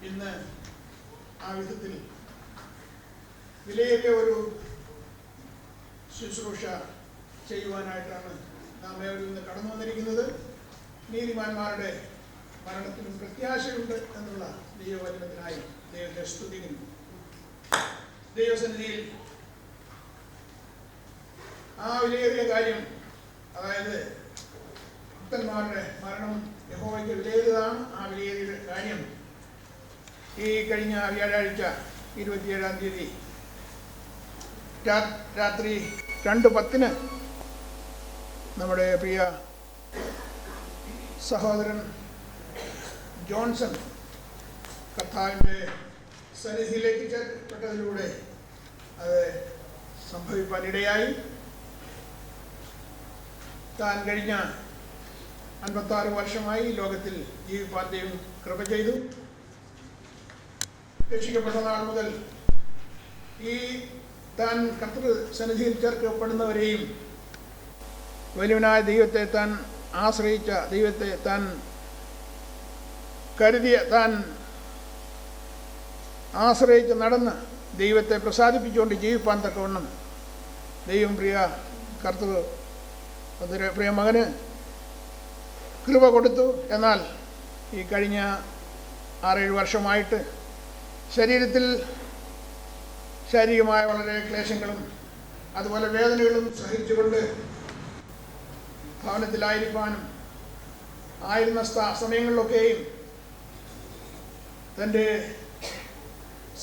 ഇന്ന് ആ വിധത്തിൽ വിലയേറിയ ഒരു ശുശ്രൂഷ ചെയ്യുവാനായിട്ടാണ് നാം ഏവരും ഇന്ന് കടന്നു വന്നിരിക്കുന്നത്. നീതിമാന്മാരുടെ മരണത്തിനും പ്രത്യാശയുണ്ട് എന്നുള്ള ദൈവവചനത്തിനായി ദൈവത്തെ സ്തുതിക്കുന്നു. ദൈവസന്നിധിയിൽ ആ വിലയേറിയ കാര്യം, അതായത് ഭക്തന്മാരുടെ മരണം യഹോവയ്ക്ക് വിലയേറിയതാണ്. ആ വിലയേറിയ കാര്യം ഈ കഴിഞ്ഞ വ്യാഴാഴ്ച 27-ാം തീയതി രാത്രി 2:10 നമ്മുടെ പ്രിയ സഹോദരൻ ജോൺസൺ കർത്താവിൻ്റെ സന്നിധിയിലേക്ക് ചേർക്കപ്പെട്ടതിലൂടെ അത് സംഭവിക്കാനിടയായി. താൻ കഴിഞ്ഞ 56 വർഷമായി ലോകത്തിൽ ജീവിപ്പാൻ ദൈവം കൃപ ചെയ്തു. രക്ഷിക്കപ്പെട്ട നാൾ മുതൽ ഈ താൻ കർത്തൃ സന്നിധിയിൽ ചേർക്കപ്പെടുന്നവരെയും വലിയവനായ ദൈവത്തെ താൻ ആശ്രയിച്ച, ദൈവത്തെ താൻ കരുതിയ, താൻ ആശ്രയിച്ച് നടന്ന് ദൈവത്തെ പ്രസാദിപ്പിച്ചുകൊണ്ട് ജീവിപ്പാൻ തക്കവണ്ണം ദൈവം പ്രിയ മകന് കൃപ കൊടുത്തു. എന്നാൽ ഈ കഴിഞ്ഞ 6-7 വർഷമായിട്ട് ശരീരത്തിൽ ശാരീരികമായ വളരെ ക്ലേശങ്ങളും അതുപോലെ വേദനകളും സഹിച്ചുകൊണ്ട് ഭവനത്തിലായിരിക്കാനും ആയിരുന്ന സമയങ്ങളിലൊക്കെയും തൻ്റെ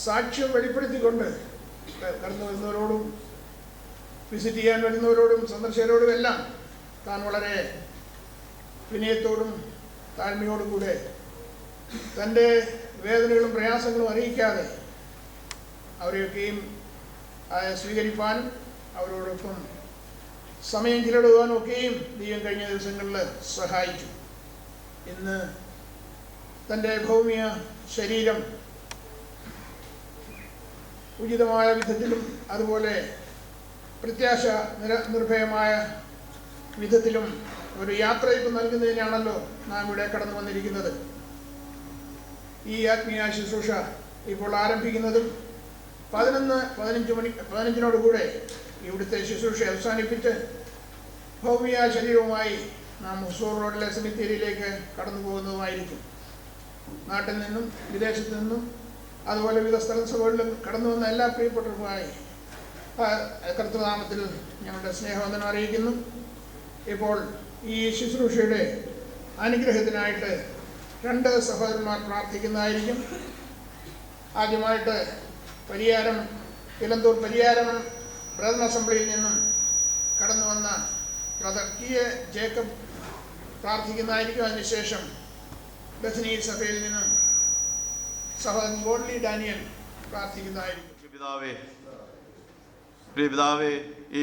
സാക്ഷ്യം വെളിപ്പെടുത്തിക്കൊണ്ട് കടന്നു വരുന്നവരോടും വിസിറ്റ് ചെയ്യാൻ വരുന്നവരോടും സന്ദർശകരോടും എല്ലാം താൻ വളരെ വിനയത്തോടും താഴ്മയോടും കൂടെ തൻ്റെ വേദനകളും പ്രയാസങ്ങളും അറിയിക്കാതെ അവരെയൊക്കെയും സ്വീകരിപ്പാനും അവരോടൊപ്പം സമയം ചിലവിടുവാനും ഒക്കെയും ദൈവം കഴിഞ്ഞ ദിവസങ്ങളിൽ സഹായിച്ചു. ഇന്ന് തൻ്റെ ഭൗമിക ശരീരം ഉചിതമായ വിധത്തിലും അതുപോലെ പ്രത്യാശ നിർഭയമായ വിധത്തിലും ഒരു യാത്രയപ്പ് നൽകുന്നതിനാണല്ലോ നാം ഇവിടെ കടന്നു വന്നിരിക്കുന്നത്. ഈ ആത്മീയ ശുശ്രൂഷ ഇപ്പോൾ ആരംഭിക്കുന്നതും 11:15 ഇവിടുത്തെ ശുശ്രൂഷ അവസാനിപ്പിച്ച് ഭൗമിക ശരീരവുമായി നാം ഹുസൂർ റോഡിലെ സെമിത്തേരിയിലേക്ക് കടന്നു പോകുന്നതുമായിരിക്കും. നാട്ടിൽ നിന്നും വിദേശത്തു നിന്നും അതുപോലെ വിവിധ സ്ഥലസഭകളിലും കടന്നു വന്ന എല്ലാ പ്രിയപ്പെട്ടവർക്കുമായി കർത്തൃനാമത്തിൽ ഞങ്ങളുടെ സ്നേഹവന്ദനം അറിയിക്കുന്നു. ഇപ്പോൾ ഈ ശുശ്രൂഷയുടെ അനുഗ്രഹത്തിനായിട്ട് 2 സഹോദരന്മാർ പ്രാർത്ഥിക്കുന്നതായിരിക്കും. ആദ്യമായിട്ട് ഇലന്തൂർ പരിയാരം ബ്രദർ അസംബ്ലിയിൽ നിന്നും കടന്നു വന്ന ബ്രദർ ജേക്കബ് പ്രാർത്ഥിക്കുന്നതായിരിക്കും. അതിനുശേഷം ബഥനി സഭയിൽ നിന്നും സഹോദരൻ ഗോഡ്ലി ഡാനിയൽ പ്രാർത്ഥിക്കുന്നതായിരിക്കും. പ്രിയ പിതാവേ, ഈ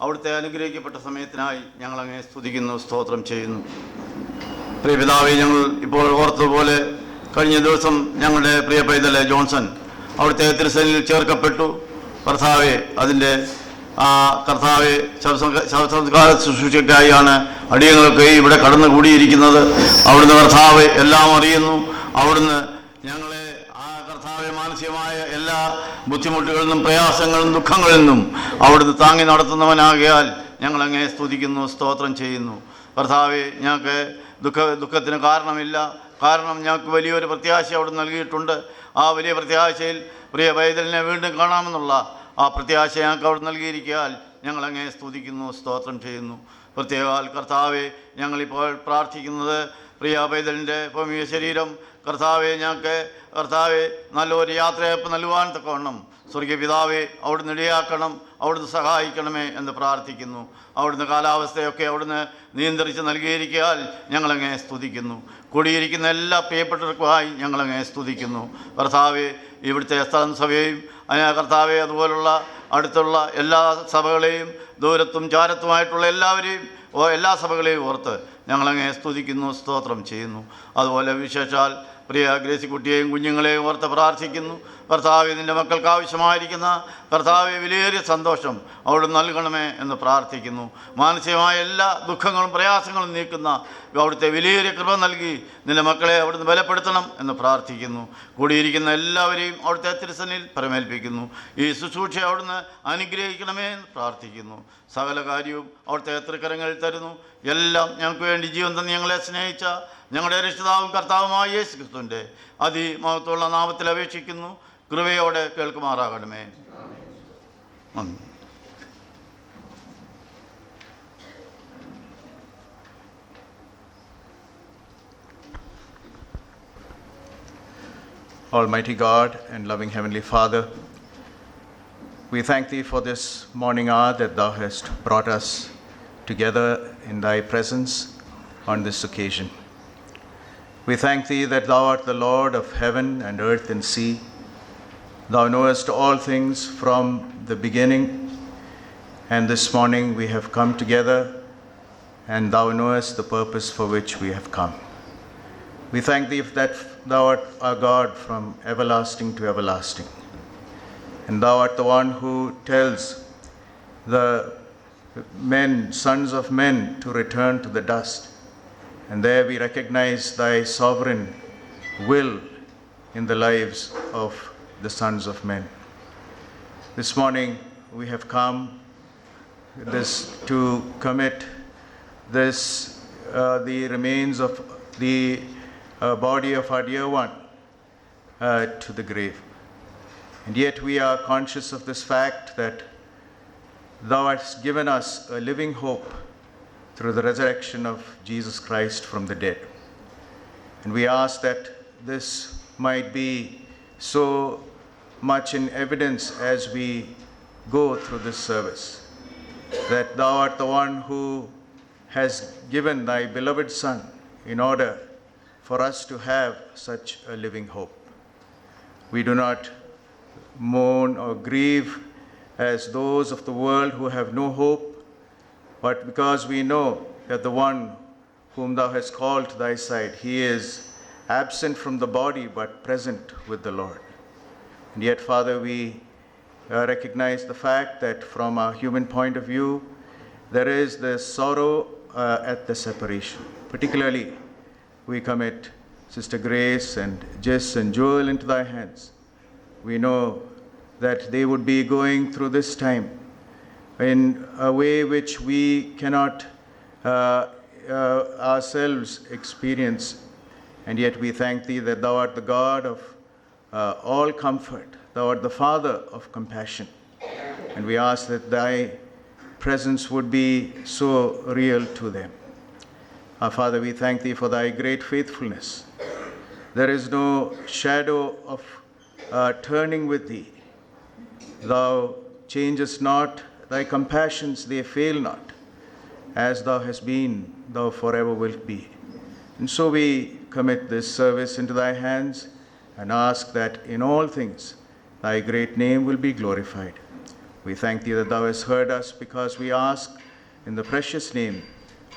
അവിടുത്തെ അനുഗ്രഹിക്കപ്പെട്ട സമയത്തിനായി ഞങ്ങൾ അങ്ങേ സ്തുതിക്കുന്നു, സ്തോത്രം ചെയ്യുന്നു. പ്രിയ പിതാവേ, ഞങ്ങൾ ഇപ്പോൾ ഓർത്തതുപോലെ കഴിഞ്ഞ ദിവസം ഞങ്ങളുടെ പ്രിയ പൈതൽ ജോൺസൺ അവിടുത്തെ തിരുസന്നിധിയിൽ ചേർക്കപ്പെട്ടു. കർത്താവെ, അതിൻ്റെ കർത്താവെ ശവസംസ്കാര ശുശ്രൂഷയ്ക്കായാണ് അടിയങ്ങൾക്ക് ഇവിടെ കടന്നുകൂടിയിരിക്കുന്നത്. അവിടുന്ന് കർത്താവെ എല്ലാം അറിയുന്നു. അവിടുന്ന് ഞങ്ങളെ കർത്താവെ മാനസികമായ എല്ലാ ബുദ്ധിമുട്ടുകളിൽ നിന്നും പ്രയാസങ്ങളിൽ നിന്നും ദുഃഖങ്ങളിൽ നിന്നും അവിടുന്ന് താങ്ങി നടത്തുന്നവനാകിയാൽ ഞങ്ങളങ്ങേ സ്തുതിക്കുന്നു, സ്തോത്രം ചെയ്യുന്നു. കർത്താവെ, ഞങ്ങൾക്ക് ദുഃഖത്തിന് കാരണമില്ല. കാരണം ഞങ്ങൾക്ക് വലിയൊരു പ്രത്യാശ അവിടെ നൽകിയിട്ടുണ്ട്. ആ വലിയ പ്രത്യാശയിൽ പ്രിയ പൈതലിനെ വീണ്ടും കാണാമെന്നുള്ള ആ പ്രത്യാശ ഞങ്ങൾക്ക് അവിടെ നൽകിയിരിക്കാൻ ഞങ്ങളങ്ങേ സ്തുതിക്കുന്നു, സ്തോത്രം ചെയ്യുന്നു. പ്രത്യേകാൽ കർത്താവെ, ഞങ്ങളിപ്പോൾ പ്രാർത്ഥിക്കുന്നത് പ്രിയ പൈതലിൻ്റെ ഭൗമിക ശരീരം കർത്താവെ നല്ലൊരു യാത്രയപ്പ് നൽകുവാൻ തക്കവണ്ണം സ്വർഗീയ പിതാവെ അവിടുന്ന് ഇടയാക്കണം, അവിടുന്ന് സഹായിക്കണമേ എന്ന് പ്രാർത്ഥിക്കുന്നു. അവിടുന്ന് കാലാവസ്ഥയൊക്കെ അവിടുന്ന് നിയന്ത്രിച്ച് നൽകിയിരിക്കാൻ ഞങ്ങളങ്ങേ സ്തുതിക്കുന്നു. കൂടിയിരിക്കുന്ന എല്ലാ പ്രിയപ്പെട്ടവർക്കുമായി ഞങ്ങളങ്ങേ സ്തുതിക്കുന്നു. കർത്താവെ, ഇവിടുത്തെ സ്ഥലം സഭയെയും കർത്താവെ അതുപോലുള്ള അടുത്തുള്ള എല്ലാ സഭകളെയും ദൂരത്തും ചാരത്തുമായിട്ടുള്ള എല്ലാ സഭകളെയും ഓർത്ത് ഞങ്ങളങ്ങേ സ്തുതിക്കുന്നു, സ്തോത്രം ചെയ്യുന്നു. അതുപോലെ വിശേഷാൽ പ്രിയ ഗ്രേസിക്കുട്ടിയെയും കുഞ്ഞുങ്ങളെയും ഓർത്ത് പ്രാർത്ഥിക്കുന്നു. കർത്താവെ, നിൻ്റെ മക്കൾക്ക് ആവശ്യമായിരിക്കുന്ന കർത്താവെ വിലയേറിയ സന്തോഷം അവിടെ നൽകണമേ എന്ന് പ്രാർത്ഥിക്കുന്നു. മാനസികമായ എല്ലാ ദുഃഖങ്ങളും പ്രയാസങ്ങളും നീക്കുന്ന അവിടുത്തെ വിലയേറിയ കൃപ നൽകി നിൻ്റെ മക്കളെ അവിടുന്ന് ബലപ്പെടുത്തണം എന്ന് പ്രാർത്ഥിക്കുന്നു. കൂടിയിരിക്കുന്ന എല്ലാവരെയും അവിടുത്തെ തിരുസന്നിധിയിൽ പരമേൽപ്പിക്കുന്നു. ഈ ശുശ്രൂഷ അവിടുന്ന് അനുഗ്രഹിക്കണമേ എന്ന് പ്രാർത്ഥിക്കുന്നു. സകല കാര്യവും അവിടുത്തെ തൃക്കരങ്ങളിൽ തരുന്നു. എല്ലാം ഞങ്ങൾക്ക് വേണ്ടി ജീവൻ തന്ന് ഞങ്ങളെ സ്നേഹിച്ച ഞങ്ങളുടെ രക്ഷിതാവും കർത്താവുമായ യേശു ക്രിസ്തുവിൻ്റെ അതിമഹത്വമുള്ള നാമത്തിൽ അപേക്ഷിക്കുന്നു. കൃപയോടെ കേൾക്കുമാറാകണമേ. ആമേൻ. Almighty God and loving Heavenly Father, we thank Thee for this morning hour that Thou hast brought us together in Thy presence on this occasion. We thank Thee that Thou art the Lord of heaven and earth and sea. Thou knowest all things from the beginning, and this morning we have come together, and Thou knowest the purpose for which we have come. We thank Thee that Thou art our God from everlasting to everlasting, and Thou art the one who tells the men, sons of men, to return to the dust. And there we recognize Thy sovereign will in the lives of the sons of men. This morning we have come to commit the remains of the body of our dear one to the grave. And yet we are conscious of this fact that Thou hast given us a living hope through the resurrection of Jesus Christ from the dead. And we ask that this might be so much in evidence as we go through this service, that Thou art the one who has given Thy beloved Son in order for us to have such a living hope. We do not mourn or grieve as those of the world who have no hope, but because we know that the one whom Thou hast called to Thy side, He is absent from the body but present with the Lord. And yet, Father, we recognize the fact that from our human point of view, there is the sorrow at the separation. Particularly, we commit Sister Grace and Jess and Joel into Thy hands. We know that they would be going through this time in a way which we cannot ourselves experience. And yet we thank Thee that Thou art the God of all comfort. Thou art the Father of compassion. And we ask that Thy presence would be so real to them. Our Father, we thank Thee for Thy great faithfulness. There is no shadow of turning with Thee. Thou changest not, Thy compassions, they fail not. As Thou hast been, Thou forever wilt be. And so we commit this service into Thy hands and ask that in all things Thy great name will be glorified. We thank Thee that Thou hast heard us, because we ask in the precious name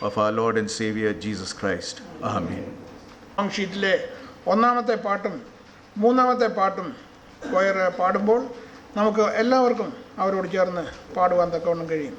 of our Lord and Savior Jesus Christ. Amen. Song ഷീറ്റിലെ ഒന്നാമത്തെ പാട്ടും മൂന്നാമത്തെ പാട്ടും coir പാടുമ്പോൾ നമുക്ക് എല്ലാവർക്കും അവരോട് ചേർന്ന് പാടുവാൻ തക്കവണ്ണം കഴിയും.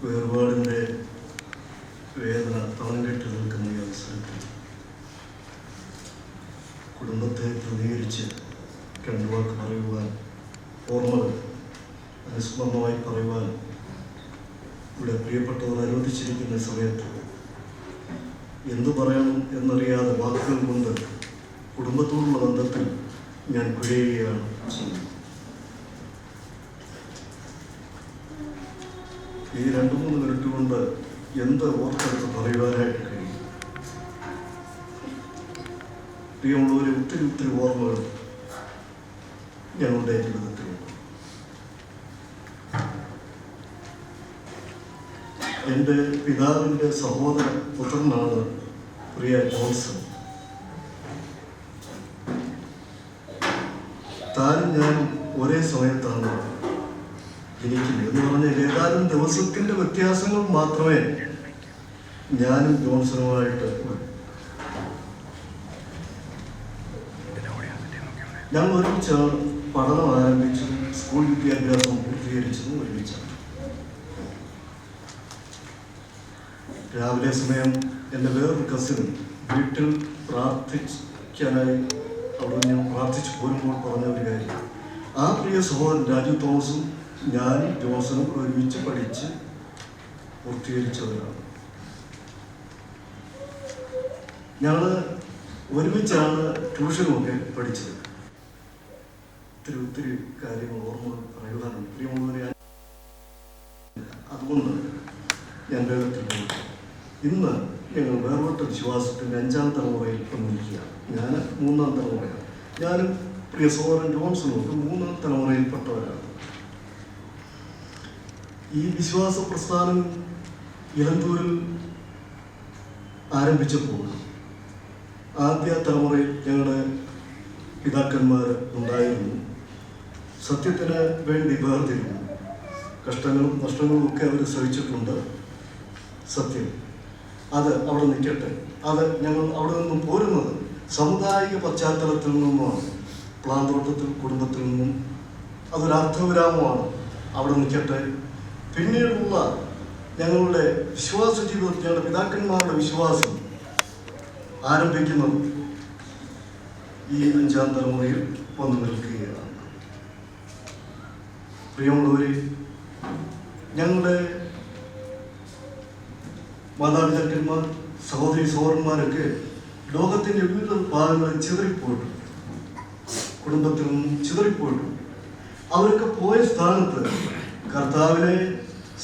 വേർപാടിൻ്റെ വേദന താങ്ങിട്ട് നിൽക്കുന്ന ഈ അവസരത്തിൽ കുടുംബത്തെ പ്രതികരിച്ച് രണ്ടു വാക്ക് പറയുവാൻ, ഓർമ്മകൾ അനുസ്മരണമായി പറയുവാൻ ഇവിടെ പ്രിയപ്പെട്ടവർ അനുവദിച്ചിരിക്കുന്ന സമയത്ത് എന്തു പറയണം എന്നറിയാതെ വാക്കുകൾ കൊണ്ട് കുടുംബത്തോടുള്ള ബന്ധത്തിൽ ഞാൻ പിഴയുകയാണ് ചെയ്യുന്നത്. ഈ 2-3 മിനിറ്റ് കൊണ്ട് എന്ത് ഓർത്തെടുത്ത് പറയുവാനായിട്ട് കഴിയും? പ്രിയമുള്ളവരെ, ഒത്തിരി ഓർമ്മകൾ ഞങ്ങളുടെ ജീവിതത്തിലുണ്ട്. എൻ്റെ പിതാവിൻ്റെ സഹോദര പുത്രനാണ് പ്രിയ ജോൺസൺ. താനും ഞാൻ ഒരേ സമയത്താണ് ജനിക്കുന്നത് എന്ന് പറഞ്ഞാൽ ഏതാനും ദിവസത്തിൻ്റെ വ്യത്യാസങ്ങൾ മാത്രമേ ഞാനും ജോൺസണുമായിട്ട് ഞങ്ങൾ ഒരുമിച്ചാണ് പഠനം ആരംഭിച്ചതും സ്കൂൾ വിദ്യാഭ്യാസം പൂർത്തീകരിച്ചതും ഒരുമിച്ചാണ്. രാവിലെ സമയം എൻ്റെ വേറൊരു കസിൻ വീട്ടിൽ പ്രാർത്ഥിക്കാനായി അവിടെ ഞാൻ പ്രാർത്ഥിച്ചു പോരുമ്പോൾ പറഞ്ഞ ഒരു കാര്യം, ആ പ്രിയ സഹോദരൻ രാജു തോമസും ഞാനും ജോൺസണും ഒരുമിച്ച് പഠിച്ച് പൂർത്തീകരിച്ചവരാണ്. ഞങ്ങൾ ഒരുമിച്ചാണ് ട്യൂഷനുമൊക്കെ പഠിച്ചത്. ഒത്തിരി കാര്യങ്ങൾ ഓർമ്മ പറയുവാനുണ്ട് പ്രിയമുള്ളവരെ. അതുകൊണ്ട് ഞാൻ വേഗത്തിൽ പോകും. ഇന്ന് ഞങ്ങൾ വേർപെട്ട വിശ്വാസത്തിൻ്റെ 5ാം തലമുറയിൽ വന്നിരിക്കുകയാണ്. ഞാൻ 3ാം തലമുറയാണ്. ഞാനും പ്രിയ സഹോദരൻ ജോൺസണും ഒക്കെ 3ാം തലമുറയിൽപ്പെട്ടവരാണ്. ഈ വിശ്വാസ പ്രസ്ഥാനം ഇലന്തൂരിൽ ആരംഭിച്ചപ്പോൾ ആദ്യ തലമുറയിൽ ഞങ്ങളുടെ പിതാക്കന്മാർ ഉണ്ടായിരുന്നു. സത്യത്തിന് വേണ്ടി വേർതിരിഞ്ഞു. കഷ്ടങ്ങളും നഷ്ടങ്ങളും ഒക്കെ അവർ സഹിച്ചിട്ടുണ്ട്. സത്യം അത് അവിടെ നിൽക്കട്ടെ. അത് ഞങ്ങൾ അവിടെ നിന്നും പോരുന്നത് സാമുദായിക പശ്ചാത്തലത്തിൽ നിന്നുമാണ്. പ്ലാന്തോട്ടത്തിൽ കുടുംബത്തിൽ നിന്നും അതൊരർത്ഥവിരാമമാണ്. അവിടെ നിൽക്കട്ടെ. പിന്നീടുള്ള ഞങ്ങളുടെ വിശ്വാസ ജീവിതത്തിൽ ഞങ്ങളുടെ പിതാക്കന്മാരുടെ വിശ്വാസം ആരംഭിക്കുന്നത് ഈ 5ാം തലമുറയിൽ വന്നു നിൽക്കുകയാണ്. പ്രിയമുള്ളവരെ, ഞങ്ങളുടെ മാതാപിതാക്കന്മാർ, സഹോദരി സഹോദരന്മാരൊക്കെ ലോകത്തിൻ്റെ വിവിധ ഭാഗങ്ങളിൽ ചിതറിപ്പോയിട്ടുണ്ട്, കുടുംബത്തിൽ നിന്നും ചിതറിപ്പോയിട്ടുണ്ട്. അവരൊക്കെ പോയ സ്ഥാനത്ത് കർത്താവിനെ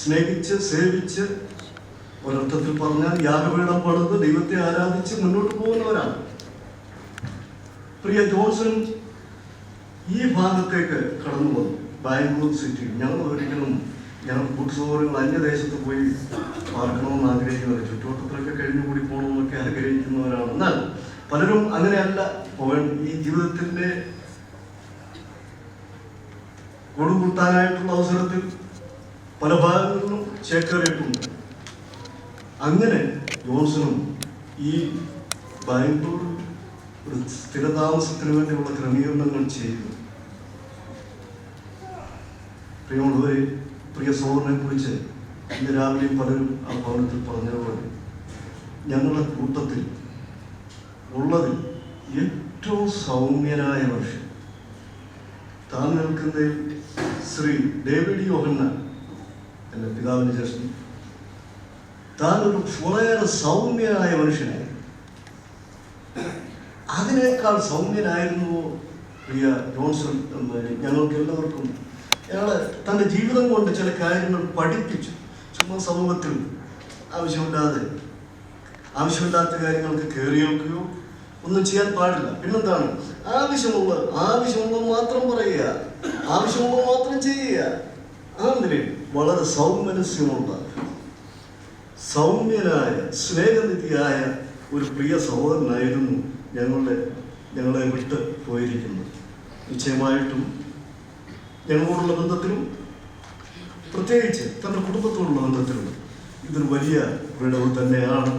സ്നേഹിച്ച് സേവിച്ച്, ഒരർത്ഥത്തിൽ പറഞ്ഞാൽ യാഗപീഠം പണിത് ദൈവത്തെ ആരാധിച്ച് മുന്നോട്ട് പോകുന്നവരാണ്. പ്രിയ ജോൺസൺ ഈ ഭാഗത്തേക്ക് കടന്നു വന്നു. ബാംഗ്ലൂർ സിറ്റി ഞങ്ങൾ ഒരിക്കലും ഞങ്ങൾ കൂട്ടുസഹോദരങ്ങൾ അന്യദേശത്ത് പോയി പാർക്കണമെന്ന് ആഗ്രഹിക്കുന്നവർ, ചുറ്റുവട്ടത്തിലൊക്കെ കഴിഞ്ഞുകൂടി പോകണമെന്നൊക്കെ ആഗ്രഹിക്കുന്നവരാണ്. എന്നാൽ പലരും അങ്ങനെയല്ല ഈ ജീവിതത്തിൻ്റെ കൊടുകൂട്ടാനായിട്ടുള്ള അവസരത്തിൽ പല ഭാഗങ്ങളിലും ചേക്കേറിയിട്ടുണ്ട്. അങ്ങനെ ജോൺസണും ഈ ബാംഗ്ലൂർ ഒരു സ്ഥിരതാമസത്തിന് വേണ്ടിയുള്ള ക്രമീകരണങ്ങൾ ചെയ്തു. പ്രിയമുള്ളവരെ, പ്രിയ സഹോദരനെ കുറിച്ച് ഇന്ന് രാവിലെയും പലരും ആ ഭവനത്തിൽ പറഞ്ഞതുപോലെ ഞങ്ങളുടെ കൂട്ടത്തിൽ ഉള്ളതിൽ ഏറ്റവും സൗമ്യനായ മനുഷ്യൻ താൻ നിൽക്കുന്നതിൽ ശ്രീ ഡേവിഡ് യോഹന്നാൻ, എൻ്റെ പിതാവിൻ്റെ ജ്യേഷ്ഠൻ, താൻ ഒരു വളരെ സൗമ്യനായ മനുഷ്യനായി. അതിനേക്കാൾ സൗമ്യനായിരുന്നു പ്രിയ ജോൺസൺ എന്ന് ഞങ്ങൾക്ക് എല്ലാവർക്കും. അയാൾ തൻ്റെ ജീവിതം കൊണ്ട് ചില കാര്യങ്ങൾ പഠിപ്പിച്ചു. ചുമ്മാ സമൂഹത്തിൽ ആവശ്യമില്ലാത്ത കാര്യങ്ങൾക്ക് കയറി നോക്കുകയോ ഒന്നും ചെയ്യാൻ പാടില്ല. പിന്നെന്താണ്, ആവശ്യമുള്ളത് മാത്രം പറയുക, ആവശ്യമുള്ളത് മാത്രം ചെയ്യുക. ആ നിലയിൽ വളരെ സൗമനസ്യമുള്ള, സൗമ്യനായ, സ്നേഹനിധിയായ ഒരു പ്രിയ സഹോദരനായിരുന്നു ഞങ്ങളെ വിട്ട് പോയിരിക്കുന്നത്. നിശ്ചയമായിട്ടും ഞങ്ങളോടുള്ള ബന്ധത്തിലും പ്രത്യേകിച്ച് തൻ്റെ കുടുംബത്തോടുള്ള ബന്ധത്തിലും ഇതൊരു വലിയ വിടവ് തന്നെയാണ്.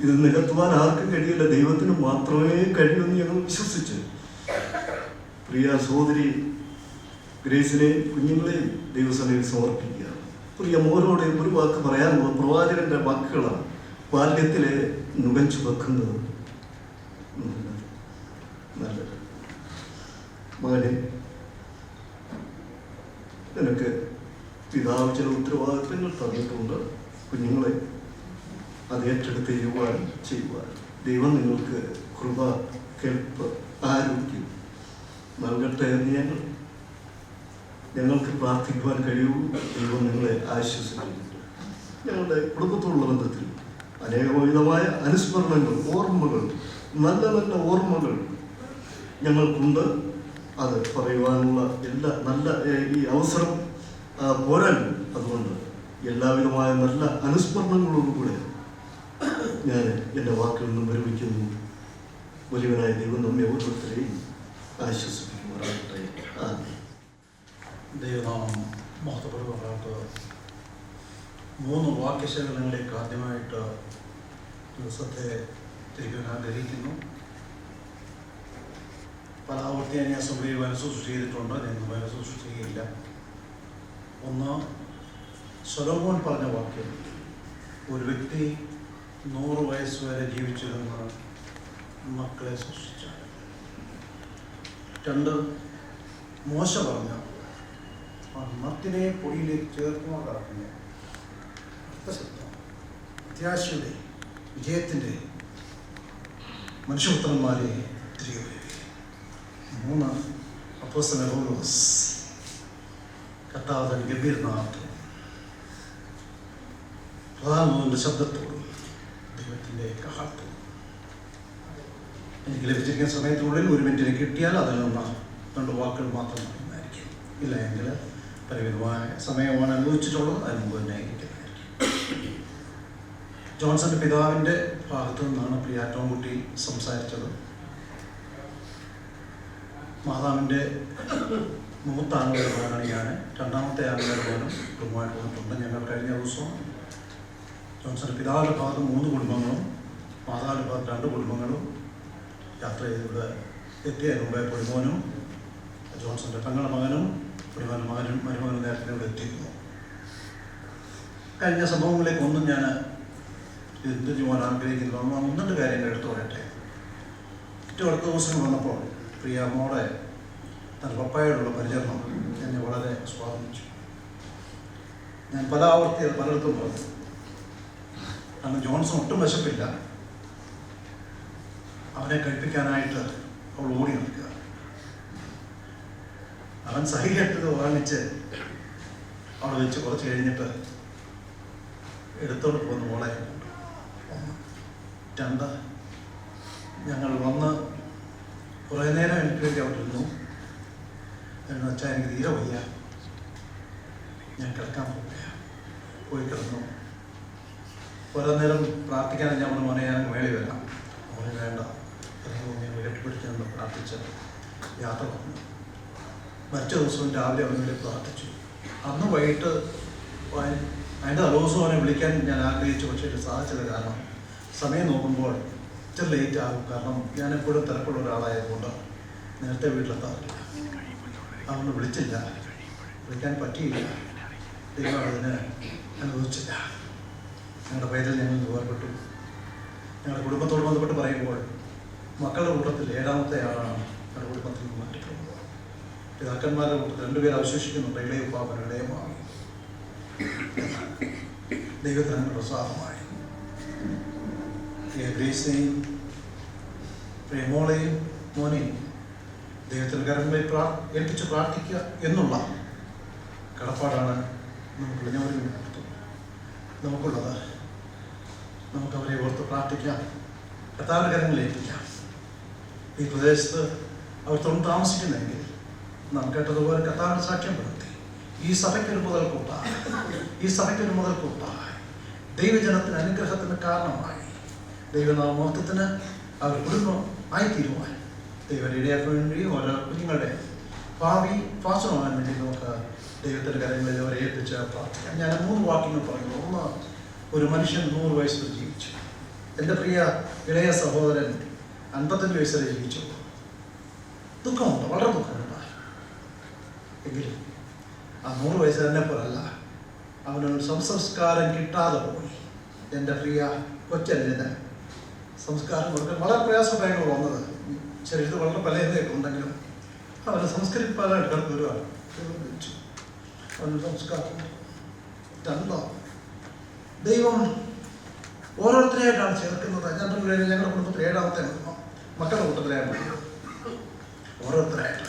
ഇത് നികത്തുവാൻ ആർക്കും കഴിയില്ല, ദൈവത്തിന് മാത്രമേ കഴിയുമെന്ന് ഞങ്ങൾ വിശ്വസിച്ച് പ്രിയ സഹോദരി ഗ്രേസിനെ, കുഞ്ഞുങ്ങളെയും ദൈവസഭയിൽ സമർപ്പിക്കുക. പ്രിയ മോനോട് ഒരു വാക്ക് പറയാനുള്ളത് പ്രവാചകന്റെ വാക്കുകളാണ്. ബാല്യത്തിലെ നുകച്ചു വെക്കുന്നത് നല്ലത്. മകനെ, നിനക്ക് പിതാവ് ചില ഉത്തരവാദിത്തങ്ങൾ തന്നിട്ടുണ്ട്. കുഞ്ഞുങ്ങളെ അത് ഏറ്റെടുത്ത് ചെയ്യുവാൻ ദൈവം നിങ്ങൾക്ക് കൃപ, കേൾപ്പ്, ആരോഗ്യം നൽകട്ടെ എന്ന് ഞങ്ങൾക്ക് പ്രാർത്ഥിക്കുവാൻ കഴിയുള്ളൂ. ദൈവം നിങ്ങളെ ആശ്വസിക്കുന്നുണ്ട്. ഞങ്ങളുടെ കുടുംബത്തോടുള്ള ബന്ധത്തിൽ അനേകവിധമായ അനുസ്മരണങ്ങൾ, ഓർമ്മകൾ, നല്ല നല്ല ഓർമ്മകൾ ഞങ്ങൾക്കുണ്ട്. അത് പറയുവാനുള്ള നല്ല ഈ അവസരം പോരാൻ. അതുകൊണ്ട് എല്ലാവിധമായ നല്ല അനുസ്മരണങ്ങളോടുകൂടെ ഞാൻ എൻ്റെ വാക്കിൽ നിന്നും വിരമിക്കുന്നു. വലിയവനായ ദൈവം നമ്മെ ഓരോരുത്തരെയും ആശ്വസിപ്പിക്കുമാറാകട്ടെ. ദൈവനാമം മഹത്വപ്പെടുമാറാകട്ടെ. 3 വാക്യശകലങ്ങളിലേക്ക് ആദ്യമായിട്ട് ദിവസത്തെ തിരിക്കാൻ ആഗ്രഹിക്കുന്നു. പല ആവർത്തി ഞാൻ അസംബ്ലിയിൽ വനശുശ്രൂഷ ചെയ്തിട്ടുണ്ട്, ഞങ്ങൾ വനശുശ്രൂഷ ചെയ്യില്ല. ഒന്ന്, സൊലോമോൻ പറഞ്ഞ വാക്യം, ഒരു വ്യക്തി 100 വയസ്സ് വരെ ജീവിച്ചിരുന്ന മക്കളെ സൃഷ്ടിച്ചാൽ. 2, മോശ പറഞ്ഞ മത്തിനെ പൊടിയിലേക്ക് ചേർക്കുമാറാക്കുന്ന അർത്ഥശബ്ദം, പ്രത്യാശയുടെ, വിജയത്തിൻ്റെ മനുഷ്യപുത്രന്മാരെ തിരികെ. 3, അപ്പോസ്തലൻ പൗലോസ്, കർത്താവ് ഗംഭീരനാഥം പ്രധാനമന്ത്രിയുടെ ശബ്ദത്തോടും ദൈവത്തിൻ്റെ കഹാത്തോടും. എനിക്ക് ലഭിച്ചിരിക്കുന്ന സമയത്തിനുള്ളിൽ 1 മിനിറ്റിന് കിട്ടിയാൽ അതിൽ നിന്ന് 2 വാക്കുകൾ മാത്രം പറയുന്നതായിരിക്കും. ഇല്ല എങ്കിൽ പരിമിതമായ സമയമാണ് അനുഭവിച്ചിട്ടുള്ളത്, അതിന് മുമ്പ് തന്നെ ഇരിക്കുന്നതായിരിക്കും. ജോൺസന്റെ പിതാവിൻ്റെ ഭാഗത്തു നിന്നാണ് പ്രിയ ടോംകുട്ടി സംസാരിച്ചത്. മാതാവിൻ്റെ മൂത്ത ആളുകളുമാണ് ഞാൻ, രണ്ടാമത്തെ ആളുകളുമാണ് കുടുംബമായിട്ട് വന്നിട്ടുണ്ട്. ഞങ്ങൾ കഴിഞ്ഞ ദിവസം ജോൺസന്റെ പിതാവിൻ്റെ ഭാഗത്ത് 3 കുടുംബങ്ങളും മാതാവിൻ്റെ ഭാഗത്ത് 2 കുടുംബങ്ങളും യാത്ര ചെയ്തിവിടെ എത്തിയതിന് മുമ്പേ പൊടിമോനും ജോൺസന്റെ പെങ്ങളുടെ മകനും പൊടിമോനും മരുമകനും നേരത്തെ ഇവിടെ എത്തിയിരുന്നു. കഴിഞ്ഞ സംഭവങ്ങളിലേക്കൊന്നും ഞാൻ എന്ത് ചെയ്യുവാൻ ആഗ്രഹിക്കുന്നു, 1-2 കാര്യങ്ങൾ എടുത്തു പറയട്ടെ. ഏറ്റവും അടുത്ത ദിവസം വന്നപ്പോൾ പ്രിയ മോളെ തൻ്റെ പപ്പായോടുള്ള പരിചരണം എന്നെ വളരെ സ്വാധീനിച്ചു. ഞാൻ പല ആവർത്തി പലയിടത്തും പറഞ്ഞു, കാരണം ജോൺസൺ ഒട്ടും വിശപ്പില്ല. അവനെ കഴിപ്പിക്കാനായിട്ട് അവൾ ഓടി നിൽക്കുക. അവൻ സഹികെട്ടത് വാങ്ങിച്ച് അവിടെ വെച്ച് കുറച്ച് കഴിഞ്ഞിട്ട് എടുത്തോണ്ട് പോകുന്ന മോളെ 1 2 ഞങ്ങൾ വന്ന് കുറേ നേരം എനിക്ക് വേണ്ടി അവിടെ ഇരുന്നു. എന്ന് വെച്ചാൽ എനിക്ക് തീരെ വയ്യ, ഞാൻ കിടക്കാൻ പോയി കിടന്നു. കുറേ നേരം പ്രാർത്ഥിക്കാനും ഞാൻ മോനെ ഞാൻ മേളി വരാം. മോനെ വേണ്ട, ഞാൻ കെട്ടിപ്പിടിച്ച് നിന്ന് പ്രാർത്ഥിച്ച് യാത്ര വന്നു. മറ്റു ദിവസവും രാവിലെ അവന് വേണ്ടി പ്രാർത്ഥിച്ചു. അന്ന് വൈകിട്ട് അതിൻ്റെ ദിവസവും അവനെ വിളിക്കാൻ ഞാൻ ആഗ്രഹിച്ചു, പക്ഷേ ഇത് സാധിച്ചത് കാരണം സമയം നോക്കുമ്പോൾ ഇച്ചിരി ലേറ്റ് ആകും. കാരണം ഞാൻ എപ്പോഴും തിരക്കുള്ള ഒരാളായതുകൊണ്ട് നേരത്തെ വീട്ടിലെത്താറില്ല. അവന് വിളിച്ചില്ല, വിളിക്കാൻ പറ്റിയില്ല. ദൈവം അതിന് അനുവദിച്ചില്ല. ഞങ്ങളുടെ പേരിൽ ഞങ്ങൾ വേർപെട്ടു. ഞങ്ങളുടെ കുടുംബത്തോട് ബന്ധപ്പെട്ട് പറയുമ്പോൾ മക്കളുടെ കൂട്ടത്തിൽ 7ാമത്തെ ആളാണ് ഞങ്ങളുടെ കുടുംബത്തിൽ നിന്ന് മാറ്റിക്കൊള്ളുന്നത്. പിതാക്കന്മാരുടെ കൂട്ടത്തിൽ 2 പേര് അവശേഷിക്കുന്നുണ്ട്, ഇളയ പാപ്പൻ ഇളയമാവി. ദൈവത്തിന് പ്രസാദമായി ഗ്രേസിനെയും പ്രേമോളെയും മോനെയും ദൈവത്തിൻ്റെ കരങ്ങളിൽ ഏൽപ്പിച്ച് പ്രാർത്ഥിക്കുക എന്നുള്ള കടപ്പാടാണ് നമുക്കുള്ളത്. നമുക്കവരെ ഓർത്ത് പ്രാർത്ഥിക്കാം, കർത്താവിൻ്റെ കരങ്ങളിൽ ഏൽപ്പിക്കാം. ഈ പ്രദേശത്ത് അവർ തൊണ്ട് താമസിക്കുന്നെങ്കിൽ നാം കേട്ടതുപോലെ കർത്താവിൻ്റെ സാക്ഷ്യം പെടുത്തി ഈ സഭയ്ക്കൊരു മുതൽക്കൂട്ടായി ദൈവജനത്തിന് അനുഗ്രഹത്തിന് കാരണമായി ദൈവനാമത്വത്തിന് അവർ കുടുംബം ആയിത്തീരുവാൻ ദൈവം ഇടയാക്കാൻ വേണ്ടി ഓരോ കുഞ്ഞുങ്ങളുടെ ഭാവി പാസമാകാൻ വേണ്ടി നമുക്ക് ദൈവത്തിൻ്റെ കരങ്ങളിൽ അവരെ ഏൽപ്പിച്ച് പ്രാർത്ഥിക്കാം. ഞാൻ 3 വാക്യങ്ങൾ പറയുന്നു. 1, ഒരു മനുഷ്യൻ 100 വയസ്സ് വരെ ജീവിച്ചു. എൻ്റെ പ്രിയ ഇളയ സഹോദരൻ 55 വയസ്സ് വരെ ജീവിച്ചു. ദുഃഖമുണ്ട്, വളരെ ദുഃഖമുണ്ട്. എങ്കിലും ആ 100 വയസ്സ് തന്നെ പോലല്ല, അവനൊരു സംസ്കാരം കിട്ടാതെ പോയി. എൻ്റെ പ്രിയ കൊച്ചല്ലിന് സംസ്കാരം കൊടുക്കാൻ വളരെ പ്രയാസപ്രായങ്ങൾ വന്നത്. ശരീരത്തിൽ വളരെ പലതൊക്കെ ഉണ്ടെങ്കിലും അവനെ സംസ്കരിപ്പാനായിട്ട് കിടന്ന് വരുവാണ്. അവൻ്റെ സംസ്കാരം 2, ദൈവം ഓരോരുത്തരെയായിട്ടാണ് ചേർക്കുന്നത്. ഞങ്ങളുടെ കുടുംബത്തിൽ 7ാമത്തെ മക്കളുടെ കൂട്ടത്തിലായിരുന്നു ഓരോരുത്തരായിട്ട്.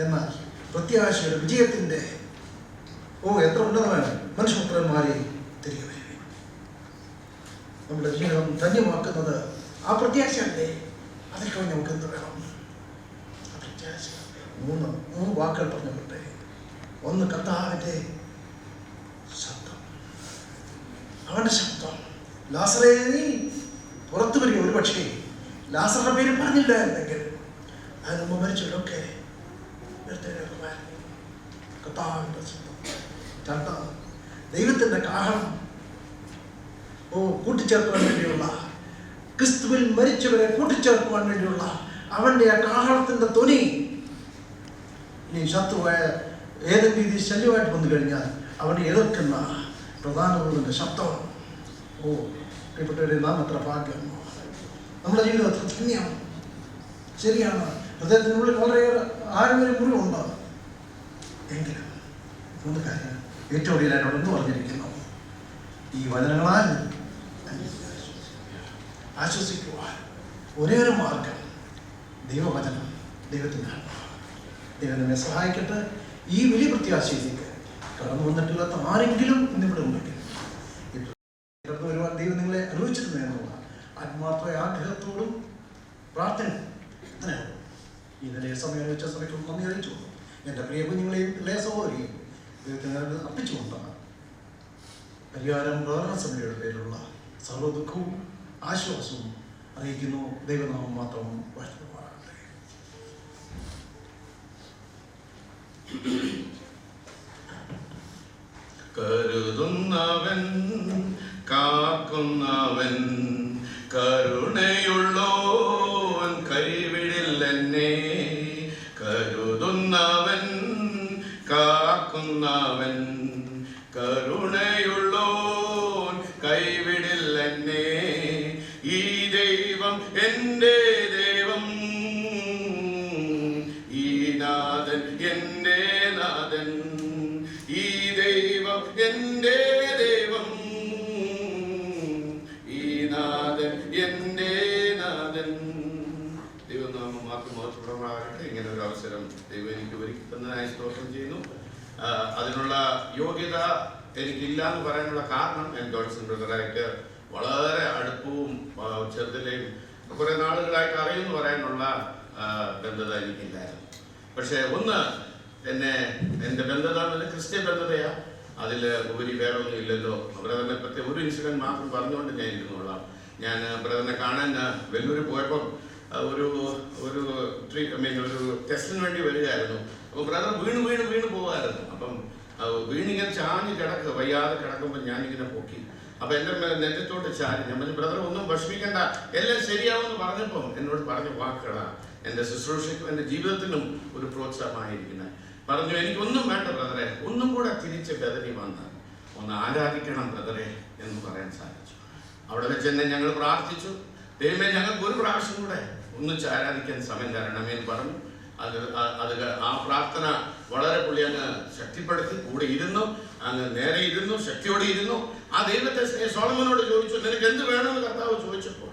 എന്നാൽ പ്രത്യാശയുടെ വിജയത്തിൻ്റെ എത്ര ഉന്നതമാണ് മനുഷ്യപുത്രന്മാരെ തിരികെ വരിക. നമ്മുടെ ജീവിതം ധന്യമാക്കുന്നത് ആ പ്രത്യാശയല്ലേ. അതിൽ കഴിഞ്ഞ് നമുക്ക് എന്ത് വേണം? ആ പ്രത്യാശ. 3 വാക്കുകൾ പറഞ്ഞുകൊട്ടെ. 1, കർത്താവിൻ്റെ ശബ്ദം, അവൻ്റെ ശബ്ദം. ലാസറേ നീ പുറത്തു വരിക. ഒരു പക്ഷേ ലാസറുടെ പേര് പറഞ്ഞില്ല എന്നെങ്കിൽ അതിന് മുമ്പ് മരിച്ചവരൊക്കെ കർത്താവിൻ്റെ ശബ്ദം. 2, ദൈവത്തിൻ്റെ കാഹളം കൂട്ടിച്ചേർക്കുവാൻ വേണ്ടിയുള്ള, ക്രിസ്തുവിൽ മരിച്ചവരെ കൂട്ടിച്ചേർക്കുവാൻ വേണ്ടിയുള്ള അവൻ്റെ ആ കാഹളത്തിൻ്റെ ധ്വനി. ഇനി ശത്രുവായ ഏതെങ്കിലും രീതിയിൽ ശല്യമായിട്ട് വന്നു കഴിഞ്ഞാൽ അവനെ എതിർക്കുന്ന പ്രധാനമന്ത്രിൻ്റെ ശബ്ദം. പ്രിയപ്പെട്ടവരെ, നാം എത്ര ഭാഗ്യം. നമ്മുടെ ജീവിതത്തിൽ ധന്യം. ശരിയാണ്, ഹൃദയത്തിനുള്ളിൽ വളരെയേറെ ആഴമൊരു മുറിവുണ്ട്. എങ്കിലും 3 കാര്യം ഏറ്റവും കൂടുതലായിട്ട് എന്ന് പറഞ്ഞിരിക്കുന്നു. ഈ വചനങ്ങളാൽ ആശ്വസിക്കുവാൻ ഒരേ ഒരു മാർഗം ദൈവവചനം, ദൈവത്തിൻ്റെ ദൈവം നമ്മെ സഹായിക്കട്ടെ. ഈ വലിയ പ്രത്യാശയിലേക്ക് കടന്നു വന്നിട്ടില്ലാത്ത ആരെങ്കിലും ഇന്നിവിടെ ഉണ്ടെങ്കിൽ കടന്നു വരുവാൻ ദൈവം നിങ്ങളെ അനുഭവിച്ചിട്ടുണ്ട് എന്നുള്ള ആത്മാർത്ഥ ആഗ്രഹത്തോടും പ്രാർത്ഥന ഇന്നലെ സമയം വെച്ച സമയത്ത് നന്ദി അറിയിച്ചു. എൻ്റെ പ്രിയ കുഞ്ഞുങ്ങളെയും ഇളയ സഹോദരിയും ദൈവത്തിന് അർപ്പിച്ചുകൊണ്ടാണ് പരിഹാരം പ്രധാന സഭയുടെ പേരിലുള്ള സർവ്വ ദുഃഖവും ആശ്വാസവും അറിയിക്കുന്നു. ദൈവനാമം മാത്രം വാഴ്ത്തപ്പെടുമാറാകട്ടെ. കരുതുന്നവൻ കാക്കുന്നവൻ കരുണയുള്ളോൻ കൈവിടില്ലെന്നെ. കരുതുന്നവൻ കാക്കുന്നവൻ കരുണയുള്ളോൻ കൈവിടില്ലെന്നെ. ഈ ദൈവം എൻ്റെ ദൈവം, ഈ നാഥൻ എൻ്റെ നാഥൻ. ഈ ദൈവം എൻ്റെ ദൈവം, ഈ എൻ്റെ നാഥൻ. ദൈവനാമം മാത്രമാകട്ടെ. ഇങ്ങനെ ഒരു അവസരം ദൈവം എനിക്ക് ഒരുക്കി തന്നതിനായി സ്തോത്രം ചെയ്യുന്നു. അതിനുള്ള യോഗ്യത എനിക്കില്ല എന്ന് പറയാനുള്ള കാരണം ഞാൻ ജോൺസൺ ബ്രദറായിട്ട് വളരെ അടുപ്പവും ചെറുതിലെയും കുറേ നാളുകളായിട്ട് അറിയുമെന്ന് പറയാനുള്ള ബന്ധത എനിക്കില്ലായിരുന്നു. പക്ഷേ ഒന്ന് എൻ്റെ ബന്ധത ക്രിസ്ത്യൻ ബന്ധതയാണ്. അതിൽ ഉപരി വേറെ ഒന്നും ഇല്ലല്ലോ. ബ്രദറിനെ പറ്റി ഒരു ഇൻസിഡൻറ്റ് മാത്രം പറഞ്ഞുകൊണ്ട് ഞാൻ ഇരുന്നോളാം. ഞാൻ ബ്രദറിനെ കാണാൻ വെല്ലൂർ പോയപ്പം ഒരു ടെസ്റ്റിന് വേണ്ടി വരികയായിരുന്നു. അപ്പോൾ ബ്രദർ വീണ് പോകാമായിരുന്നു. അപ്പം വീണിങ്ങനെ ചാഞ്ഞ് കിടക്കുക, വയ്യാതെ കിടക്കുമ്പോൾ ഞാനിങ്ങനെ പൊക്കി. അപ്പം എൻ്റെ നെറ്റത്തോട്ട് ചാരി ഞാൻ പറഞ്ഞു, ബ്രദർ ഒന്നും വിഷമിക്കണ്ട, എല്ലാം ശരിയാവുമെന്ന് പറഞ്ഞപ്പം എന്നോട് പറഞ്ഞ വാക്കുകളാണ് എൻ്റെ ശുശ്രൂഷയ്ക്കും എൻ്റെ ജീവിതത്തിനും ഒരു പ്രോത്സാഹമായിരിക്കുന്നത്. പറഞ്ഞു, എനിക്കൊന്നും വേണ്ട ബ്രദറെ, ഒന്നും കൂടെ തിരിച്ച് ബദനി വന്ന് ഒന്ന് ആരാധിക്കണം ബ്രദറെ എന്ന് പറയാൻ സാധിച്ചു. അവിടെ വെച്ച് തന്നെ ഞങ്ങൾ പ്രാർത്ഥിച്ചു, ദൈവമേ ഞങ്ങൾക്ക് ഒരു പ്രാവശ്യം കൂടെ ഒന്നിച്ച് ആരാധിക്കാൻ സമയം തരണമേ എന്ന് പറഞ്ഞു. ആ പ്രാർത്ഥന വളരെ പുള്ളി അങ്ങ് ശക്തിപ്പെടുത്തി, കൂടെ ഇരുന്നു, അങ്ങ് നേരെ ഇരുന്നു, ശക്തിയോടെ ഇരുന്നു. ആ ദൈവത്തെ സോളമനോട് ചോദിച്ചു, നിനക്ക് എന്ത് വേണമെന്ന് കർത്താവ് ചോദിച്ചപ്പോൾ,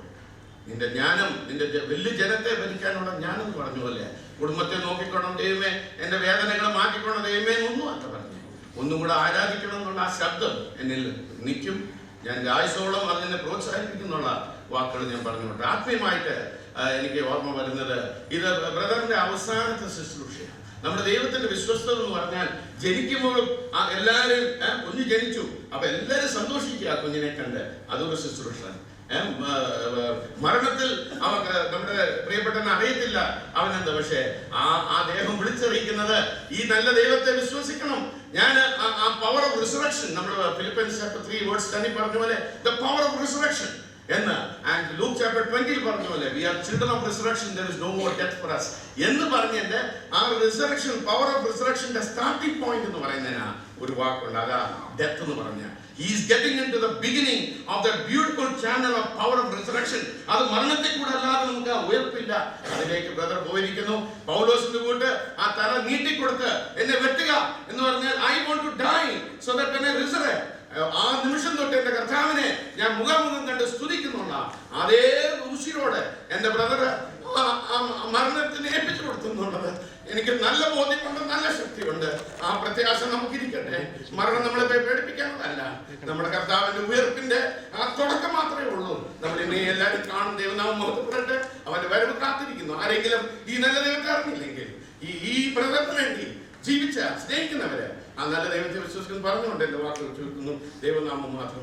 നിന്റെ ജ്ഞാനം, നിന്റെ വലിയ ജനത്തെ ഭരിക്കാനുള്ള ജ്ഞാനം എന്ന് പറഞ്ഞു പോലെ, കുടുംബത്തെ നോക്കിക്കോണം ദൈവമേ, എൻ്റെ വേദനകളെ മാറ്റിക്കോണം ദൈവമേ ഒന്നും അല്ല പറഞ്ഞു. ഒന്നും കൂടെ ആരാധിക്കണം എന്നുള്ള ആ ശബ്ദം എന്നിൽ നിൽക്കും. ഞാൻ ആയുസോളം അതിനെ പ്രോത്സാഹിപ്പിക്കുന്നുള്ള വാക്കുകൾ ഞാൻ പറഞ്ഞുകൊണ്ട് ആത്മീയമായിട്ട് എനിക്ക് ഓർമ്മ വരുന്നത് ഇത് ബ്രദറിന്റെ അവസാനത്തെ ശുശ്രൂഷയാണ്. നമ്മുടെ ദൈവത്തിന്റെ വിശ്വസ്തത എന്ന് പറഞ്ഞാൽ ജനിക്കുമ്പോഴും എല്ലാവരും കുഞ്ഞ് ജനിച്ചു, അപ്പൊ എല്ലാവരും സന്തോഷിക്കുക കുഞ്ഞിനെ കണ്ട്, അതൊരു ശുശ്രൂഷ. മരണത്തിൽ നമ്മുടെ പ്രിയപ്പെട്ടവനെ അറിയത്തില്ല അവനെന്താ, പക്ഷേ ആ ദേഹം വിളിച്ചറിയിക്കുന്നത് ഈ നല്ല ദൈവത്തെ വിശ്വസിക്കണം. ഞാൻ ആ പവർ ഓഫ് റിസറക്ഷൻ, നമ്മൾ ഫിലിപ്പീൻസ് ചാപ്റ്റർ 3 വേഴ്സ് 10 പറഞ്ഞ പോലെ ദ പവർ ഓഫ് റിസറക്ഷൻ എന്ന്, ആൻഡ് ലൂക്ക് ചാപ്റ്റർ 20 പറഞ്ഞ പോലെ we are children of resurrection, there is no more death for us എന്ന് പറഞ്ഞതിന്റെ ആ റിസറക്ഷൻ, പവർ ഓഫ് റിസറക്ഷന്റെ സ്റ്റാർട്ടിംഗ് പോയിന്റ് എന്ന് പറയുന്നതിനാ ഒരു വാക്കുണ്ട്, അതാ ഡെത്ത് എന്ന് പറഞ്ഞ. He is getting into the beginning of that beautiful channel of power of resurrection. അത് മരണത്തെ കൂടെ അല്ലാതെ നമുക്ക് ഉയർപ്പില്ല. അതിലേക്ക് ബ്രദർ പോയിരിക്കുന്നു. പൗലോസിന്റെ കൂട്ട് ആ തല നീട്ടിക്കൊടുത്ത് എന്നെ വെട്ടുക എന്ന് പറഞ്ഞാൽ I want to die so that when I resurrect, ആ നിമിഷം തൊട്ട് എന്റെ കർത്താവിനെ ഞാൻ മുഖാമുഖം കണ്ട് സ്തുതിക്കുന്നുള്ള അതേ ഉശിരോടെ എന്റെ ബ്രദർ മരണത്തിന് ഏൽപ്പിച്ചു കൊടുത്തുന്നുള്ളത് എനിക്ക് നല്ല ബോധ്യമുണ്ട്, നല്ല ശക്തിയുണ്ട്. ആ പ്രത്യാശ നമുക്കിരിക്കട്ടെ. മരണം നമ്മളെ പേടിപ്പിക്കാനുള്ളതല്ല, നമ്മുടെ കർത്താവിന്റെ ഉയർപ്പിന്റെ ആ തുടക്കം മാത്രമേ ഉള്ളൂ. നമ്മൾ ഇനി എല്ലാവരും കാണും, ദൈവനാമം മഹത്വപ്പെടട്ടെ, അവന്റെ വരവ് കാത്തിരിക്കുന്നു. ആരെങ്കിലും ഈ നല്ല ദൈവത്തെ അറിഞ്ഞില്ലെങ്കിൽ, ഈ ബ്രദറിന് വേണ്ടി ജീവിച്ച സ്നേഹിക്കുന്നവര് ആ നല്ല ദൈവത്തെ വിശ്വസിക്കുന്നു പറഞ്ഞുകൊണ്ട് എന്റെ വാക്കുകൾ ചുരുക്കുന്നു. ദൈവനാമം മാത്രം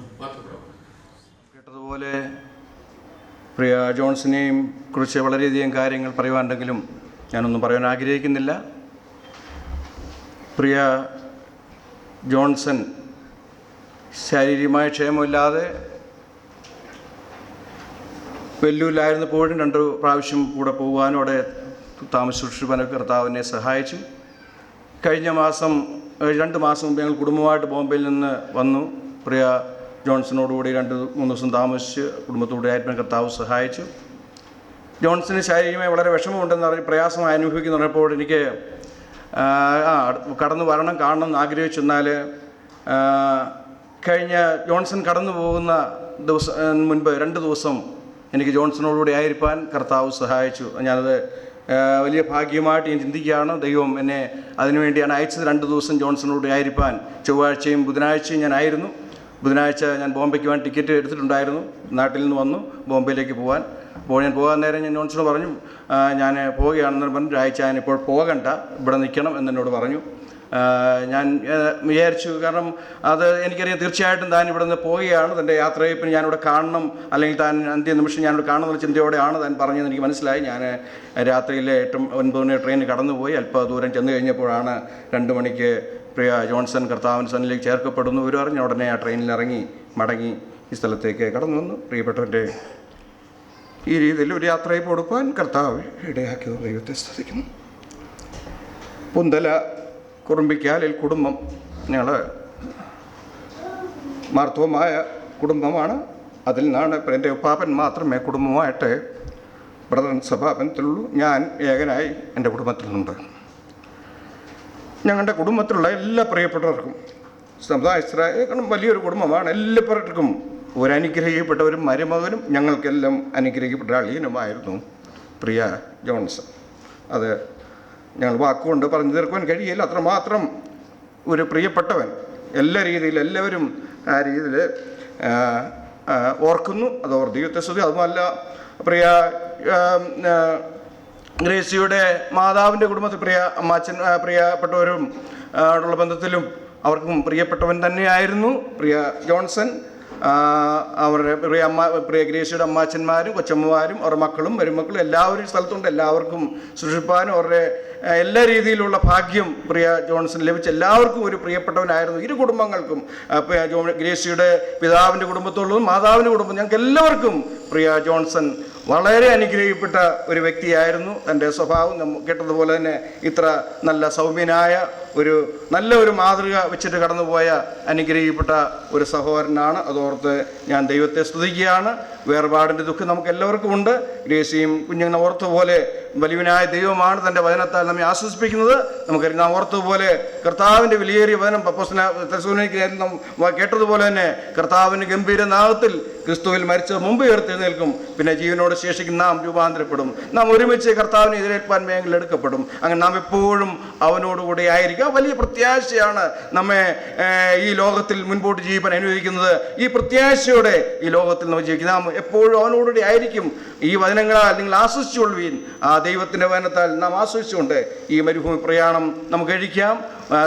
കേട്ടതുപോലെ പ്രിയ ജോൺസനെയും കുറിച്ച് വളരെയധികം കാര്യങ്ങൾ പറയുവാനുണ്ടെങ്കിലും ഞാനൊന്നും പറയാൻ ആഗ്രഹിക്കുന്നില്ല. പ്രിയ ജോൺസൺ ശാരീരികമായ ക്ഷേമമില്ലാതെ വെല്ലൂരിലായിരുന്നപ്പോഴും 2 പ്രാവശ്യം കൂടെ പോകുവാനും അവിടെ താമസിച്ചുവാനൊക്കെ കർത്താവിനെ സഹായിച്ചു. കഴിഞ്ഞ 2 മാസം മുമ്പ് ഞങ്ങൾ കുടുംബമായിട്ട് ബോംബെയിൽ നിന്ന് വന്നു. പ്രിയ ജോൺസണോടുകൂടി 2-3 ദിവസം താമസിച്ച് കുടുംബത്തോടെ ആയിട്ട് കർത്താവ് സഹായിച്ചു. ജോൺസന് ശാരീരികമായി വളരെ വിഷമമുണ്ടെന്ന് പ്രയാസം അനുഭവിക്കുന്നു പറഞ്ഞപ്പോൾ എനിക്ക് കടന്നു വരണം, കാണണം എന്ന് ആഗ്രഹിച്ചെന്നാൽ കഴിഞ്ഞ ജോൺസൺ കടന്നു പോകുന്ന മുൻപ് 2 ദിവസം എനിക്ക് ജോൺസണോടുകൂടി ആയിരിക്കാൻ കർത്താവ് സഹായിച്ചു. ഞാനത് വലിയ ഭാഗ്യമായിട്ട് ഞാൻ ചിന്തിക്കുകയാണ്. ദൈവം എന്നെ അതിനുവേണ്ടിയാണ് അയച്ചത്. 2 ദിവസം ജോൺസണോടുകൂടി ആയിരിക്കാൻ ചൊവ്വാഴ്ചയും ബുധനാഴ്ചയും ഞാനായിരുന്നു. ബുധനാഴ്ച ഞാൻ ബോംബെക്ക് വേണ്ടി ടിക്കറ്റ് എടുത്തിട്ടുണ്ടായിരുന്നു. നാട്ടിൽ നിന്ന് വന്നു ബോംബെയിലേക്ക് പോകാൻ. അപ്പോൾ ഞാൻ പോകാൻ നേരം ഞാൻ ജോൺസണോട് പറഞ്ഞു, ഞാൻ പോവുകയാണെന്ന് പറഞ്ഞു. ഒരാഴ്ച ഞാനിപ്പോൾ പോകണ്ട, ഇവിടെ നിൽക്കണം എന്നെന്നോട് പറഞ്ഞു. ഞാൻ വിചാരിച്ചു, കാരണം അത് എനിക്കറിയാം തീർച്ചയായിട്ടും താൻ ഇവിടെ നിന്ന് പോവുകയാണ്, തൻ്റെ യാത്രയപ്പിന് ഞാനിവിടെ കാണണം, അല്ലെങ്കിൽ താൻ അന്ത്യ നിമിഷം ഞാനിവിടെ കാണണമെന്നുള്ള ചിന്തയോടെയാണ് താൻ പറഞ്ഞതെന്ന് എനിക്ക് മനസ്സിലായി. ഞാൻ രാത്രിയിലെ 8-9 മണി ട്രെയിൻ കടന്നുപോയി. അല്പ ദൂരം ചെന്ന് കഴിഞ്ഞപ്പോഴാണ് 2 മണിക്ക് പ്രിയ ജോൺസൺ കർത്താവിൻ്റെ സന്നിധിയിലേക്ക് ചേർക്കപ്പെടുന്നു ഇവർ അറിഞ്ഞ ഉടനെ ആ ട്രെയിനിലിറങ്ങി മടങ്ങി ഈ സ്ഥലത്തേക്ക് കടന്നു വന്നു. പ്രിയപ്പെട്ടവൻ്റെ ഈ രീതിയിൽ ഒരു യാത്രയിൽ കൊടുക്കാൻ കർത്താവ് ഇടയാക്കിയത് ദൈവത്തെ സ്തുതിക്കുന്നു. പുന്തല കുറുമ്പിക്കാലിൽ കുടുംബം ഞങ്ങൾ മാർത്തവമായ കുടുംബമാണ്. അതിൽ നിന്നാണ് എൻ്റെ ഉപ്പാപ്പൻ മാത്രമേ കുടുംബമായിട്ട് ബ്രദർ സഭാപനത്തിലുള്ളൂ. ഞാൻ ഏകനായി എൻ്റെ കുടുംബത്തിൽ നിന്നുണ്ട്. ഞങ്ങളുടെ കുടുംബത്തിലുള്ള എല്ലാ പ്രിയപ്പെട്ടവർക്കും സമുദായസ്ഥരായ വലിയൊരു കുടുംബമാണ്. എല്ലാവർക്കും ഒരു അനുഗ്രഹിക്കപ്പെട്ട ഒരു മരുമകനും ഞങ്ങൾക്കെല്ലാം അനുഗ്രഹിക്കപ്പെട്ട അളിയനുമായിരുന്നു പ്രിയ ജോൺസൺ. അത് ഞങ്ങൾ വാക്കുകൊണ്ട് പറഞ്ഞു തീർക്കുവാൻ കഴിയില്ല. അത്രമാത്രം ഒരു പ്രിയപ്പെട്ടവൻ. എല്ലാ രീതിയിലും എല്ലാവരും ആ രീതിയിൽ ഓർക്കുന്നു. അത് ഓർ ദൈവത്തെ സ്തുതി. അതുമല്ല, പ്രിയ ഗ്രേസിയുടെ മാതാവിൻ്റെ കുടുംബത്തിൽ പ്രിയപ്പെട്ടവരും ഉള്ള ബന്ധത്തിലും അവർക്കും പ്രിയപ്പെട്ടവൻ തന്നെയായിരുന്നു പ്രിയ ജോൺസൺ. അവരുടെ പ്രിയ ഗ്രേസിയുടെ അമ്മാച്ചന്മാരും കൊച്ചമ്മമാരും അവരുടെ മക്കളും മരുമക്കളും എല്ലാവരും സ്ഥലത്തുണ്ട്. എല്ലാവർക്കും സൂക്ഷിപ്പാനും അവരുടെ എല്ലാ രീതിയിലുള്ള ഭാഗ്യം പ്രിയ ജോൺസൺ ലഭിച്ച എല്ലാവർക്കും ഒരു പ്രിയപ്പെട്ടവനായിരുന്നു. ഇരു കുടുംബങ്ങൾക്കും, ഗ്രേസിയുടെ പിതാവിൻ്റെ കുടുംബത്തോടും മാതാവിൻ്റെ കുടുംബം, ഞങ്ങൾക്ക് എല്ലാവർക്കും പ്രിയ ജോൺസൺ വളരെ അനുഗ്രഹിക്കപ്പെട്ട ഒരു വ്യക്തിയായിരുന്നു. തൻ്റെ സ്വഭാവം കേട്ടതുപോലെ തന്നെ ഇത്ര നല്ല സൗമ്യനായ നല്ല ഒരു മാതൃക വെച്ചിട്ട് കടന്നുപോയ അനുഗ്രഹിക്കപ്പെട്ട ഒരു സഹോദരനാണ്. അതോർത്ത് ഞാൻ ദൈവത്തെ സ്തുതിക്കുകയാണ്. വേർപാടിൻ്റെ ദുഃഖം നമുക്ക് എല്ലാവർക്കും ഉണ്ട്. ഗ്രേസിയും കുഞ്ഞുങ്ങളെ ഓർത്തുപോലെ വലിയവനായ ദൈവമാണ് തൻ്റെ വചനത്താൽ നമ്മെ ആശ്വസിപ്പിക്കുന്നത്. നമുക്കറിയാം, നാം ഓർത്തതുപോലെ കർത്താവിൻ്റെ വിലയേറിയ വചനം കേട്ടതുപോലെ തന്നെ കർത്താവിൻ്റെ ഗംഭീര നാമത്തിൽ ക്രിസ്തുവിൽ മരിച്ചത് മുമ്പ് ഉയർത്തെഴുന്നേൽക്കും. പിന്നെ ജീവനോട് ശേഷിക്കുന്ന നാം രൂപാന്തരപ്പെടും. നാം ഒരുമിച്ച് കർത്താവിനെ എതിരേൽപ്പാൻ മേഖല എടുക്കപ്പെടും. അങ്ങനെ നാം എപ്പോഴും അവനോടുകൂടി ആയിരിക്കും. വലിയ പ്രത്യാശയാണ് നമ്മെ ഈ ലോകത്തിൽ മുൻപോട്ട് ജീവിക്കാൻ അനുവദിക്കുന്നത്. ഈ പ്രത്യാശയോടെ ഈ ലോകത്തിൽ നമ്മൾ ജീവിക്കും. നാം എപ്പോഴും അവനോടുകൂടി ആയിരിക്കും. ഈ വചനങ്ങളാൽ നിങ്ങൾ ആസ്വദിച്ചുകൊള്ളുവീൻ. ആ ദൈവത്തിൻ്റെ വചനത്താൽ നാം ആസ്വദിച്ചുകൊണ്ട് ഈ മരുഭൂമി പ്രയാണം നമുക്ക് കഴിക്കാം.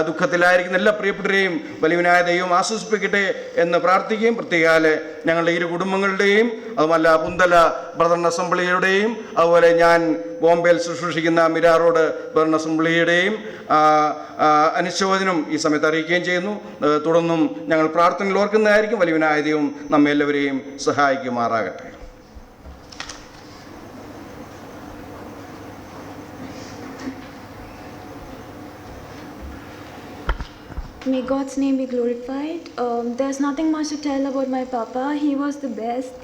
ദുഃഖത്തിലായിരിക്കുന്ന എല്ലാ പ്രിയപ്പെട്ടവരെയും വലിയവനായ ദൈവം ആശ്വസിപ്പിക്കട്ടെ എന്ന് പ്രാർത്ഥിക്കുകയും, പ്രത്യേകാല് ഞങ്ങളുടെ ഇരു കുടുംബങ്ങളുടെയും അതുമല്ല പുന്തല ബ്രദർ അസംബ്ലിയുടെയും അതുപോലെ ഞാൻ ബോംബെയിൽ ശുശ്രൂഷിക്കുന്ന മിരാ റോഡ് ബ്രദർ അസംബ്ലിയുടെയും അനുശോചനം ഈ സമയത്ത് അറിയിക്കുകയും ചെയ്യുന്നു. തുടർന്നും ഞങ്ങൾ പ്രാർത്ഥനയിൽ ഓർക്കുന്നതായിരിക്കും. വലിയവനായ ദൈവം നമ്മെ എല്ലാവരെയും സഹായിക്കുമാറാകട്ടെ. May God's name be glorified. There's nothing much to tell about my papa. He was the best.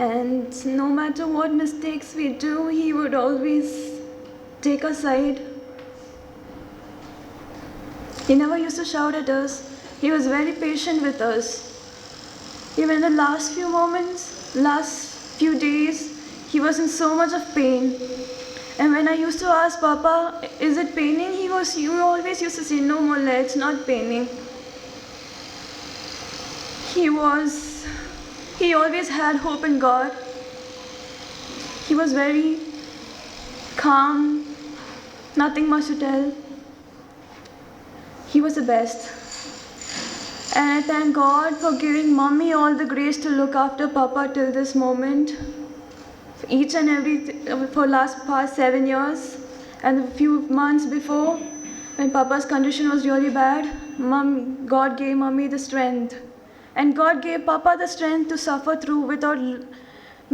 And no matter what mistakes we do, he would always take us aside. He never used to shout at us. He was very patient with us. Even in the last few moments, last few days, he was in so much of pain. And when I used to ask Papa, is it paining? He always used to say, no Molla, it's not paining. He always had hope in God. He was very calm, nothing much to tell. He was the best. And I thank God for giving Mommy all the grace to look after Papa till this moment. Each and every for past 7 years and a few months before, when Papa's condition was really bad, God gave Mommy the strength, and God gave Papa the strength to suffer through without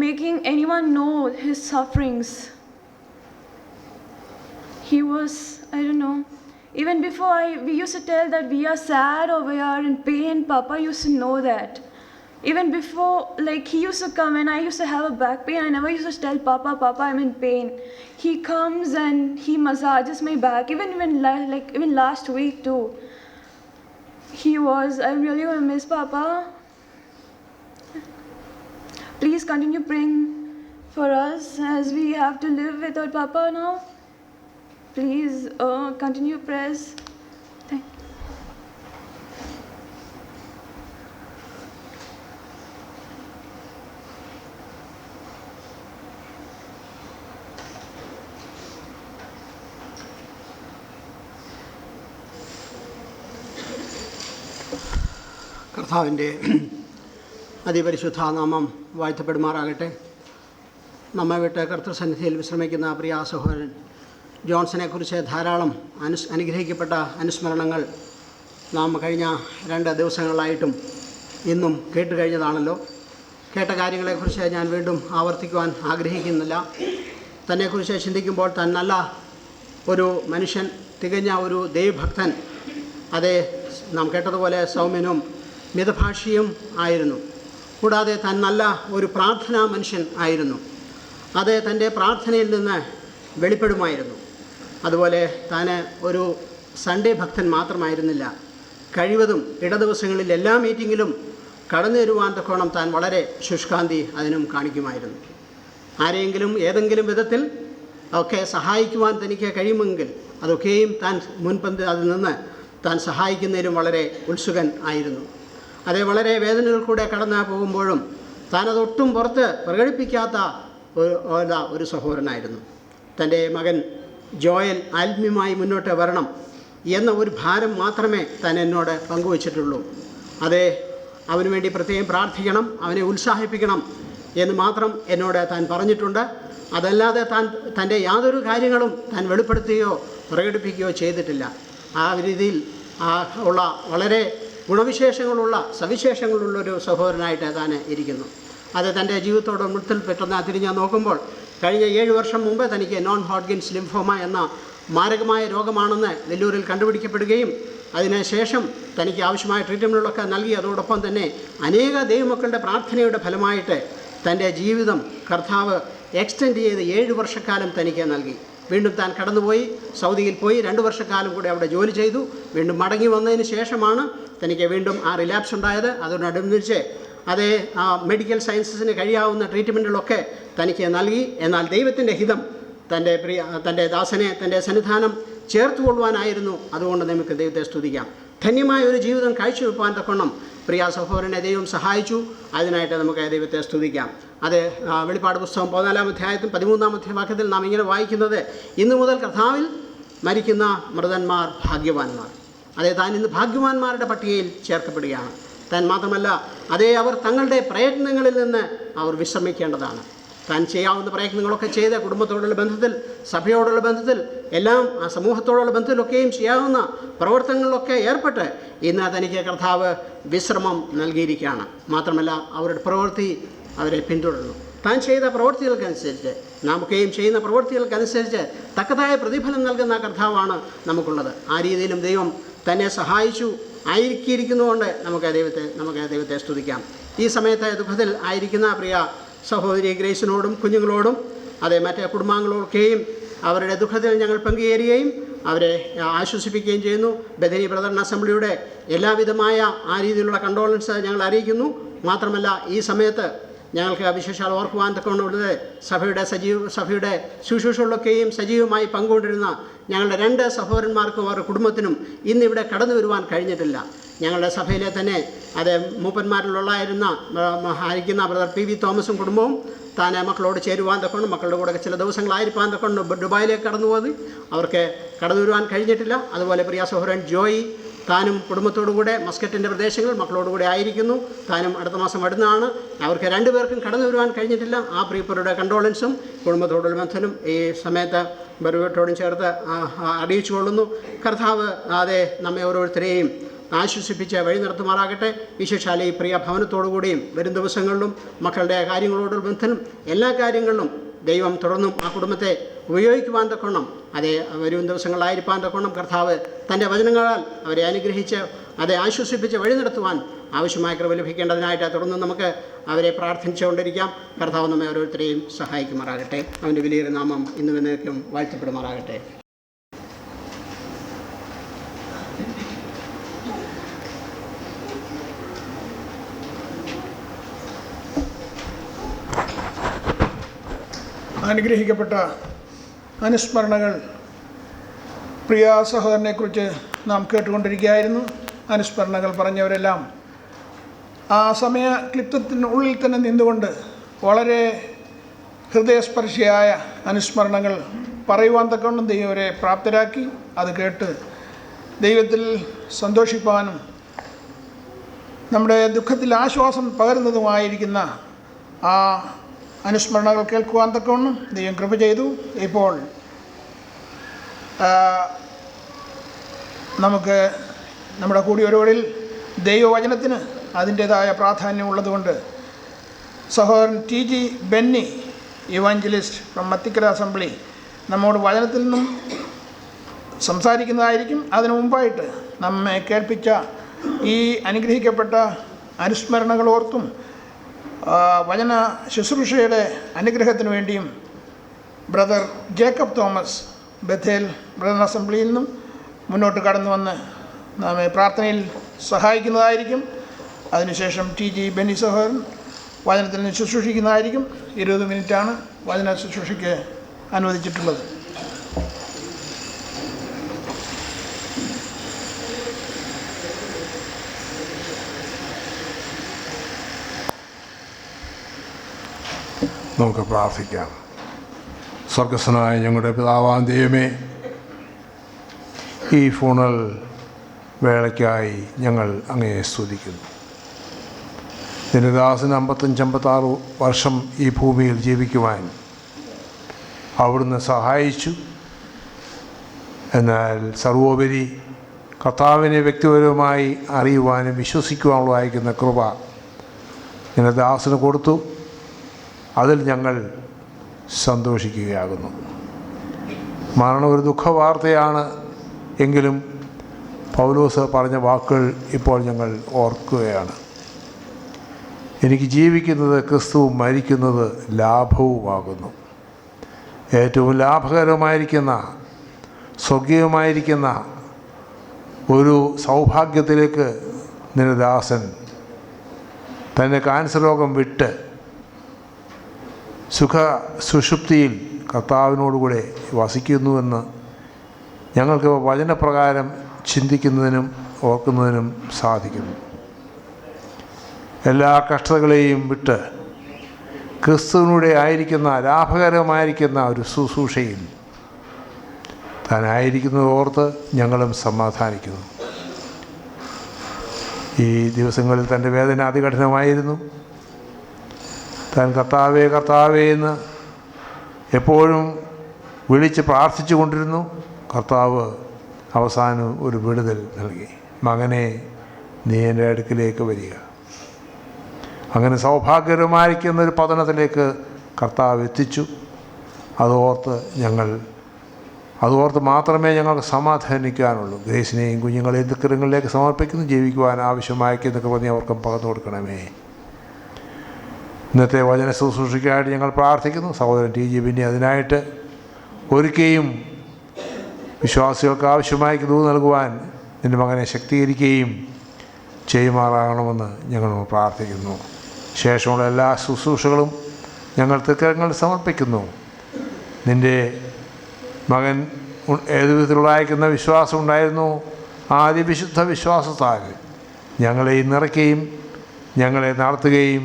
making anyone know his sufferings. He was, I don't know, even before we used to tell that we are sad or we are in pain, Papa used to know that. Even before, like, he used to come and I used to have a back pain, I never used to tell Papa, I'm in pain. He comes and he massages my back. Even last week too. I'm really going to miss Papa. Please continue praying for us as we have to live without Papa now. Please continue prayers. കർത്താവിൻ്റെ അതിപരിശുദ്ധാനാമം വാഴ്ത്തപ്പെടുമാറാകട്ടെ. നമ്മെ വിട്ട് കർത്തൃസന്നിധിയിൽ വിശ്രമിക്കുന്ന പ്രിയ സഹോദരൻ ജോൺസനെക്കുറിച്ച് ധാരാളം അനുഗ്രഹിക്കപ്പെട്ട അനുസ്മരണങ്ങൾ നാം കഴിഞ്ഞ 2 ദിവസങ്ങളായിട്ടും ഇന്നും കേട്ട് കഴിഞ്ഞതാണല്ലോ. കേട്ട കാര്യങ്ങളെക്കുറിച്ച് ഞാൻ വീണ്ടും ആവർത്തിക്കുവാൻ ആഗ്രഹിക്കുന്നില്ല. തന്നെക്കുറിച്ച് ചിന്തിക്കുമ്പോൾ താൻ നല്ല ഒരു മനുഷ്യൻ, തികഞ്ഞ ഒരു ദൈവഭക്തൻ, അതേ നാം കേട്ടതുപോലെ സൗമ്യനും മിതഭാഷിയും ആയിരുന്നു. കൂടാതെ താൻ നല്ല ഒരു പ്രാർത്ഥനാ മനുഷ്യൻ ആയിരുന്നു. അത് തൻ്റെ പ്രാർത്ഥനയിൽ നിന്ന് വെളിപ്പെടുമായിരുന്നു. അതുപോലെ താൻ ഒരു സൺഡേ ഭക്തൻ മാത്രമായിരുന്നില്ല. കഴിവതും ഇടദിവസങ്ങളിൽ എല്ലാ മീറ്റിങ്ങിലും കടന്നു വരുവാൻ തക്കോണം താൻ വളരെ ശുഷ്കാന്തി അതിനും കാണിക്കുമായിരുന്നു. ആരെയെങ്കിലും ഏതെങ്കിലും വിധത്തിൽ ഒക്കെ സഹായിക്കുവാൻ തനിക്ക് കഴിയുമെങ്കിൽ അതൊക്കെയും താൻ മുൻപന്തി അതിൽ നിന്ന് താൻ സഹായിക്കുന്നതിലും വളരെ ഉത്സുകൻ ആയിരുന്നു. അതേ വളരെ വേദനകൾ കൂടെ കടന്നു പോകുമ്പോഴും താനതൊട്ടും പുറത്ത് പ്രകടിപ്പിക്കാത്ത ഒരു സഹോദരനായിരുന്നു. തൻ്റെ മകൻ ജോയൽ ആത്മീയമായി മുന്നോട്ട് വരണം എന്ന ഒരു ഭാരം മാത്രമേ താൻ എന്നോട് പങ്കുവച്ചിട്ടുള്ളൂ. അതേ, അവന് വേണ്ടി പ്രത്യേകം പ്രാർത്ഥിക്കണം, അവനെ ഉത്സാഹിപ്പിക്കണം എന്ന് മാത്രം എന്നോട് താൻ പറഞ്ഞിട്ടുണ്ട്. അതല്ലാതെ തൻ്റെ യാതൊരു കാര്യങ്ങളും താൻ വെളിപ്പെടുത്തുകയോ പ്രകടിപ്പിക്കുകയോ ചെയ്തിട്ടില്ല. ആ രീതിയിൽ ഉള്ള വളരെ ഗുണവിശേഷങ്ങളുള്ള സവിശേഷങ്ങളുള്ളൊരു സഹോദരനായിട്ട് താൻ ഇരിക്കുന്നു. അത് തൻ്റെ ജീവിതത്തോട് മുത്തിൽ പെട്ടെന്ന് തിരിഞ്ഞ് നോക്കുമ്പോൾ കഴിഞ്ഞ 7 വർഷം മുമ്പ് തനിക്ക് നോൺ ഹോഡ്ഗിൻസ് ലിംഫോമ എന്ന മാരകമായ രോഗമാണെന്ന് വെല്ലൂരിൽ കണ്ടുപിടിക്കപ്പെടുകയും അതിനുശേഷം തനിക്ക് ആവശ്യമായ ട്രീറ്റ്മെൻറ്റുകളൊക്കെ നൽകി. അതോടൊപ്പം തന്നെ അനേക ദൈവമക്കളുടെ പ്രാർത്ഥനയുടെ ഫലമായിട്ട് തൻ്റെ ജീവിതം കർത്താവ് എക്സ്റ്റെൻഡ് ചെയ്ത് 7 വർഷക്കാലം തനിക്ക് നൽകി. വീണ്ടും താൻ കടന്നുപോയി സൗദിയിൽ പോയി 2 വർഷക്കാലം കൂടെ അവിടെ ജോലി ചെയ്തു. വീണ്ടും മടങ്ങി വന്നതിന് ശേഷമാണ് തനിക്ക് വീണ്ടും ആ റിലാപ്സ് ഉണ്ടായത്. അതിനോടനുബന്ധിച്ച് അതേ മെഡിക്കൽ സയൻസസിന് കഴിയാവുന്ന ട്രീറ്റ്മെൻറ്റുകളൊക്കെ തനിക്ക് നൽകി. എന്നാൽ ദൈവത്തിൻ്റെ ഹിതം തൻ്റെ ദാസനെ തൻ്റെ സന്നിധാനം ചേർത്തുകൊള്ളുവാനായിരുന്നു. അതുകൊണ്ട് നമുക്ക് ദൈവത്തെ സ്തുതിക്കാം. ധന്യമായ ഒരു ജീവിതം കാഴ്ചവെപ്പാൻ തക്കവണ്ണം പ്രിയ സഹോദരനെ ദൈവം സഹായിച്ചു. അതിനായിട്ട് നമുക്ക് ദൈവത്തെ സ്തുതിക്കാം. അത് വെളിപ്പാട് പുസ്തകം 14-ാം അധ്യായത്തിൽ 13-ാം വാക്യത്തിൽ നാം ഇങ്ങനെ വായിക്കുന്നത്, ഇന്നു മുതൽ കർത്താവിൽ മരിക്കുന്ന മൃതന്മാർ ഭാഗ്യവാന്മാർ. അതേ, താൻ ഇന്ന് ഭാഗ്യവാന്മാരുടെ പട്ടികയിൽ ചേർക്കപ്പെടുകയാണ്. താൻ മാത്രമല്ല, അതേ, അവർ തങ്ങളുടെ പ്രയത്നങ്ങളിൽ നിന്ന് അവർ വിശ്രമിക്കേണ്ടതാണ്. താൻ ചെയ്യാവുന്ന പ്രയത്നങ്ങളൊക്കെ ചെയ്ത് കുടുംബത്തോടുള്ള ബന്ധത്തിൽ, സഭയോടുള്ള ബന്ധത്തിൽ, എല്ലാം ആ സമൂഹത്തോടുള്ള ബന്ധത്തിലൊക്കെയും ചെയ്യാവുന്ന പ്രവർത്തനങ്ങളിലൊക്കെ ഏർപ്പെട്ട് ഇന്ന് തനിക്ക് കർത്താവ് വിശ്രമം നൽകിയിരിക്കുകയാണ്. മാത്രമല്ല, അവരുടെ പ്രവൃത്തി അവരെ പിന്തുടരുന്നു. താൻ ചെയ്ത പ്രവൃത്തികൾക്കനുസരിച്ച്, നമുക്കെയും ചെയ്യുന്ന പ്രവൃത്തികൾക്കനുസരിച്ച് തക്കതായ പ്രതിഫലം നൽകുന്ന കർത്താവാണ് നമുക്കുള്ളത്. ആ രീതിയിലും ദൈവം തന്നെ സഹായിച്ചു ആയിരിക്കിയിരിക്കുന്നതുകൊണ്ട് നമുക്ക് ദൈവത്തെ സ്തുതിക്കാം. ഈ സമയത്ത് ദുഃഖത്തിൽ ആയിരിക്കുന്ന പ്രിയ സഹോദരി ഗ്രേസിനോടും കുഞ്ഞുങ്ങളോടും അതേ മറ്റേ കുടുംബാംഗങ്ങളൊക്കെയും അവരുടെ ദുഃഖത്തിൽ ഞങ്ങൾ പങ്കുചേരുകയും അവരെ ആശ്വസിപ്പിക്കുകയും ചെയ്യുന്നു. ബഥനി ബ്രദർ അസംബ്ലിയുടെ എല്ലാവിധമായ ആ രീതിയിലുള്ള കണ്ടോളൻസ് ഞങ്ങൾ അറിയിക്കുന്നു. മാത്രമല്ല, ഈ സമയത്ത് ഞങ്ങൾക്ക് വിശേഷാൽ ഓർക്കുവാൻ തക്കവണ്ണമുള്ളത് സഭയുടെ ശുശ്രൂഷകളിലൊക്കെയും സജീവമായി പങ്കുകൊണ്ടിരുന്ന ഞങ്ങളുടെ 2 സഹോദരന്മാർക്കും അവരുടെ കുടുംബത്തിനും ഇന്നിവിടെ കടന്നു വരുവാൻ കഴിഞ്ഞിട്ടില്ല. ഞങ്ങളുടെ സഭയിലെ തന്നെ മൂപ്പന്മാരിലുള്ളായിരുന്ന ബ്രദർ PV തോമസും കുടുംബവും താൻ മക്കളോട് ചേരുവാൻ തക്കൊണ്ട് മക്കളുടെ കൂടെ ചില ദിവസങ്ങളായിരിക്കാൻ തക്കൊണ്ട് ദുബായിലേക്ക് കടന്നുപോയി. അവർക്ക് കടന്നു വരുവാൻ കഴിഞ്ഞിട്ടില്ല. അതുപോലെ പ്രിയ സഹോദരൻ ജോയി താനും കുടുംബത്തോടുകൂടെ മസ്കറ്റിൻ്റെ പ്രദേശങ്ങളിൽ മക്കളോടുകൂടെ ആയിരിക്കുന്നു. താനും അടുത്ത മാസം വരുന്നതാണ്. അവർക്ക് 2 പേർക്കും കടന്നു വരുവാൻ കഴിഞ്ഞിട്ടില്ല. ആ പ്രിയപ്പെട്ടവരുടെ കണ്ടോളൻസും കുടുംബത്തോടുള്ള ബന്ധനും ഈ സമയത്ത് ബരുവട്ടോടും ചേർത്ത് അറിയിച്ചു കൊള്ളുന്നു. കർത്താവ് അതെ നമ്മെ ഓരോരുത്തരെയും ആശ്വസിപ്പിച്ച് വഴി നിർത്തുമാറാകട്ടെ. വിശേഷാൽ ഈ പ്രിയ ഭവനത്തോടുകൂടിയും വരും ദിവസങ്ങളിലും മക്കളുടെ കാര്യങ്ങളോടുള്ള ബന്ധനും എല്ലാ കാര്യങ്ങളിലും ദൈവം തുടർന്നും ആ കുടുംബത്തെ ഉപയോഗിക്കുവാൻ തക്കോണം, അതേ വരും ദിവസങ്ങളായിരിക്കാൻ തക്കോണം കർത്താവ് തൻ്റെ വചനങ്ങളാൽ അവരെ അനുഗ്രഹിച്ച് അതെ ആശ്വസിപ്പിച്ച് വഴി നടത്തുവാൻ ആവശ്യമായ കൃപ ലഭിക്കേണ്ടതിനായിട്ട് തുടർന്ന് നമുക്ക് അവരെ പ്രാർത്ഥിച്ചുകൊണ്ടിരിക്കാം. കർത്താവ് നമ്മെ ഓരോരുത്തരെയും സഹായിക്കുമാറാകട്ടെ. അവൻ്റെ വലിയ നാമം ഇന്നും എന്നേക്കും വാഴ്ത്തപ്പെടുമാറാകട്ടെ. അനുഗ്രഹിക്കപ്പെട്ട അനുസ്മരണകൾ പ്രിയ സഹോദരനെക്കുറിച്ച് നാം കേട്ടുകൊണ്ടിരിക്കുകയായിരുന്നു. അനുസ്മരണകൾ പറഞ്ഞവരെല്ലാം ആ സമയ ക്ലിപ്തത്തിനുള്ളിൽ തന്നെ നിന്നുകൊണ്ട് വളരെ ഹൃദയസ്പർശിയായ അനുസ്മരണങ്ങൾ പറയുവാൻ തക്കവണ്ണം ദൈവം അവരെ പ്രാപ്തരാക്കി. അത് കേട്ട് ദൈവത്തിൽ സന്തോഷിപ്പാനും നമ്മുടെ ദുഃഖത്തിൽ ആശ്വാസം പകരുന്നതുമായിരിക്കുന്ന ആ അനുസ്മരണകൾ കേൾക്കുവാൻ തക്കവണ്ണം ദൈവം കൃപ ചെയ്തു. ഇപ്പോൾ നമുക്ക് നമ്മുടെ കൂടിയൊരുവരിൽ ദൈവവചനത്തിന് അതിൻ്റേതായ പ്രാധാന്യം ഉള്ളതുകൊണ്ട് സഹോദരൻ TG Benny evangelist from Mathikkara assembly നമ്മോട് വചനത്തിൽ നിന്നും സംസാരിക്കുന്നതായിരിക്കും. അതിനു മുമ്പായിട്ട് നമ്മെ കേൾപ്പിച്ച ഈ അനുഗ്രഹിക്കപ്പെട്ട അനുസ്മരണകൾ ഓർത്തും വചന ശുശ്രൂഷയുടെ അനുഗ്രഹത്തിന് വേണ്ടിയും brother Jacob Thomas Bethel brother അസംബ്ലിയിൽ നിന്നും മുന്നോട്ട് കടന്നു വന്ന് നമ്മെ പ്രാർത്ഥനയിൽ സഹായിക്കുന്നതായിരിക്കും. അതിനുശേഷം TG ബെന്നി സഹോദരൻ വചനത്തിൽ നിന്ന് ശുശ്രൂഷിക്കുന്നതായിരിക്കും. 20 മിനിറ്റാണ് വചന ശുശ്രൂഷയ്ക്ക് അനുവദിച്ചിട്ടുള്ളത്. നമുക്ക് പ്രാർത്ഥിക്കാം. സ്വർഗസ്ഥനായ ഞങ്ങളുടെ പിതാവാം ദൈവമേ, ഈ ഫൂണൽ വേളയ്ക്കായി ഞങ്ങൾ അങ്ങയെ സ്തുതിക്കുന്നു. നിന്റെ ദാസന് 55-56 വർഷം ഈ ഭൂമിയിൽ ജീവിക്കുവാൻ അവിടുന്ന് സഹായിച്ചു. എന്നാൽ സർവോപരി കർത്താവിനെ വ്യക്തിപരമായി അറിയുവാനും വിശ്വസിക്കുവാനുള്ള അയക്കുന്ന കൃപ നിന്റെ ദാസന് കൊടുത്തു. അതിൽ ഞങ്ങൾ സന്തോഷിക്കുകയാകുന്നു. മരണം ഒരു ദുഃഖവാർത്തയാണ് എങ്കിലും പൗലോസ് പറഞ്ഞ വാക്കുകൾ ഇപ്പോൾ ഞങ്ങൾ ഓർക്കുകയാണ്. എനിക്ക് ജീവിക്കുന്നത് ക്രിസ്തുവും മരിക്കുന്നത് ലാഭവുമാകുന്നു. ഏറ്റവും ലാഭകരമായിരിക്കുന്ന സ്വർഗീയമായിരിക്കുന്ന ഒരു സൗഭാഗ്യത്തിലേക്ക് നിന്റെ ദാസൻ തന്നെ ക്യാൻസർ രോഗം വിട്ട് സുഷുപ്തിയിൽ കർത്താവിനോടുകൂടെ വസിക്കുന്നുവെന്ന് ഞങ്ങൾക്ക് വചനപ്രകാരം ചിന്തിക്കുന്നതിനും ഓർക്കുന്നതിനും സാധിക്കുന്നു. എല്ലാ കഷ്ടതകളെയും വിട്ട് ക്രിസ്തുവിനൂടെ ആയിരിക്കുന്ന ലാഭകരമായിരിക്കുന്ന ഒരു ശുശ്രൂഷയിൽ താനായിരിക്കുന്നത് ഓർത്ത് ഞങ്ങളും സമാധാനിക്കുന്നു. ഈ ദിവസങ്ങളിൽ തൻ്റെ വേദന അതികഠിനമായിരുന്നു. താൻ കർത്താവേ കർത്താവേ എന്ന് എപ്പോഴും വിളിച്ച് പ്രാർത്ഥിച്ചു കൊണ്ടിരുന്നു. കർത്താവ് അവസാനം ഒരു വിടുതൽ നൽകി. മകനെ, നീ എൻ്റെ അടുക്കിലേക്ക് വരിക. അങ്ങനെ സൗഭാഗ്യകരമായിരിക്കുന്ന ഒരു പതനത്തിലേക്ക് കർത്താവ് എത്തിച്ചു. അതോർത്ത് മാത്രമേ ഞങ്ങൾക്ക് സമാധാനിക്കാനുള്ളൂ. ഗ്രേസിനെയും കുഞ്ഞുങ്ങളെയും ദുഃഖങ്ങളിലേക്ക് സമർപ്പിക്കുന്നു. ജീവിക്കുവാൻ ആവശ്യമായിരിക്കുന്ന കൃപ നീ അവർക്കും പകർന്നു കൊടുക്കണമേ. ഇന്നത്തെ വചന ശുശ്രൂഷയ്ക്കായിട്ട് ഞങ്ങൾ പ്രാർത്ഥിക്കുന്നു. സഹോദരൻ TG ബെന്നി അതിനായിട്ട് ഒരുക്കുകയും വിശ്വാസികൾക്ക് ആവശ്യമായ ദൂത് നൽകുവാൻ നിൻ്റെ മകനെ ശക്തീകരിക്കുകയും ചെയ്യുമാറാകണമെന്ന് ഞങ്ങൾ പ്രാർത്ഥിക്കുന്നു. ശേഷമുള്ള എല്ലാ ശുശ്രൂഷകളും ഞങ്ങൾ തൃക്കരങ്ങളിൽ സമർപ്പിക്കുന്നു. നിൻ്റെ മകൻ ഏതു വിധത്തിലുള്ള അയക്കുന്ന വിശ്വാസം ഉണ്ടായിരുന്നു, ആദ്യ വിശുദ്ധ വിശ്വാസത്താൽ ഞങ്ങളെ നിറയ്ക്കുകയും ഞങ്ങളെ നടത്തുകയും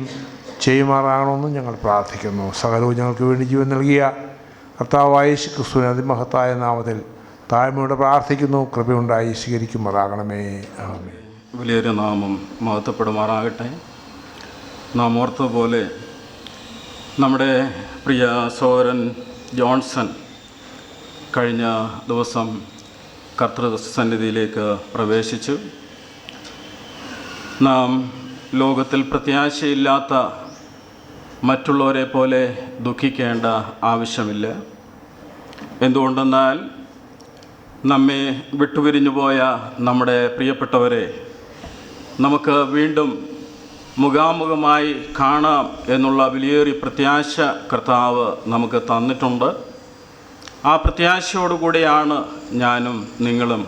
ചെയ്യുമാറാകണമെന്ന് ഞങ്ങൾ പ്രാർത്ഥിക്കുന്നു. സകലവും ഞങ്ങൾക്ക് വേണ്ടി ജീവൻ നൽകിയ കർത്താവായ യേശു ക്രിസ്തുവിനെ അതിമഹത്തായ നാമത്തിൽ താഴ്മയോടെ പ്രാർത്ഥിക്കുന്നു. കൃപയുണ്ടായി സ്വീകരിക്കുമാറാകണമേ. ആമേൻ. വലിയൊരു നാമം മഹത്വപ്പെടുമാറാകട്ടെ. നാം ഓർത്തതുപോലെ നമ്മുടെ പ്രിയ സഹോദരൻ ജോൺസൺ കഴിഞ്ഞ ദിവസം കർത്തൃസന്നിധിയിലേക്ക് പ്രവേശിച്ചു. നാം ലോകത്തിൽ പ്രത്യാശയില്ലാത്ത മറ്റുള്ളവരെ പോലെ ദുഃഖിക്കേണ്ട ആവശ്യമില്ല. എന്തുകൊണ്ടെന്നാൽ നമ്മെ വിട്ടുപിരിഞ്ഞു പോയ നമ്മുടെ പ്രിയപ്പെട്ടവരെ നമുക്ക് വീണ്ടും മുഖാമുഖമായി കാണാം എന്നുള്ള വലിയൊരു പ്രത്യാശ കർത്താവ് നമുക്ക് തന്നിട്ടുണ്ട്. ആ പ്രത്യാശയോടുകൂടിയാണ് ഞാനും നിങ്ങളും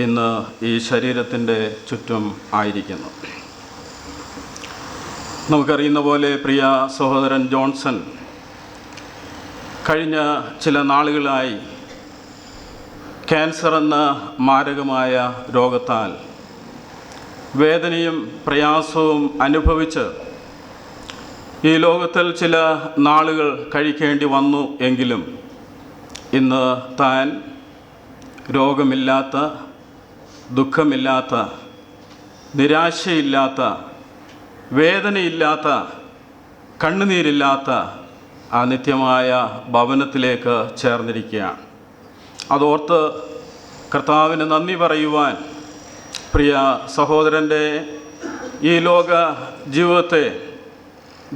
ഇന്ന് ഈ ശരീരത്തിൻ്റെ ചുറ്റും ആയിരിക്കുന്നത്. നമുക്കറിയുന്ന പോലെ പ്രിയ സഹോദരൻ ജോൺസൺ കഴിഞ്ഞ ചില നാളുകളായി ക്യാൻസർ എന്ന മാരകമായ രോഗത്താൽ വേദനയും പ്രയാസവും അനുഭവിച്ച് ഈ ലോകത്തിൽ ചില നാളുകൾ കഴിക്കേണ്ടി വന്നു. എങ്കിലും ഇന്ന് താൻ രോഗമില്ലാത്ത, ദുഃഖമില്ലാത്ത, നിരാശയില്ലാത്ത, വേദനയില്ലാത്ത, കണ്ണുനീരില്ലാത്ത ആ നിത്യമായ ഭവനത്തിലേക്ക് ചേർന്നിരിക്കുകയാണ്. അതോർത്ത് കർത്താവിന് നന്ദി പറയുവാൻ പ്രിയ സഹോദരൻ്റെ ഈ ലോക ജീവിതത്തെ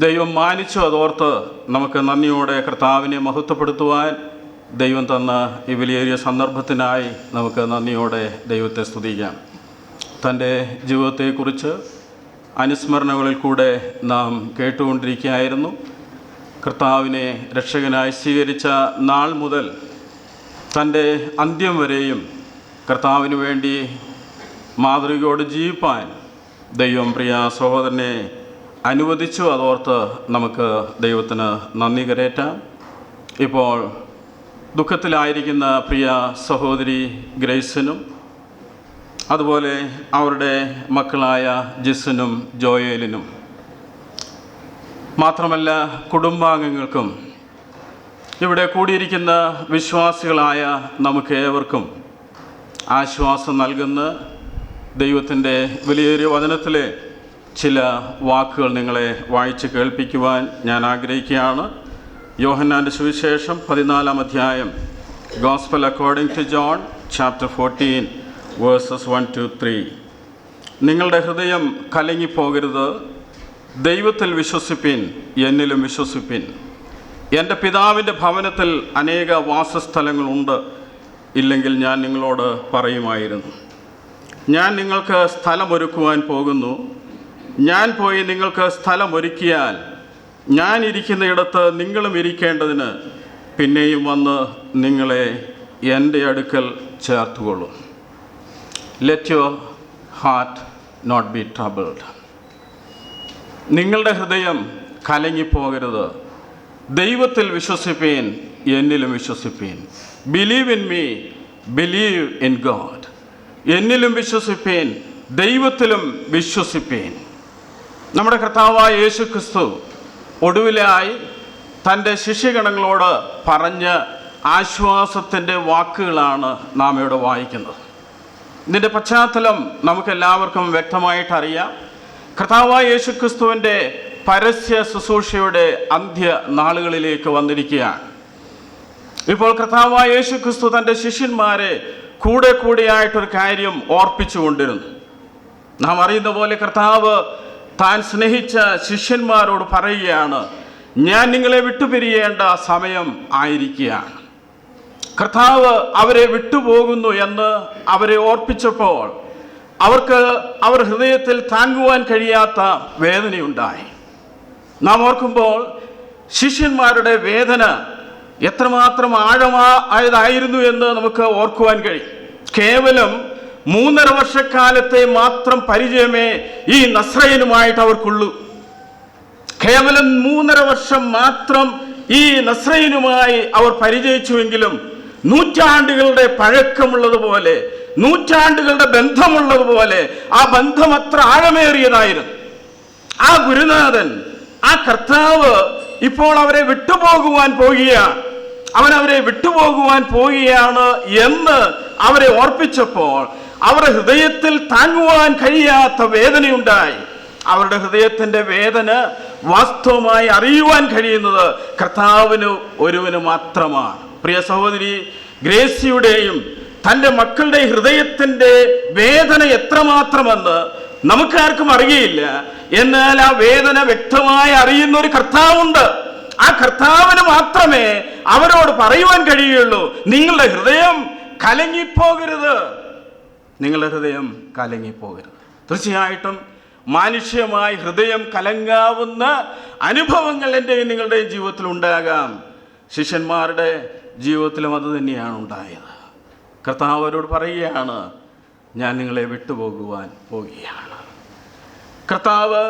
ദൈവം മാനിച്ചു. അതോർത്ത് നമുക്ക് നന്ദിയോടെ കർത്താവിനെ മഹത്വപ്പെടുത്തുവാൻ ദൈവം തന്ന ഈ വലിയ സന്ദർഭത്തിനായി നമുക്ക് നന്ദിയോടെ ദൈവത്തെ സ്തുതിക്കാം. തൻ്റെ ജീവിതത്തെക്കുറിച്ച് അനുസ്മരണകളിൽ കൂടെ നാം കേട്ടുകൊണ്ടിരിക്കുകയായിരുന്നു. കർത്താവിനെ രക്ഷകനായി സ്വീകരിച്ച നാൾ മുതൽ തൻ്റെ അന്ത്യം വരെയും കർത്താവിന് വേണ്ടി മാതൃകയോട് ജീവിപ്പാൻ ദൈവം പ്രിയ സഹോദരനെ അനുവദിച്ചു. അതോർത്ത് നമുക്ക് ദൈവത്തിന് നന്ദി കരേറ്റാം. ഇപ്പോൾ ദുഃഖത്തിലായിരിക്കുന്ന പ്രിയ സഹോദരി ഗ്രേസിനും അതുപോലെ അവരുടെ മക്കളായ ജിസിനും ജോയേലിനും മാത്രമല്ല കുടുംബാംഗങ്ങൾക്കും ഇവിടെ കൂടിയിരിക്കുന്ന വിശ്വാസികളായ നമുക്ക് ഏവർക്കും ആശ്വാസം നൽകുന്ന ദൈവത്തിൻ്റെ വലിയൊരു വചനത്തിലെ ചില വാക്കുകൾ നിങ്ങളെ വായിച്ച് കേൾപ്പിക്കുവാൻ ഞാൻ ആഗ്രഹിക്കുകയാണ്. യോഹന്നാൻ്റെ സുവിശേഷം 14-ാം അധ്യായം, gospel according to John chapter 14 verses 1-3. നിങ്ങളുടെ ഹൃദയം കലങ്ങിപ്പോകരുത്. ദൈവത്തിൽ വിശ്വസിപ്പിൻ, എന്നിലും വിശ്വസിപ്പിൻ. എൻ്റെ പിതാവിൻ്റെ ഭവനത്തിൽ അനേക വാസസ്ഥലങ്ങളുണ്ട്. ഇല്ലെങ്കിൽ ഞാൻ നിങ്ങളോട് പറയുമായിരുന്നു. ഞാൻ നിങ്ങൾക്ക് സ്ഥലമൊരുക്കുവാൻ പോകുന്നു. ഞാൻ പോയി നിങ്ങൾക്ക് സ്ഥലമൊരുക്കിയാൽ ഞാൻ ഇരിക്കുന്നയിടത്ത് നിങ്ങളും ഇരിക്കേണ്ടതിന് പിന്നെയും വന്ന് നിങ്ങളെ എൻ്റെ അടുക്കൽ ചേർത്തുകൊള്ളും. Let your heart not be troubled. നിങ്ങളുടെ ഹൃദയം കലങ്ങിപ്പോകരുത്. ദൈവത്തിൽ വിശ്വസിപ്പീൻ, എന്നിലും വിശ്വസിപ്പീൻ. Believe in me, believe in God. എന്നിലും വിശ്വസിപ്പീൻ, ദൈവത്തിലും വിശ്വസിപ്പീൻ. നമ്മുടെ കർത്താവായ യേശു ക്രിസ്തു ഒടുവിലായി തൻ്റെ ശിഷ്യഗണങ്ങളോട് പറഞ്ഞ ആശ്വാസത്തിൻ്റെ വാക്കുകളാണ് നാം ഇവിടെ വായിക്കുന്നത്. ഇതിൻ്റെ പശ്ചാത്തലം നമുക്കെല്ലാവർക്കും വ്യക്തമായിട്ട് അറിയാം. കർത്താവായ യേശു ക്രിസ്തുവിൻ്റെ പരസ്യ ശുശ്രൂഷയുടെ അന്ത്യ നാളുകളിലേക്ക് വന്നിരിക്കുകയാണ്. ഇപ്പോൾ കർത്താവായ യേശു ക്രിസ്തു തൻ്റെ ശിഷ്യന്മാരെ കൂടെയായിട്ടൊരു കാര്യം ഓർപ്പിച്ചുകൊണ്ടിരുന്നു. നാം അറിയുന്ന പോലെ കർത്താവ് താൻ സ്നേഹിച്ച ശിഷ്യന്മാരോട് പറയുകയാണ്, ഞാൻ നിങ്ങളെ വിട്ടുപിരിയേണ്ട സമയം ആയിരിക്കുകയാണ്. കർത്താവ് അവരെ വിട്ടുപോകുന്നു എന്ന് അവരെ ഓർപ്പിച്ചപ്പോൾ അവർ ഹൃദയത്തിൽ താങ്ങുവാൻ കഴിയാത്ത വേദനയുണ്ടായി. നാം ഓർക്കുമ്പോൾ ശിഷ്യന്മാരുടെ വേദന എത്രമാത്രം ആഴമായതായിരുന്നു എന്ന് നമുക്ക് ഓർക്കുവാൻ കഴിയും. കേവലം 3.5 വർഷക്കാലത്തെ മാത്രം പരിചയമേ ഈ നസ്രയനുമായിട്ട് അവർക്കുള്ളൂ. കേവലം 3.5 വർഷം മാത്രം ഈ നസ്രയനുമായി അവർ പരിചയിച്ചുവെങ്കിലും നൂറ്റാണ്ടുകളുടെ പഴക്കമുള്ളതുപോലെ, നൂറ്റാണ്ടുകളുടെ ബന്ധമുള്ളതുപോലെ ആ ബന്ധം അത്ര ആഴമേറിയതായിരുന്നു. ആ ഗുരുനാഥൻ, ആ കർത്താവ് ഇപ്പോൾ അവരെ വിട്ടുപോകുവാൻ പോകുകയാണ്. അവരെ വിട്ടുപോകുവാൻ പോകുകയാണ് എന്ന് അവരെ ഓർപ്പിച്ചപ്പോൾ അവരുടെ ഹൃദയത്തിൽ താങ്ങുവാൻ കഴിയാത്ത വേദനയുണ്ടായി. അവരുടെ ഹൃദയത്തിൻ്റെ വേദന വാസ്തവമായി അറിയുവാൻ കഴിയുന്നത് കർത്താവിന് ഒരുവന് മാത്രമാണ്. പ്രിയ സഹോദരി ഗ്രേസിയുടെയും തൻ്റെ മക്കളുടെ ഹൃദയത്തിൻ്റെ വേദന എത്രമാത്രമെന്ന് നമുക്കാർക്കും അറിയില്ല. എന്നാൽ ആ വേദന വ്യക്തമായി അറിയുന്ന ഒരു കർത്താവുണ്ട്. ആ കർത്താവിന് മാത്രമേ അവരോട് പറയുവാൻ കഴിയുള്ളൂ, നിങ്ങളുടെ ഹൃദയം കലങ്ങിപ്പോകരുത്. നിങ്ങളുടെ ഹൃദയം കലങ്ങിപ്പോകരുത്. തീർച്ചയായിട്ടും മാനുഷ്യമായി ഹൃദയം കലങ്ങാവുന്ന അനുഭവങ്ങൾ എൻ്റെയും നിങ്ങളുടെയും ജീവിതത്തിൽ ഉണ്ടാകാം. ശിഷ്യന്മാരുടെ ജീവിതത്തിലും അത് തന്നെയാണ് ഉണ്ടായത്. കർത്താവ് അവരോട് പറയുകയാണ്, ഞാൻ നിങ്ങളെ വിട്ടുപോകുവാൻ പോകുകയാണ്. കർത്താവ്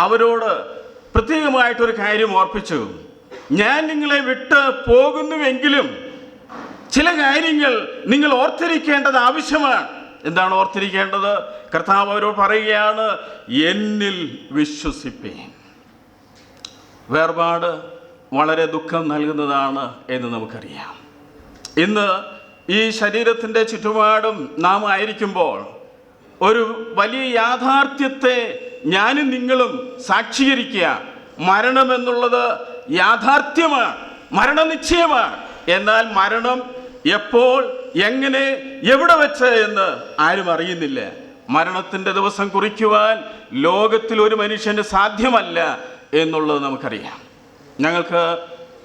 അവരോട് പ്രത്യേകമായിട്ടൊരു കാര്യം ഓർപ്പിച്ചു. ഞാൻ നിങ്ങളെ വിട്ട് പോകുന്നുവെങ്കിലും ചില കാര്യങ്ങൾ നിങ്ങൾ ഓർത്തിരിക്കേണ്ടത് ആവശ്യമാണ്. എന്താണ് ഓർത്തിരിക്കേണ്ടത്? കർത്താവ് അവരോട് പറയുകയാണ്, എന്നിൽ വിശ്വസിപ്പീൻ. വേർപാട് വളരെ ദുഃഖം നൽകുന്നതാണ് എന്ന് നമുക്കറിയാം. ഇന്ന് ഈ ശരീരത്തിൻ്റെ ചുറ്റുപാടും നാം ആയിരിക്കുമ്പോൾ ഒരു വലിയ യാഥാർത്ഥ്യത്തെ ഞാനും നിങ്ങളും സാക്ഷീകരിക്കുക. മരണമെന്നുള്ളത് യാഥാർത്ഥ്യമാണ്, മരണം നിശ്ചയമാണ്. എന്നാൽ മരണം എപ്പോൾ, എങ്ങനെ, എവിടെ വെച്ച് എന്ന് ആരും അറിയുന്നില്ല. മരണത്തിൻ്റെ ദിവസം കുറിക്കുവാൻ ലോകത്തിൽ ഒരു മനുഷ്യന് സാധ്യമല്ല എന്നുള്ളത് നമുക്കറിയാം. ഞങ്ങൾക്ക്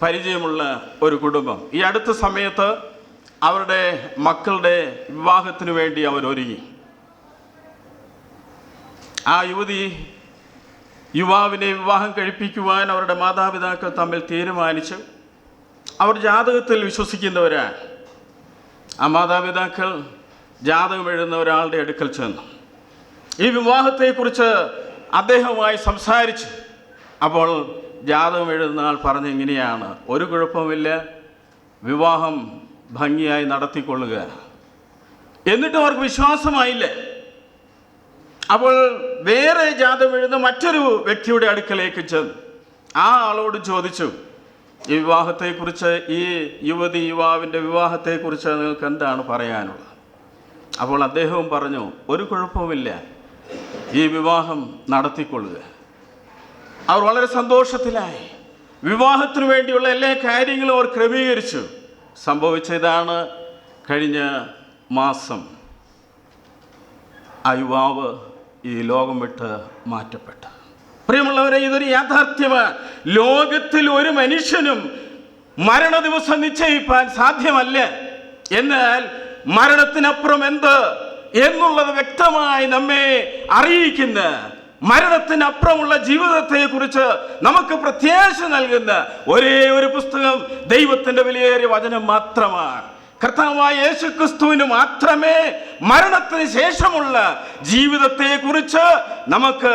പരിചയമുള്ള ഒരു കുടുംബം ഈ അടുത്ത സമയത്ത് അവരുടെ മക്കളുടെ വിവാഹത്തിന് വേണ്ടി അവരൊരുങ്ങി. ആ യുവാവിനെ വിവാഹം കഴിപ്പിക്കുവാൻ അവരുടെ മാതാപിതാക്കൾ തമ്മിൽ തീരുമാനിച്ചു. അവർ ജാതകത്തിൽ വിശ്വസിക്കുന്നവരാണ്. ആ മാതാപിതാക്കൾ ജാതകം എഴുതുന്ന ഒരാളുടെ അടുക്കൽ ചെന്നു. ഈ വിവാഹത്തെക്കുറിച്ച് അദ്ദേഹവുമായി സംസാരിച്ചു. അപ്പോൾ ജാതകം എഴുതുന്ന ആൾ പറഞ്ഞ ഇങ്ങനെയാണ്: ഒരു കുഴപ്പമില്ല, വിവാഹം ഭംഗിയായി നടത്തിക്കൊള്ളുക. എന്നിട്ടും അവർക്ക് വിശ്വാസമായില്ല. അപ്പോൾ വേറെ ജാതകം എഴുതുന്ന മറ്റൊരു വ്യക്തിയുടെ അടുക്കലേക്ക് ചെന്നു ആ ആളോട് ചോദിച്ചു, ഈ വിവാഹത്തെക്കുറിച്ച്, ഈ യുവതി യുവാവിൻ്റെ വിവാഹത്തെക്കുറിച്ച് നിങ്ങൾക്ക് എന്താണ് പറയാനുള്ളത്? അപ്പോൾ അദ്ദേഹവും പറഞ്ഞു, ഒരു കുഴപ്പവുമില്ല, ഈ വിവാഹം നടത്തിക്കൊള്ളുക. അവർ വളരെ സന്തോഷത്തിലായി. വിവാഹത്തിനു വേണ്ടിയുള്ള എല്ലാ കാര്യങ്ങളും അവർ ക്രമീകരിച്ചു. സംഭവിച്ചതാണ്, കഴിഞ്ഞ മാസം ആ യുവാവ് ഈ ലോകം വിട്ട് മാറ്റപ്പെട്ടു. പ്രിയമുള്ളവരെ, ഇതൊരു യാഥാർത്ഥ്യമാണ്. ലോകത്തിൽ ഒരു മനുഷ്യനും മരണ ദിവസം നിശ്ചയിപ്പാൻ സാധ്യമല്ല. എന്നാൽ മരണത്തിനപ്പുറം എന്ത് എന്നുള്ളത് വ്യക്തമായി നമ്മെ അറിയിക്കുന്ന, മരണത്തിനപ്പുറമുള്ള ജീവിതത്തെക്കുറിച്ച് നമുക്ക് പ്രത്യാശ നൽകുന്ന ഒരേ ഒരു പുസ്തകം ദൈവത്തിൻ്റെ വിലയേറിയ വചനം മാത്രമാണ്. കർത്താവായ യേശുക്രിസ്തുവിന് മാത്രമേ മരണത്തിന് ശേഷമുള്ള ജീവിതത്തെക്കുറിച്ച് നമുക്ക്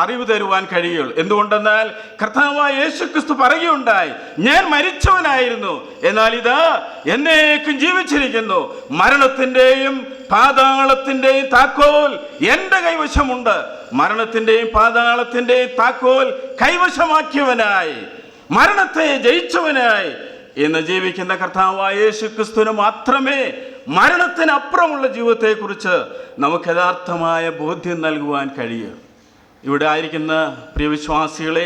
അറിവ് തരുവാൻ കഴിയുള്ളൂ. എന്തുകൊണ്ടെന്നാൽ കർത്താവായ യേശുക്രിസ്തു പറയുകയുണ്ടായി, ഞാൻ മരിച്ചവനായിരുന്നു, എന്നാൽ ഇതാ എന്നേക്കും ജീവിച്ചിരിക്കുന്നു. മരണത്തിൻ്റെയും പാതാളത്തിൻ്റെയും താക്കോൽ എൻ്റെ കൈവശമുണ്ട്. മരണത്തിൻ്റെയും പാതാളത്തിൻ്റെയും താക്കോൽ കൈവശമാക്കിയവനായി, മരണത്തെ ജയിച്ചവനായി ഇന്ന് ജീവിക്കുന്ന കർത്താവായ യേശുക്രിസ്തുവിന് മാത്രമേ മരണത്തിനപ്പുറമുള്ള ജീവിതത്തെക്കുറിച്ച് നമുക്ക് യഥാർത്ഥമായ ബോധ്യം നൽകുവാൻ കഴിയൂ. ഇവിടെ ആയിരിക്കുന്ന പ്രിയ വിശ്വാസികളെ,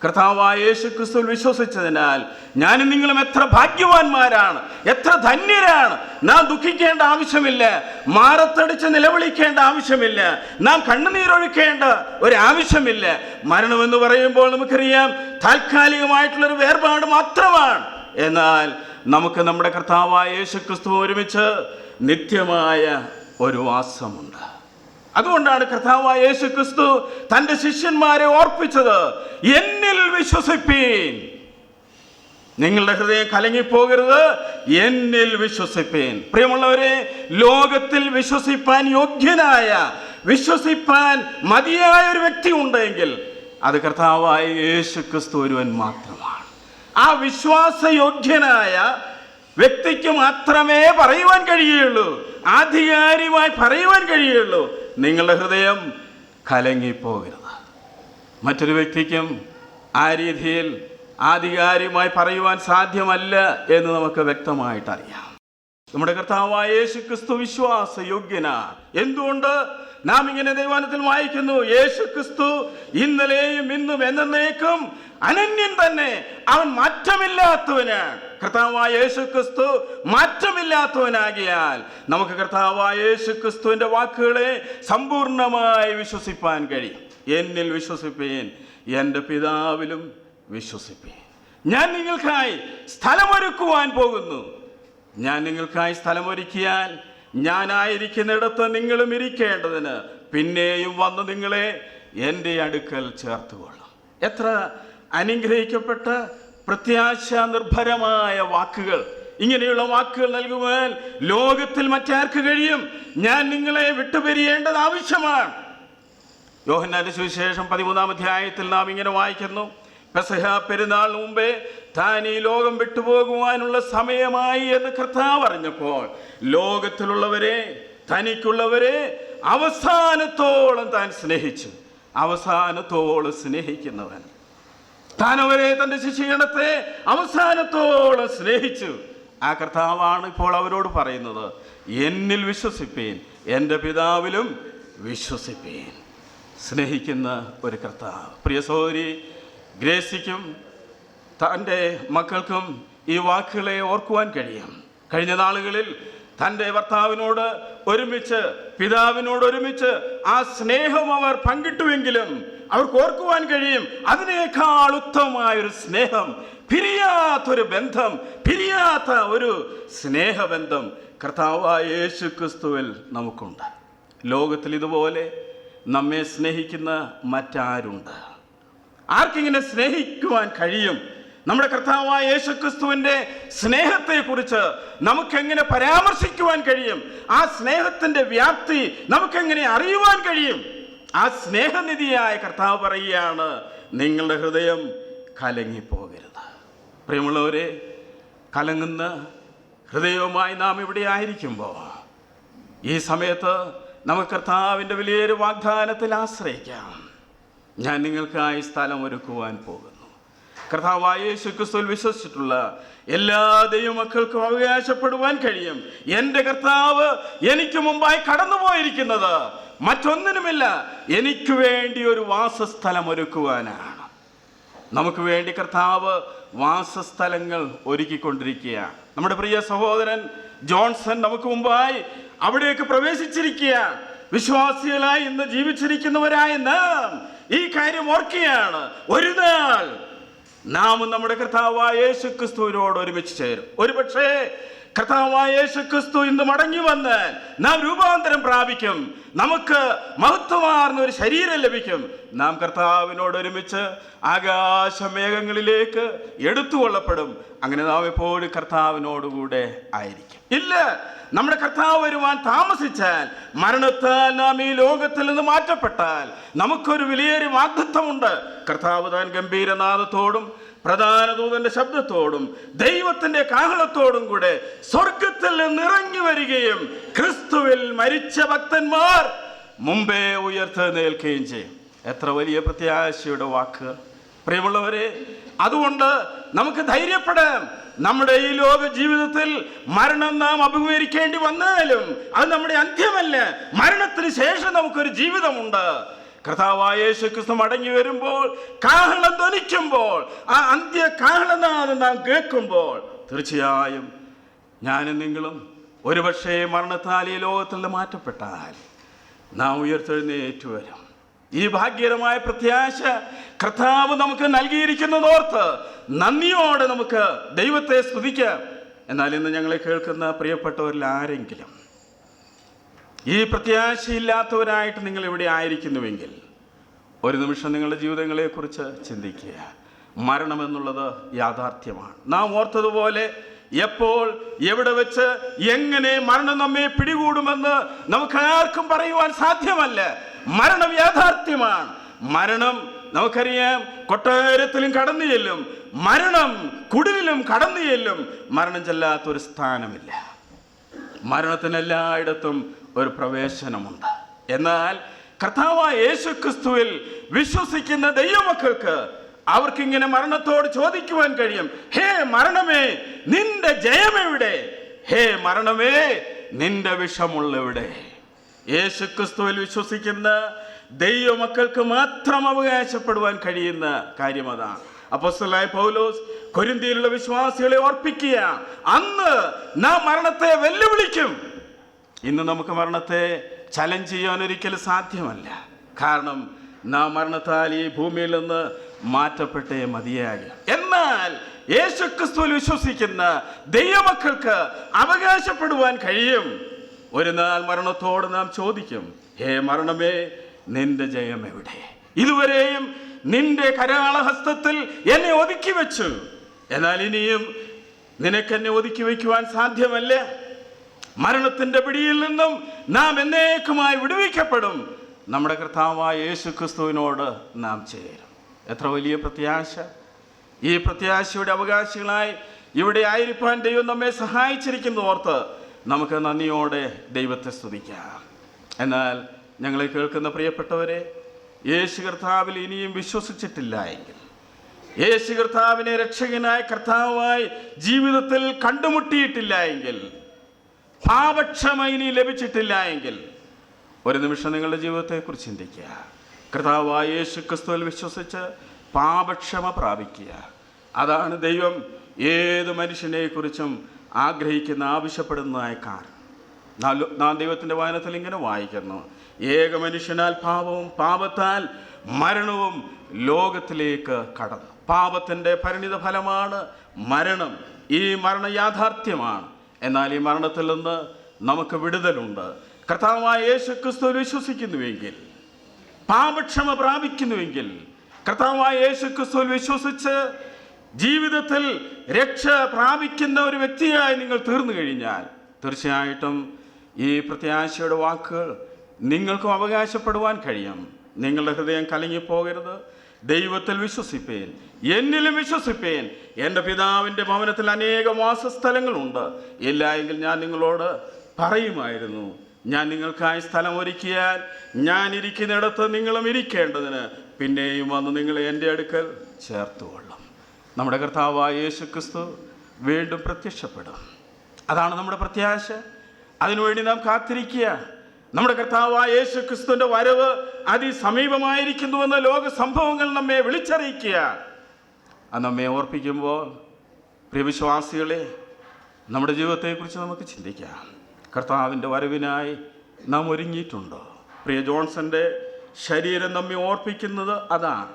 കർത്താവായ യേശുക്രിസ്തുവിൽ വിശ്വസിച്ചതിനാൽ ഞാനും നിങ്ങളും എത്ര ഭാഗ്യവാന്മാരാണ്, എത്ര ധന്യരാണ്. നാം ദുഃഖിക്കേണ്ട ആവശ്യമില്ല, മാറത്തടിച്ച് നിലവിളിക്കേണ്ട ആവശ്യമില്ല, നാം കണ്ണുനീരൊഴുക്കേണ്ട ഒരാവശ്യമില്ല. മരണമെന്ന് പറയുമ്പോൾ നമുക്കറിയാം, താൽക്കാലികമായിട്ടുള്ളൊരു വേർപാട് മാത്രമാണ്. എന്നാൽ നമുക്ക് നമ്മുടെ കർത്താവായ യേശുക്രിസ്തു ഒരുമിച്ച് നിത്യമായ ഒരു വാസമുണ്ട്. അതുകൊണ്ടാണ് കർത്താവായ യേശുക്രിസ്തു തൻ്റെ ശിഷ്യന്മാരെ ഓർപ്പിച്ചത്, എന്നിൽ വിശ്വസിപ്പീൻ. നിങ്ങളുടെ ഹൃദയം കലങ്ങിപ്പോകരുത്, എന്നിൽ വിശ്വസിപ്പീൻ. പ്രിയമുള്ളവരെ, ലോകത്തിൽ വിശ്വസിപ്പാൻ യോഗ്യനായ, വിശ്വസിപ്പാൻ മതിയായ ഒരു വ്യക്തി ഉണ്ടെങ്കിൽ അത് കർത്താവായ യേശുക്രിസ്തു ഒരുവൻ മാത്രമാണ്. ആ വിശ്വാസയോഗ്യനായ വ്യക്തിക്ക് മാത്രമേ പറയുവാൻ കഴിയുള്ളൂ, ആധികാരികമായി പറയുവാൻ കഴിയുള്ളൂ, നിങ്ങളുടെ ഹൃദയം കലങ്ങിപ്പോകരുത്. മറ്റൊരു വ്യക്തിക്കും ആ രീതിയിൽ ആധികാരികമായി പറയുവാൻ സാധ്യമല്ല എന്ന് നമുക്ക് വ്യക്തമായിട്ടറിയാം. നമ്മുടെ കർത്താവായ യേശുക്രിസ്തു വിശ്വാസയോഗ്യനാണ്. എന്തുകൊണ്ട്? നാം ഇങ്ങനെ ദൈവവചനത്തിൽ വായിക്കുന്നു, യേശുക്രിസ്തു ഇന്നലെയും ഇന്നും എന്നേക്കും അനന്യൻ തന്നെ, അവൻ മാറ്റമില്ലാത്തവനാണ്. കർത്താവായ യേശുക്രിസ്തു മാറ്റമില്ലാത്തവനാകിയാൽ നമുക്ക് കർത്താവായ യേശുക്രിസ്തുവിൻ്റെ വാക്കുകളെ സമ്പൂർണ്ണമായി വിശ്വസിപ്പാൻ കഴിയും. എന്നിൽ വിശ്വസിപ്പീൻ, എൻ്റെ പിതാവിലും വിശ്വസിപ്പീൻ. ഞാൻ നിങ്ങൾക്കായി സ്ഥലമൊരുക്കുവാൻ പോകുന്നു. ഞാൻ നിങ്ങൾക്കായി സ്ഥലമൊരുക്കിയാൽ ഞാനായിരിക്കുന്നിടത്ത് നിങ്ങളും ഇരിക്കേണ്ടതിന് പിന്നെയും വന്ന് നിങ്ങളെ എൻ്റെ അടുക്കൽ ചേർത്തുകൊള്ളും. എത്ര അനുഗ്രഹിക്കപ്പെട്ട പ്രത്യാശ നിർഭരമായ വാക്കുകൾ! ഇങ്ങനെയുള്ള വാക്കുകൾ നൽകുവാൻ ലോകത്തിൽ മറ്റാർക്ക് കഴിയും? ഞാൻ നിങ്ങളെ വിട്ടുപിരിയേണ്ടത് ആവശ്യമാണ്. യോഹന്നാന്റെ സുവിശേഷം 13-ാം അധ്യായത്തിൽ നാം ഇങ്ങനെ വായിക്കുന്നു, പെസഹ പെരുന്നാളിന് മുമ്പേ താൻ ഈ ലോകം വിട്ടുപോകുവാനുള്ള സമയമായി എന്ന് കർത്താവ് അറിഞ്ഞപ്പോൾ ലോകത്തിലുള്ളവരെ, തനിക്കുള്ളവരെ അവസാനത്തോളം താൻ സ്നേഹിച്ചു. അവസാനത്തോളം സ്നേഹിക്കുന്നവൻ താൻ അവരെ, തൻ്റെ ശിഷ്യഗണത്തെ അവസാനത്തോളം സ്നേഹിച്ചു. ആ കർത്താവാണ് ഇപ്പോൾ അവരോട് പറയുന്നത്, എന്നിൽ വിശ്വസിപ്പീൻ, എൻ്റെ പിതാവിലും വിശ്വസിപ്പീൻ. സ്നേഹിക്കുന്ന ഒരു കർത്താവ്. പ്രിയ സഹോദരി ഗ്രേസിക്കും തൻ്റെ മക്കൾക്കും ഈ വാക്കുകളെ ഓർക്കുവാൻ കഴിയും. കഴിഞ്ഞ നാളുകളിൽ തൻ്റെ ഭർത്താവിനോട് ഒരുമിച്ച്, പിതാവിനോട് ഒരുമിച്ച് ആ സ്നേഹം അവർ പങ്കിട്ടുവെങ്കിലും അവർക്ക് ഓർക്കുവാൻ കഴിയും, അതിനേക്കാൾ ഉത്തമമായൊരു സ്നേഹം, പിരിയാത്തൊരു ബന്ധം, പിരിയാത്ത ഒരു സ്നേഹബന്ധം കർത്താവായ യേശുക്രിസ്തുവിൽ നമുക്കുണ്ട്. ലോകത്തിൽ ഇതുപോലെ നമ്മെ സ്നേഹിക്കുന്ന മറ്റാരുണ്ട്? ആർക്കിങ്ങനെ സ്നേഹിക്കുവാൻ കഴിയും? നമ്മുടെ കർത്താവായ യേശുക്രിസ്തുവിൻ്റെ സ്നേഹത്തെക്കുറിച്ച് നമുക്കെങ്ങനെ പരാമർശിക്കുവാൻ കഴിയും? ആ സ്നേഹത്തിൻ്റെ വ്യാപ്തി നമുക്കെങ്ങനെ അറിയുവാൻ കഴിയും? ആ സ്നേഹനിധിയായ കർത്താവ് പറയുകയാണ്, നിങ്ങളുടെ ഹൃദയം കലങ്ങിപ്പോകരുത്. പ്രിയമുള്ളവരെ, കലങ്ങുന്ന ഹൃദയവുമായി നാം ഇവിടെ ആയിരിക്കുമ്പോൾ ഈ സമയത്ത് നമുക്ക് കർത്താവിൻ്റെ വലിയൊരു വാഗ്ദാനത്തിൽ ആശ്രയിക്കാം. ഞാൻ നിങ്ങൾക്കായി സ്ഥലം ഒരുക്കുവാൻ പോകുന്നു. കർത്താവായ യേശുക്രിസ്തുവിൽ വിശ്വസിച്ചിട്ടുള്ള എല്ലാ ദൈവമക്കൾക്കും അവകാശപ്പെടുവാൻ കഴിയും, എൻ്റെ കർത്താവ് എനിക്ക് മുമ്പായി കടന്നുപോയിരിക്കുന്നത് മറ്റൊന്നിനുമില്ല, എനിക്ക് വേണ്ടി ഒരു വാസസ്ഥലം ഒരുക്കുവാനാണ്. നമുക്ക് വേണ്ടി കർത്താവ് വാസസ്ഥലങ്ങൾ ഒരുക്കിക്കൊണ്ടിരിക്കുകയാണ്. നമ്മുടെ പ്രിയ സഹോദരൻ ജോൺസൺ നമുക്ക് മുമ്പായി അവിടേക്ക് പ്രവേശിച്ചിരിക്കുക. വിശ്വാസികളായി ഇന്ന് ജീവിച്ചിരിക്കുന്നവരായ നാം ഈ കാര്യം ഓർക്കുകയാണ്. ഒരു നാൾ നാം നമ്മുടെ കർത്താവായ യേശുക്രിസ്തുവിനോട് ഒരുമിച്ച് ചേരും. ഒരുപക്ഷേ കർത്താവായ യേശുക്രിസ്തു ഇന്ന് മടങ്ങി വന്നാൽ നാം രൂപാന്തരം പ്രാപിക്കും. നമുക്ക് മഹത്വമാർന്ന ഒരു ശരീരം ലഭിക്കും. നാം കർത്താവിനോട് ഒരുമിച്ച് ആകാശമേഘങ്ങളിലേക്ക് എടുത്തുകൊള്ളപ്പെടും. അങ്ങനെ നാം എപ്പോഴും കർത്താവിനോടുകൂടെ ആയിരിക്കും. ഇല്ല, നമ്മുടെ കർത്താവ് വരുവാൻ താമസിച്ചാൽ, മരണത്താൽ നാം ഈ ലോകത്തിൽ നിന്ന് മാറ്റപ്പെട്ടാൽ നമുക്കൊരു വലിയൊരു വാഗ്ദത്തമുണ്ട്. കർത്താവ് താൻ ഗംഭീരനാദത്തോടും പ്രധാന ദൂതന്റെ ശബ്ദത്തോടും ദൈവത്തിന്റെ കാഹളത്തോടും കൂടെ സ്വർഗത്തിൽ നിന്ന് ഇറങ്ങി വരികയും ക്രിസ്തുവിൽ മരിച്ച ഭക്തന്മാർ മുമ്പേ ഉയർത്തെഴുന്നേൽക്കുകയും ചെയ്യും. എത്ര വലിയ പ്രത്യാശയുടെ വാക്ക് പ്രിയമുള്ളവരെ! അതുകൊണ്ട് നമുക്ക് ധൈര്യപ്പെടാം. നമ്മുടെ ഈ ലോക ജീവിതത്തിൽ മരണം നാം അഭിമുഖീകരിക്കേണ്ടി വന്നാലും അത് നമ്മുടെ അന്ത്യമല്ല. മരണത്തിന് ശേഷം നമുക്കൊരു ജീവിതമുണ്ട്. കർത്താവായ യേശുക്രിസ്തു മടങ്ങി വരുമ്പോൾ, കാഹളം ധ്വനിക്കുമ്പോൾ, ആ അന്ത്യ കാഹളനാദം നാം കേൾക്കുമ്പോൾ തീർച്ചയായും ഞാനും നിങ്ങളും ഒരുപക്ഷേ മരണത്താൽ ഈ ലോകത്തിൽ നിന്ന് മാറ്റപ്പെട്ടാൽ നാം ഉയർത്തെഴുന്നേറ്റു വരും. ഈ ഭാഗ്യകരമായ പ്രത്യാശ കർത്താവ് നമുക്ക് നൽകിയിരിക്കുന്നതോർത്ത് നന്ദിയോടെ നമുക്ക് ദൈവത്തെ സ്തുതിക്കാം. എന്നാൽ ഇന്ന് ഞങ്ങളെ കേൾക്കുന്ന പ്രിയപ്പെട്ടവരിൽ ആരെങ്കിലും ഈ പ്രത്യാശയില്ലാത്തവരായിട്ട് നിങ്ങൾ ഇവിടെ ആയിരിക്കുന്നുവെങ്കിൽ ഒരു നിമിഷം നിങ്ങളുടെ ജീവിതങ്ങളെക്കുറിച്ച് ചിന്തിക്കുക. മരണമെന്നുള്ളത് യാഥാർത്ഥ്യമാണ്. നാം ഓർത്തതുപോലെ എപ്പോൾ, എവിടെ വെച്ച്, എങ്ങനെ മരണം നമ്മെ പിടികൂടുമെന്ന് നമുക്ക് ആർക്കും പറയുവാൻ സാധ്യമല്ല. മരണം യാഥാർത്ഥ്യമാണ്. മരണം നമുക്കറിയാം, കൊട്ടാരത്തിലും കടന്നു ചെല്ലും, മരണം കുടിലും കടന്നു ചെല്ലും. മരണം ചെല്ലാത്തൊരു സ്ഥാനമില്ല. മരണത്തിന് എല്ലായിടത്തും ഒരു പ്രവേശനമുണ്ട്. എന്നാൽ കർത്താവായ യേശുക്രിസ്തുവിൽ വിശ്വസിക്കുന്ന ദൈവമക്കൾക്ക് അവർക്കിങ്ങനെ മരണത്തോട് ചോദിക്കുവാൻ കഴിയും, ഹേ മരണമേ, നിന്റെ ജയമെവിടെ? ഹേ മരണമേ, നിന്റെ വിഷമുള്ളെവിടെ? യേശുക്രിസ്തുവിൽ വിശ്വസിക്കുന്ന ദൈവമക്കൾക്ക് മാത്രം അവകാശപ്പെടുവാൻ കഴിയുന്ന കാര്യം അതാണ്. അപ്പോസ്തലനായ പൗലോസ് കൊരിന്ത്യയിലുള്ള വിശ്വാസികളെ ഓർപ്പിക്കുക, അന്ന് നാം മരണത്തെ വെല്ലുവിളിക്കും. ഇന്ന് നമുക്ക് മരണത്തെ ചലഞ്ച് ചെയ്യാൻ ഒരിക്കലും സാധ്യമല്ല. കാരണം നാം മരണത്താൽ ഈ ഭൂമിയിൽ നിന്ന് മാറ്റപ്പെട്ടേ മതിയാകും. എന്നാൽ യേശുക്രിസ്തുവിൽ വിശ്വസിക്കുന്ന ദൈവമക്കൾക്ക് അവകാശപ്പെടുവാൻ കഴിയും. ഒരു നാൾ മരണത്തോട് നാം ചോദിക്കും, ഹേ മരണമേ, നിന്റെ ജയം എവിടെ? ഇതുവരെയും നിന്റെ കരാളഹസ്തത്തിൽ എന്നെ ഒതുക്കി വെച്ചു, എന്നാൽ ഇനിയും നിനക്കെന്നെ ഒതുക്കി വയ്ക്കുവാൻ സാധ്യമല്ല. മരണത്തിന്റെ പിടിയിൽ നിന്നും നാം എന്നേക്കുമായി വിടുവിക്കപ്പെടും. നമ്മുടെ കർത്താവായ യേശുക്രിസ്തുവിനോട് നാം ചേരും. എത്ര വലിയ പ്രത്യാശ! ഈ പ്രത്യാശയുടെ അവകാശികളായി ഇവിടെ ആയിരിക്കാൻ ദൈവം നമ്മെ സഹായിച്ചിരിക്കുന്നു ഓർത്ത് നമുക്ക് നന്ദിയോടെ ദൈവത്തെ സ്തുതിക്കാം. എന്നാൽ ഞങ്ങളെ കേൾക്കുന്ന പ്രിയപ്പെട്ടവരെ, യേശു കർത്താവിൽ ഇനിയും വിശ്വസിച്ചിട്ടില്ല എങ്കിൽ, യേശു കർത്താവിനെ രക്ഷകനായ കർത്താവായി ജീവിതത്തിൽ കണ്ടുമുട്ടിയിട്ടില്ല എങ്കിൽ, പാപക്ഷമ ഇനി ലഭിച്ചിട്ടില്ല എങ്കിൽ, ഒരു നിമിഷം നിങ്ങളുടെ ജീവിതത്തെക്കുറിച്ച് ചിന്തിക്കുക. കർത്താവായ യേശു ക്രിസ്തുവിൽ വിശ്വസിച്ച് പാപക്ഷമ പ്രാപിക്കുക. അതാണ് ദൈവം ഏത് മനുഷ്യനെക്കുറിച്ചും ആഗ്രഹിക്കുന്ന, ആവശ്യപ്പെടുന്നതായ കാരണം. നാം ദൈവത്തിൻ്റെ വചനത്തിൽ ഇങ്ങനെ വായിക്കുന്നു, ഏക മനുഷ്യനാൽ പാപവും പാപത്താൽ മരണവും ലോകത്തിലേക്ക് കടന്നു. പാപത്തിൻ്റെ പരിണിത ഫലമാണ് മരണം. ഈ മരണം യാഥാർത്ഥ്യമാണ്. എന്നാൽ ഈ മരണത്തിൽ നിന്ന് നമുക്ക് വിടുതലുണ്ട്. കർത്താവായ യേശുക്രിസ്തുവിൽ വിശ്വസിക്കുന്നുവെങ്കിൽ, പാപക്ഷമ പ്രാപിക്കുന്നുവെങ്കിൽ, കർത്താവായ യേശുക്രിസ്തുവിൽ വിശ്വസിച്ച് ജീവിതത്തിൽ രക്ഷ പ്രാപിക്കുന്ന ഒരു വ്യക്തിയായി നിങ്ങൾ തീർന്നു കഴിഞ്ഞാൽ തീർച്ചയായിട്ടും ഈ പ്രത്യാശയുടെ വാക്കുകൾ നിങ്ങൾക്കും അവകാശപ്പെടുവാൻ കഴിയും. നിങ്ങളുടെ ഹൃദയം കലങ്ങിപ്പോകരുത്. ദൈവത്തിൽ വിശ്വസിപ്പേൻ, എന്നിലും വിശ്വസിപ്പേൻ. എൻ്റെ പിതാവിൻ്റെ ഭവനത്തിൽ അനേകം വാസസ്ഥലങ്ങളുണ്ട്. ഇല്ല എങ്കിൽ ഞാൻ നിങ്ങളോട് പറയുമായിരുന്നു. ഞാൻ നിങ്ങൾക്കായി സ്ഥലം ഒരുക്കിയാൽ ഞാൻ ഇരിക്കുന്നിടത്ത് നിങ്ങളും ഇരിക്കേണ്ടതിന് പിന്നെയും വന്ന് നിങ്ങളെ എൻ്റെ അടുക്കൽ ചേർത്തുകൊള്ളും. നമ്മുടെ കർത്താവായ യേശുക്രിസ്തു വീണ്ടും പ്രത്യക്ഷപ്പെടും. അതാണ് നമ്മുടെ പ്രത്യാശ. അതിനുവേണ്ടി നാം കാത്തിരിക്കുക. നമ്മുടെ കർത്താവായ യേശുക്രിസ്തുവിൻ്റെ വരവ് അതിസമീപമായിരിക്കുന്നുവെന്ന് ലോക സംഭവങ്ങൾ നമ്മെ വിളിച്ചറിയിക്കുക. അത് നമ്മെ ഓർപ്പിക്കുമ്പോൾ പ്രിയവിശ്വാസികളെ, നമ്മുടെ ജീവിതത്തെക്കുറിച്ച് നമുക്ക് ചിന്തിക്കാം. കർത്താവിൻ്റെ വരവിനായി നാം ഒരുങ്ങിയിട്ടുണ്ടോ? പ്രിയ ജോൺസൻ്റെ ശരീരം നമ്മെ ഓർപ്പിക്കുന്നത് അതാണ്.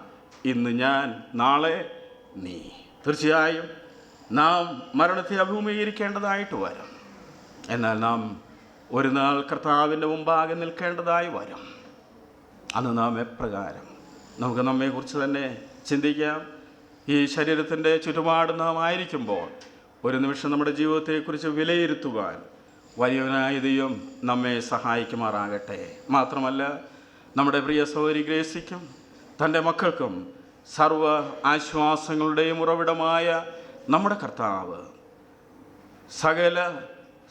ഇന്ന് ഞാൻ, നാളെ നീ. തീർച്ചയായും നാം മരണത്തെ അഭിമുഖീകരിക്കേണ്ടതായിട്ട് വരും. എന്നാൽ നാം ഒരു നാൾ കർത്താവിൻ്റെ മുമ്പാകെ നിൽക്കേണ്ടതായി വരും. അന്ന് നാം എപ്രകാരം? നമുക്ക് നമ്മെക്കുറിച്ച് തന്നെ ചിന്തിക്കാം. ഈ ശരീരത്തിൻ്റെ ചുറ്റുപാട് നാം ആയിരിക്കുമ്പോൾ ഒരു നിമിഷം നമ്മുടെ ജീവിതത്തെക്കുറിച്ച് വിലയിരുത്തുവാൻ വലിയവനായ ദൈവം നമ്മെ സഹായിക്കുമാറാകട്ടെ. മാത്രമല്ല, നമ്മുടെ പ്രിയ സഹോദരി ഗ്രേസിക്കും തൻ്റെ മക്കൾക്കും സർവ്വ ആശ്വാസങ്ങളുടെയും ഉറവിടമായ നമ്മുടെ കർത്താവ് സകല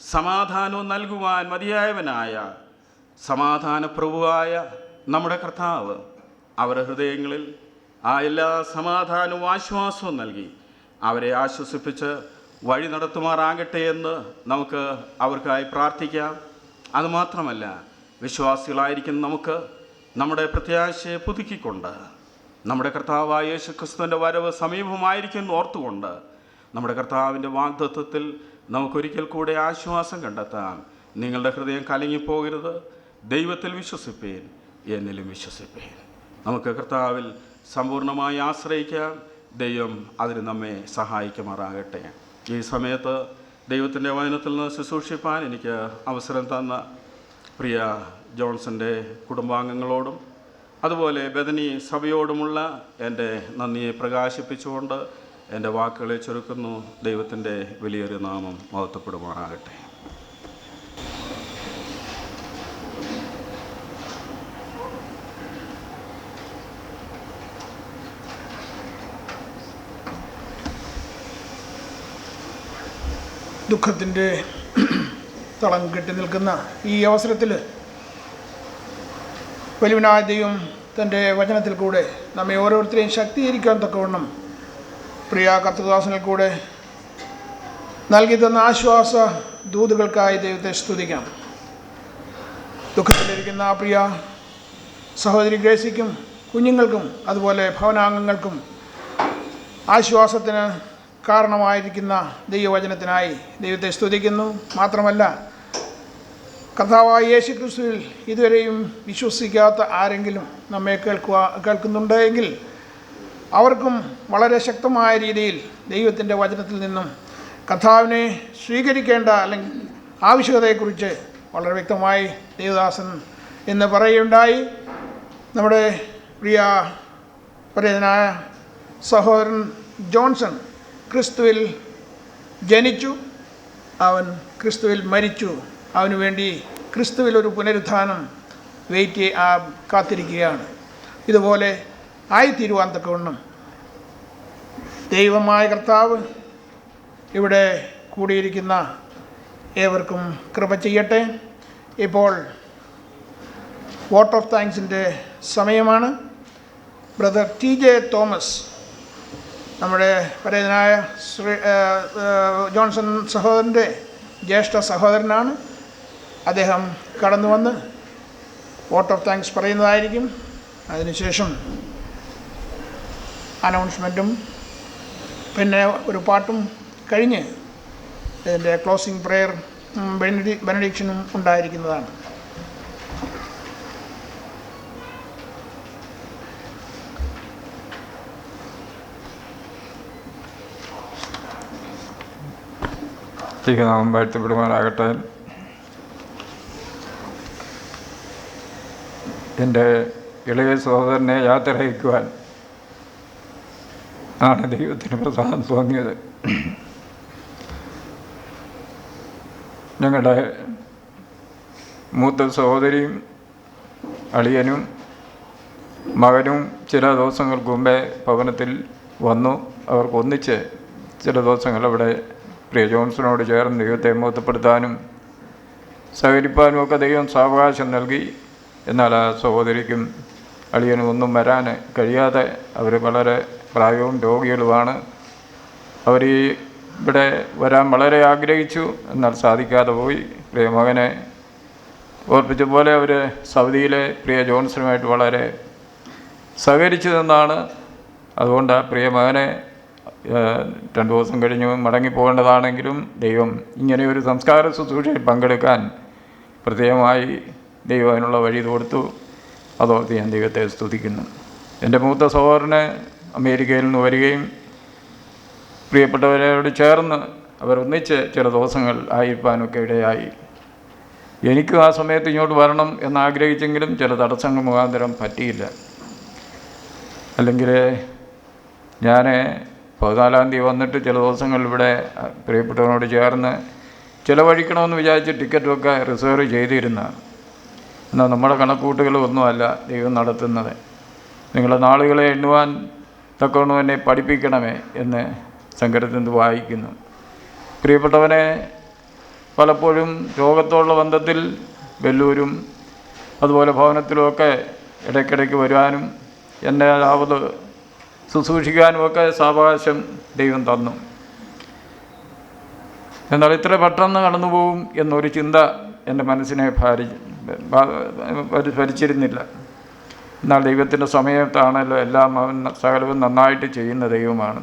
സമാധാനവും നൽകുവാൻ മതിയായവനായ സമാധാനപ്രഭുവായ നമ്മുടെ കർത്താവ് അവരുടെ ഹൃദയങ്ങളിൽ ആ എല്ലാ സമാധാനവും ആശ്വാസവും നൽകി അവരെ ആശ്വസിപ്പിച്ച് വഴി നടത്തുമാറാകട്ടെ എന്ന് നമുക്ക് അവർക്കായി പ്രാർത്ഥിക്കാം. അതുമാത്രമല്ല, വിശ്വാസികളായിരിക്കുന്ന നമുക്ക് നമ്മുടെ പ്രത്യാശയെ പുതുക്കിക്കൊണ്ട് നമ്മുടെ കർത്താവായ യേശുക്രിസ്തുവിൻ്റെ വരവ് സമീപമായിരിക്കുമെന്ന് ഓർത്തുകൊണ്ട് നമ്മുടെ കർത്താവിൻ്റെ വാഗ്ദത്തത്തിൽ നമുക്കൊരിക്കൽ കൂടെ ആശ്വാസം കണ്ടെത്താം. നിങ്ങളുടെ ഹൃദയം കലങ്ങിപ്പോകരുത്. ദൈവത്തിൽ വിശ്വസിപ്പേൻ, എന്നിലും വിശ്വസിപ്പേൻ. നമുക്ക് കർത്താവിൽ സമ്പൂർണ്ണമായി ആശ്രയിക്കാം. ദൈവം അതിന് നമ്മെ സഹായിക്കുമാറാകട്ടെ. ഈ സമയത്ത് ദൈവത്തിൻ്റെ വചനത്തിൽ നിന്ന് ശുശ്രൂഷിപ്പാൻ എനിക്ക് അവസരം തന്ന പ്രിയ ജോൺസൻ്റെ കുടുംബാംഗങ്ങളോടും അതുപോലെ ബദനി സഭയോടുമുള്ള എൻ്റെ നന്ദിയെ പ്രകാശിപ്പിച്ചുകൊണ്ട് എൻ്റെ വാക്കുകളെ ചുരുക്കുന്നു. ദൈവത്തിൻ്റെ വലിയൊരു നാമം മഹത്വപ്പെടുമാറാകട്ടെ. ദുഃഖത്തിൻ്റെ തളം കെട്ടി നിൽക്കുന്ന ഈ അവസരത്തിൽ വലിയവനായ ദൈവം തൻ്റെ വചനത്തിൽ കൂടെ നമ്മെ ഓരോരുത്തരെയും ശക്തീകരിക്കാൻ തക്കവണ്ണം പ്രിയ കർത്തൃദാസനിൽ കൂടെ നൽകി തന്ന ആശ്വാസ ദൂതുകൾക്കായി ദൈവത്തെ സ്തുതിക്കാം. ദുഃഖത്തിലിരിക്കുന്ന ആ പ്രിയ സഹോദരി ഗ്രേസിക്കും കുഞ്ഞുങ്ങൾക്കും അതുപോലെ ഭവനാംഗങ്ങൾക്കും ആശ്വാസത്തിന് കാരണമായിരിക്കുന്ന ദൈവവചനത്തിനായി ദൈവത്തെ സ്തുതിക്കുന്നു. മാത്രമല്ല, കർത്താവായ യേശുക്രിസ്തുവിൽ ഇതുവരെയും വിശ്വസിക്കാത്ത ആരെങ്കിലും നമ്മെ കേൾക്കുന്നുണ്ടെങ്കിൽ അവർക്കും വളരെ ശക്തമായ രീതിയിൽ ദൈവത്തിൻ്റെ വചനത്തിൽ നിന്നും കർത്താവിനെ സ്വീകരിക്കേണ്ട അല്ലെങ്കിൽ ആവശ്യകതയെക്കുറിച്ച് വളരെ വ്യക്തമായി ദേവദാസൻ എന്ന് പറയുകയുണ്ടായി. നമ്മുടെ പ്രിയ പരിചിതനായ സഹോദരൻ ജോൺസൺ ക്രിസ്തുവിൽ ജനിച്ചു, അവൻ ക്രിസ്തുവിൽ മരിച്ചു. അവന് വേണ്ടി ക്രിസ്തുവിൽ ഒരു പുനരുത്ഥാനം കാത്തിരിക്കുകയാണ്. ഇതുപോലെ ആയിത്തീരുവാൻ തക്കവണ്ണം ദൈവമായ കർത്താവ് ഇവിടെ കൂടിയിരിക്കുന്ന ഏവർക്കും കൃപ ചെയ്യട്ടെ. ഇപ്പോൾ വോട്ട് ഓഫ് താങ്ക്സിൻ്റെ സമയമാണ്. ബ്രദർ TJ തോമസ്, നമ്മുടെ പരേതനായ ജോൺസൺ സഹോദരൻ്റെ ജ്യേഷ്ഠ സഹോദരനാണ്. അദ്ദേഹം കടന്നു വന്ന് വോട്ട് ഓഫ് താങ്ക്സ് പറയുന്നതായിരിക്കും. അതിനുശേഷം അനൗൺസ്മെൻറ്റും പിന്നെ ഒരു പാട്ടും കഴിഞ്ഞ് ഇതിൻ്റെ ക്ലോസിംഗ് പ്രെയർ ബെനഡിക്ഷനും ഉണ്ടായിരിക്കുന്നതാണ്. നാമം വാഴ്ത്തപ്പെടുമാറാകട്ടെ. എൻ്റെ ഇളയ സഹോദരനെ യാത്ര അയക്കുവാൻ ആണ് ദൈവത്തിന് പ്രസാദം തോന്നിയത്. ഞങ്ങളുടെ മൂത്ത സഹോദരിയും അളിയനും മകനും ചില ദിവസങ്ങൾക്ക് മുമ്പേ ഭവനത്തിൽ വന്നു. അവർക്ക് ഒന്നിച്ച് ചില ദിവസങ്ങൾ അവിടെ പ്രിയ ജോൺസനോട് ചേർന്ന് ദൈവത്തെ മഹത്വപ്പെടുത്താനും സഹകരിപ്പാനും ഒക്കെ ദൈവം സാവകാശം നൽകി. എന്നാൽ ആ സഹോദരിക്കും അളിയനും ഒന്നും വരാൻ കഴിയാതെ അവർ വളരെ പ്രായവും രോഗികളുമാണ്. അവർ ഇവിടെ വരാൻ വളരെ ആഗ്രഹിച്ചു, എന്നാൽ സാധിക്കാതെ പോയി. പ്രിയ മകനെ ഓർപ്പിച്ച പോലെ അവർ സൗദിയിലെ പ്രിയ ജോൺസനുമായിട്ട് വളരെ സഹകരിച്ചു നിന്നാണ്. അതുകൊണ്ട് ആ പ്രിയ മകനെ 2 ദിവസം കഴിഞ്ഞ് മടങ്ങിപ്പോകേണ്ടതാണെങ്കിലും ദൈവം ഇങ്ങനെയൊരു സംസ്കാര ശുശ്രൂഷയിൽ പങ്കെടുക്കാൻ പ്രത്യേകമായി ദൈവം അതിനുള്ള വഴി കൊടുത്തു. അതോർത്ത് ഞാൻ ദൈവത്തെ സ്തുതിക്കുന്നു. എൻ്റെ മൂത്ത സഹോദരന് അമേരിക്കയിൽ നിന്ന് വരികയും പ്രിയപ്പെട്ടവരോട് ചേർന്ന് അവർ ഒന്നിച്ച് ചില ദിവസങ്ങൾ ആയിരിക്കാനൊക്കെ ഇടയായി. എനിക്കും ആ സമയത്ത് ഇങ്ങോട്ട് വരണം എന്നാഗ്രഹിച്ചെങ്കിലും ചില തടസ്സങ്ങൾ മുഖാന്തരം പറ്റിയില്ല. അല്ലെങ്കിൽ ഞാൻ 14-ാം തീയതി വന്നിട്ട് ചില ദിവസങ്ങൾ ഇവിടെ പ്രിയപ്പെട്ടവനോട് ചേർന്ന് ചിലവഴിക്കണമെന്ന് വിചാരിച്ച് ടിക്കറ്റൊക്കെ റിസർവ് ചെയ്തിരുന്ന. എന്നാൽ നമ്മുടെ കണക്കൂട്ടുകളൊന്നുമല്ല ദൈവം നടത്തുന്നത്. നിങ്ങളുടെ നാളുകളെ എണ്ണുവാൻ തക്കവണ്ണം എന്നെ പഠിപ്പിക്കണമേ എന്ന് സങ്കീർത്തനത്തിൽ വായിക്കുന്നു. പ്രിയപ്പെട്ടവനെ പലപ്പോഴും രോഗത്തോടുള്ള ബന്ധത്തിൽ വെല്ലൂരും അതുപോലെ ഭവനത്തിലുമൊക്കെ ഇടയ്ക്കിടയ്ക്ക് വരുവാനും എന്നെ ആവത് ശുശ്രൂഷിക്കാനുമൊക്കെ സാവകാശം ദൈവം തന്നു. എന്നാൽ ഇത്ര പെട്ടെന്ന് കടന്നു പോകും എന്നൊരു ചിന്ത എൻ്റെ മനസ്സിനെ ഭരിച്ചിരുന്നില്ല. എന്നാൽ ദൈവത്തിൻ്റെ സമയത്താണല്ലോ എല്ലാം അവൻ സകലവും നന്നായിട്ട് ചെയ്യുന്ന ദൈവമാണ്.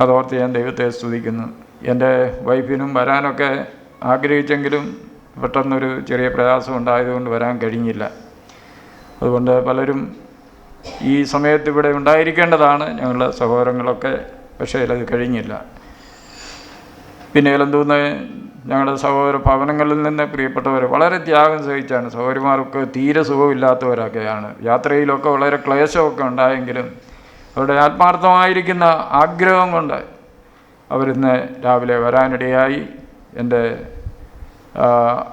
അതോർത്ത് ഞാൻ ദൈവത്തെ സ്തുതിക്കുന്നു. എൻ്റെ വൈഫിനും വരാനൊക്കെ ആഗ്രഹിച്ചെങ്കിലും പെട്ടെന്നൊരു ചെറിയ പ്രയാസം ഉണ്ടായതുകൊണ്ട് വരാൻ കഴിഞ്ഞില്ല. അതുകൊണ്ട് പലരും ഈ സമയത്ത് ഇവിടെ ഉണ്ടായിരിക്കേണ്ടതാണ് ഞങ്ങളുടെ സഹോദരങ്ങളൊക്കെ, പക്ഷേ അത് കഴിഞ്ഞില്ല. പിന്നെ എന്തോന്ന് ഞങ്ങളുടെ സഹോദര ഭവനങ്ങളിൽ നിന്ന് പ്രിയപ്പെട്ടവർ വളരെ ത്യാഗം സഹിച്ചാണ്. സഹോദരിമാർക്ക് തീരെ സുഖമില്ലാത്തവരൊക്കെയാണ്. യാത്രയിലൊക്കെ വളരെ ക്ലേശമൊക്കെ ഉണ്ടായെങ്കിലും അവരുടെ ആത്മാർത്ഥമായിരിക്കുന്ന ആഗ്രഹം കൊണ്ട് അവരിന്ന് രാവിലെ വരാനിടയായി. എൻ്റെ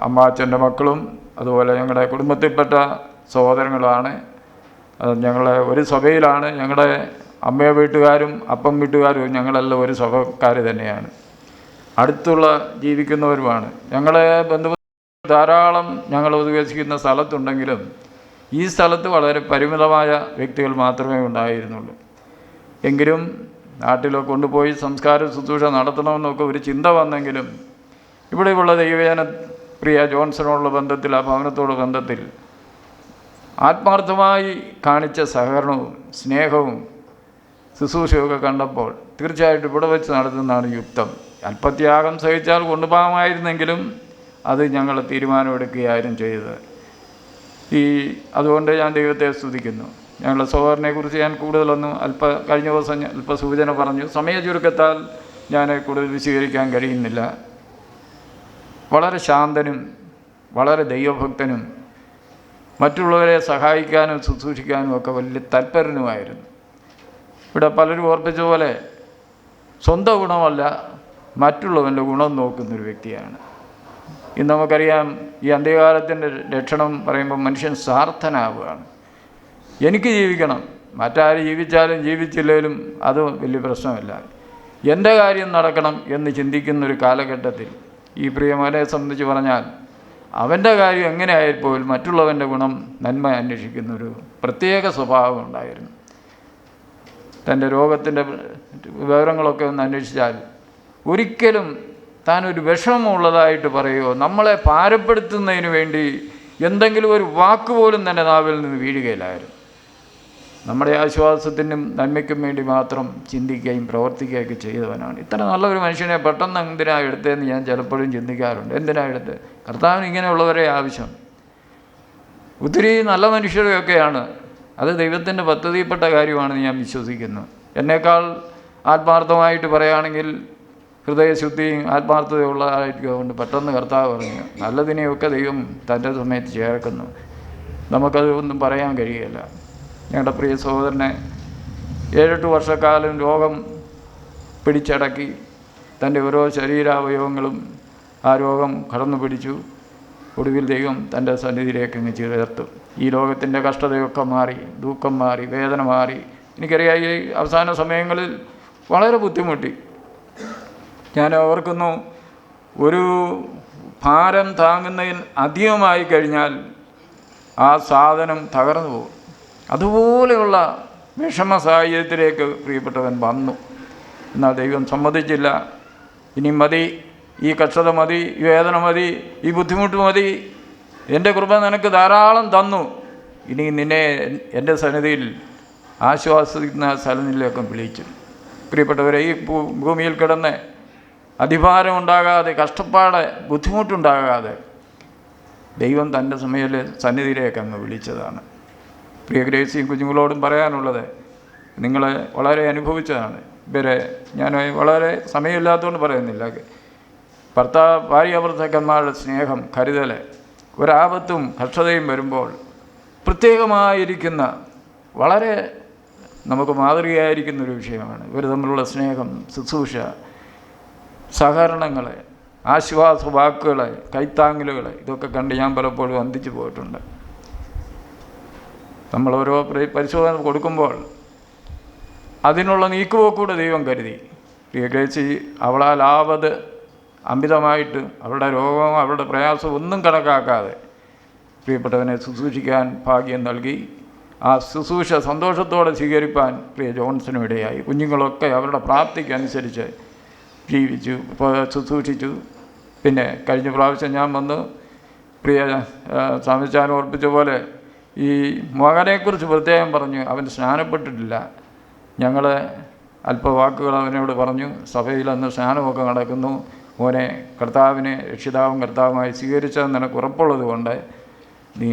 അമ്മാച്ചൻ്റെ മക്കളും അതുപോലെ ഞങ്ങളുടെ കുടുംബത്തിൽപ്പെട്ട സഹോദരങ്ങളാണ്. ഞങ്ങളെ ഒരു സഭയിലാണ്. ഞങ്ങളുടെ അമ്മ വീട്ടുകാരും അപ്പം വീട്ടുകാരും ഞങ്ങളെല്ലാം ഒരു സഭക്കാർ തന്നെയാണ്, അടുത്തുള്ള ജീവിക്കുന്നവരുമാണ്. ഞങ്ങളെ ബന്ധുക്കൾ ധാരാളം ഞങ്ങൾ ഉദ്ദേശിക്കുന്ന സ്ഥലത്തുണ്ടെങ്കിലും ഈ സ്ഥലത്ത് വളരെ പരിമിതമായ വ്യക്തികൾ മാത്രമേ ഉണ്ടായിരുന്നുള്ളൂ. എങ്കിലും നാട്ടിലൊക്കെ കൊണ്ടുപോയി സംസ്കാര ശുശ്രൂഷ നടത്തണമെന്നൊക്കെ ഒരു ചിന്ത വന്നെങ്കിലും ഇവിടെയുള്ള ദൈവജന പ്രിയ ജോൺസണോടുള്ള ബന്ധത്തിൽ, ആ ഭവനത്തോടുള്ള ബന്ധത്തിൽ ആത്മാർത്ഥമായി കാണിച്ച സഹകരണവും സ്നേഹവും ശുശ്രൂഷയൊക്കെ കണ്ടപ്പോൾ തീർച്ചയായിട്ടും ഇവിടെ വെച്ച് നടത്തുന്നതാണ് യുക്തം. അല്പത്യാഗം സഹിച്ചാൽ കൊണ്ടുപോകാമായിരുന്നെങ്കിലും അത് ഞങ്ങൾ തീരുമാനമെടുക്കുകയായിരുന്നു ചെയ്തത്. അതുകൊണ്ട് ഞാൻ ദൈവത്തെ സ്തുതിക്കുന്നു. ഞങ്ങളുടെ സഹോദരനെക്കുറിച്ച് ഞാൻ കൂടുതലൊന്നും കഴിഞ്ഞ ദിവസം അല്പ സൂചന പറഞ്ഞു. സമയ ചുരുക്കത്താൽ ഞാൻ കൂടുതൽ വിശദീകരിക്കാൻ കഴിയുന്നില്ല. വളരെ ശാന്തനും വളരെ ദൈവഭക്തനും മറ്റുള്ളവരെ സഹായിക്കാനും ശുശ്രൂഷിക്കാനും ഒക്കെ വലിയ തൽപരനുമായിരുന്നു. ഇവിടെ പലരും ഓർപ്പിച്ച പോലെ സ്വന്തം ഗുണമല്ല മറ്റുള്ളവൻ്റെ ഗുണം നോക്കുന്നൊരു വ്യക്തിയാണ്. ഇന്ന് നമുക്കറിയാം ഈ അന്ത്യകാലത്തിൻ്റെ ലക്ഷണം പറയുമ്പോൾ മനുഷ്യൻ സ്വാർത്ഥനാവുകയാണ്. എനിക്ക് ജീവിക്കണം, മറ്റാര് ജീവിച്ചാലും ജീവിച്ചില്ലെങ്കിലും അത് വലിയ പ്രശ്നമില്ല, എൻ്റെ കാര്യം നടക്കണം എന്ന് ചിന്തിക്കുന്നൊരു കാലഘട്ടത്തിൽ ഈ പ്രിയമകനെ സംബന്ധിച്ച് പറഞ്ഞാൽ അവൻ്റെ കാര്യം എങ്ങനെ ആയപ്പോൾ മറ്റുള്ളവൻ്റെ ഗുണം നന്മ അന്വേഷിക്കുന്നൊരു പ്രത്യേക സ്വഭാവം ഉണ്ടായിരുന്നു. തൻ്റെ രോഗത്തിൻ്റെ വിവരങ്ങളൊക്കെ ഒന്ന് അന്വേഷിച്ചാൽ ഒരിക്കലും താനൊരു വിഷമമുള്ളതായിട്ട് പറയുമോ നമ്മളെ ഭാരപ്പെടുത്തുന്നതിന് വേണ്ടി എന്തെങ്കിലും ഒരു വാക്ക് പോലും തന്നെ നാവിൽ നിന്ന് വീഴുകയില്ലായിരുന്നു. നമ്മുടെ ആശ്വാസത്തിനും നന്മയ്ക്കും വേണ്ടി മാത്രം ചിന്തിക്കുകയും പ്രവർത്തിക്കുകയൊക്കെ ചെയ്തവനാണ്. ഇത്ര നല്ലൊരു മനുഷ്യനെ പെട്ടെന്ന് എന്തിനാണ് എടുത്തതെന്ന് ഞാൻ ചിലപ്പോഴും ചിന്തിക്കാറുണ്ട്. എന്തിനാണ് എടുത്ത്? കർത്താവിന് ഇങ്ങനെയുള്ളവരെ ആവശ്യം. ഒത്തിരി നല്ല മനുഷ്യരെയൊക്കെയാണ്, അത് ദൈവത്തിൻ്റെ പദ്ധതിയിൽപ്പെട്ട കാര്യമാണെന്ന് ഞാൻ വിശ്വസിക്കുന്നു. എന്നേക്കാൾ ആത്മാർത്ഥമായിട്ട് പറയുകയാണെങ്കിൽ ഹൃദയശുദ്ധിയും ആത്മാർത്ഥതയുള്ളതായിരിക്കും. പെട്ടെന്ന് കർത്താവ് പറഞ്ഞു നല്ലതിനെയൊക്കെ ദൈവം തൻ്റെ സമയത്ത് ചേർക്കുന്നു. നമുക്കത് ഒന്നും പറയാൻ കഴിയില്ല. ഞങ്ങളുടെ പ്രിയ സഹോദരനെ 7-8 വർഷക്കാലം രോഗം പിടിച്ചടക്കി തൻ്റെ ഓരോ ശരീരാവയവങ്ങളും ആ രോഗം കടന്നു പിടിച്ചു. ഒടുവിൽ ദൈവം തൻ്റെ സന്നിധിയിലേക്ക് അങ്ങ് ചേർത്തു. ഈ ലോകത്തിൻ്റെ കഷ്ടതയൊക്കെ മാറി, ദുഃഖം മാറി, വേദന മാറി. എനിക്കറിയാം ഈ അവസാന സമയങ്ങളിൽ വളരെ ബുദ്ധിമുട്ടി. ഞാൻ ഓർക്കുന്നു, ഒരു ഭാരം താങ്ങുന്നതിൽ അധികമായി കഴിഞ്ഞാൽ ആ സാധനം തകർന്നു പോകും. അതുപോലെയുള്ള വിഷമ സാഹചര്യത്തിലേക്ക് പ്രിയപ്പെട്ടവൻ വന്നു. എന്നാൽ ദൈവം സമ്മതിച്ചില്ല. ഇനി മതി, ഈ കഷ്ടത മതി, ഈ വേദന മതി, ഈ ബുദ്ധിമുട്ട് മതി, എൻ്റെ കൃപ നിനക്ക് ധാരാളം തന്നു. ഇനി നിന്നെ എൻ്റെ സന്നിധിയിൽ ആശ്വാസിക്കുന്ന സ്ഥലങ്ങളിലേക്ക് വിളിച്ചു. പ്രിയപ്പെട്ടവരെ, ഈ ഭൂമിയിൽ കിടന്ന് അധിഭാരം ഉണ്ടാകാതെ, കഷ്ടപ്പാട്, ബുദ്ധിമുട്ടുണ്ടാകാതെ ദൈവം തൻ്റെ സന്നിധിയിലേക്ക് അങ്ങ് വിളിച്ചതാണ്. പ്രിയ ഗ്രേസിയും കുഞ്ഞുങ്ങളോടും പറയാനുള്ളത്, നിങ്ങൾ വളരെ അനുഭവിച്ചതാണ്. ഇവരെ ഞാൻ വളരെ സമയമില്ലാത്തതുകൊണ്ട് പറയുന്നില്ല. ഭാര്യ ഭർത്താക്കന്മാരുടെ സ്നേഹം, കരുതൽ, ഒരാപത്തും കഷ്ടതയും വരുമ്പോൾ പ്രത്യേകമായിരിക്കുന്ന, വളരെ നമുക്ക് മാതൃകയായിരിക്കുന്നൊരു വിഷയമാണ് ഇവർ തമ്മിലുള്ള സ്നേഹം, ശുശ്രൂഷ, സഹകരണങ്ങൾ, ആശ്വാസ വാക്കുകൾ, കൈത്താങ്ങലുകൾ. ഇതൊക്കെ കണ്ട് ഞാൻ പലപ്പോഴും വന്ദിച്ചു പോയിട്ടുണ്ട്. നമ്മൾ ഓരോ പരിശോധന കൊടുക്കുമ്പോൾ അതിനുള്ള നീക്കുപോക്കൂടെ ദൈവം കരുതി. പ്രിയ ഗ്രേസി അവളാൽ ആവത് അമിതമായിട്ട് അവളുടെ രോഗവും അവളുടെ പ്രയാസവും ഒന്നും കണക്കാക്കാതെ പ്രിയപ്പെട്ടവനെ ശുശ്രൂഷിക്കാൻ ഭാഗ്യം നൽകി. ആ ശുശ്രൂഷ സന്തോഷത്തോടെ സ്വീകരിപ്പാൻ പ്രിയ ജോൺസനും ഇടയായി. കുഞ്ഞുങ്ങളൊക്കെ അവരുടെ പ്രാപ്തിക്കനുസരിച്ച് ജീവിച്ചു, ശുശ്രൂഷിച്ചു. പിന്നെ കഴിഞ്ഞ പ്രാവശ്യം ഞാൻ വന്ന് പ്രിയ സ്വാമിച്ചാൻ ഓർപ്പിച്ച പോലെ ഈ മകനെക്കുറിച്ച് പ്രത്യേകം പറഞ്ഞു. അവൻ സ്നാനപ്പെട്ടിട്ടില്ല. ഞങ്ങൾ അല്പവാക്കുകൾ അവനോട് പറഞ്ഞു. സഭയിൽ അന്ന് സ്നാനമൊക്കെ നടക്കുന്നു. മോനെ കർത്താവിനെ രക്ഷിതാവും കർത്താവുമായി സ്വീകരിച്ചതെന്ന് നിനക്ക് ഉറപ്പുള്ളത് കൊണ്ട് നീ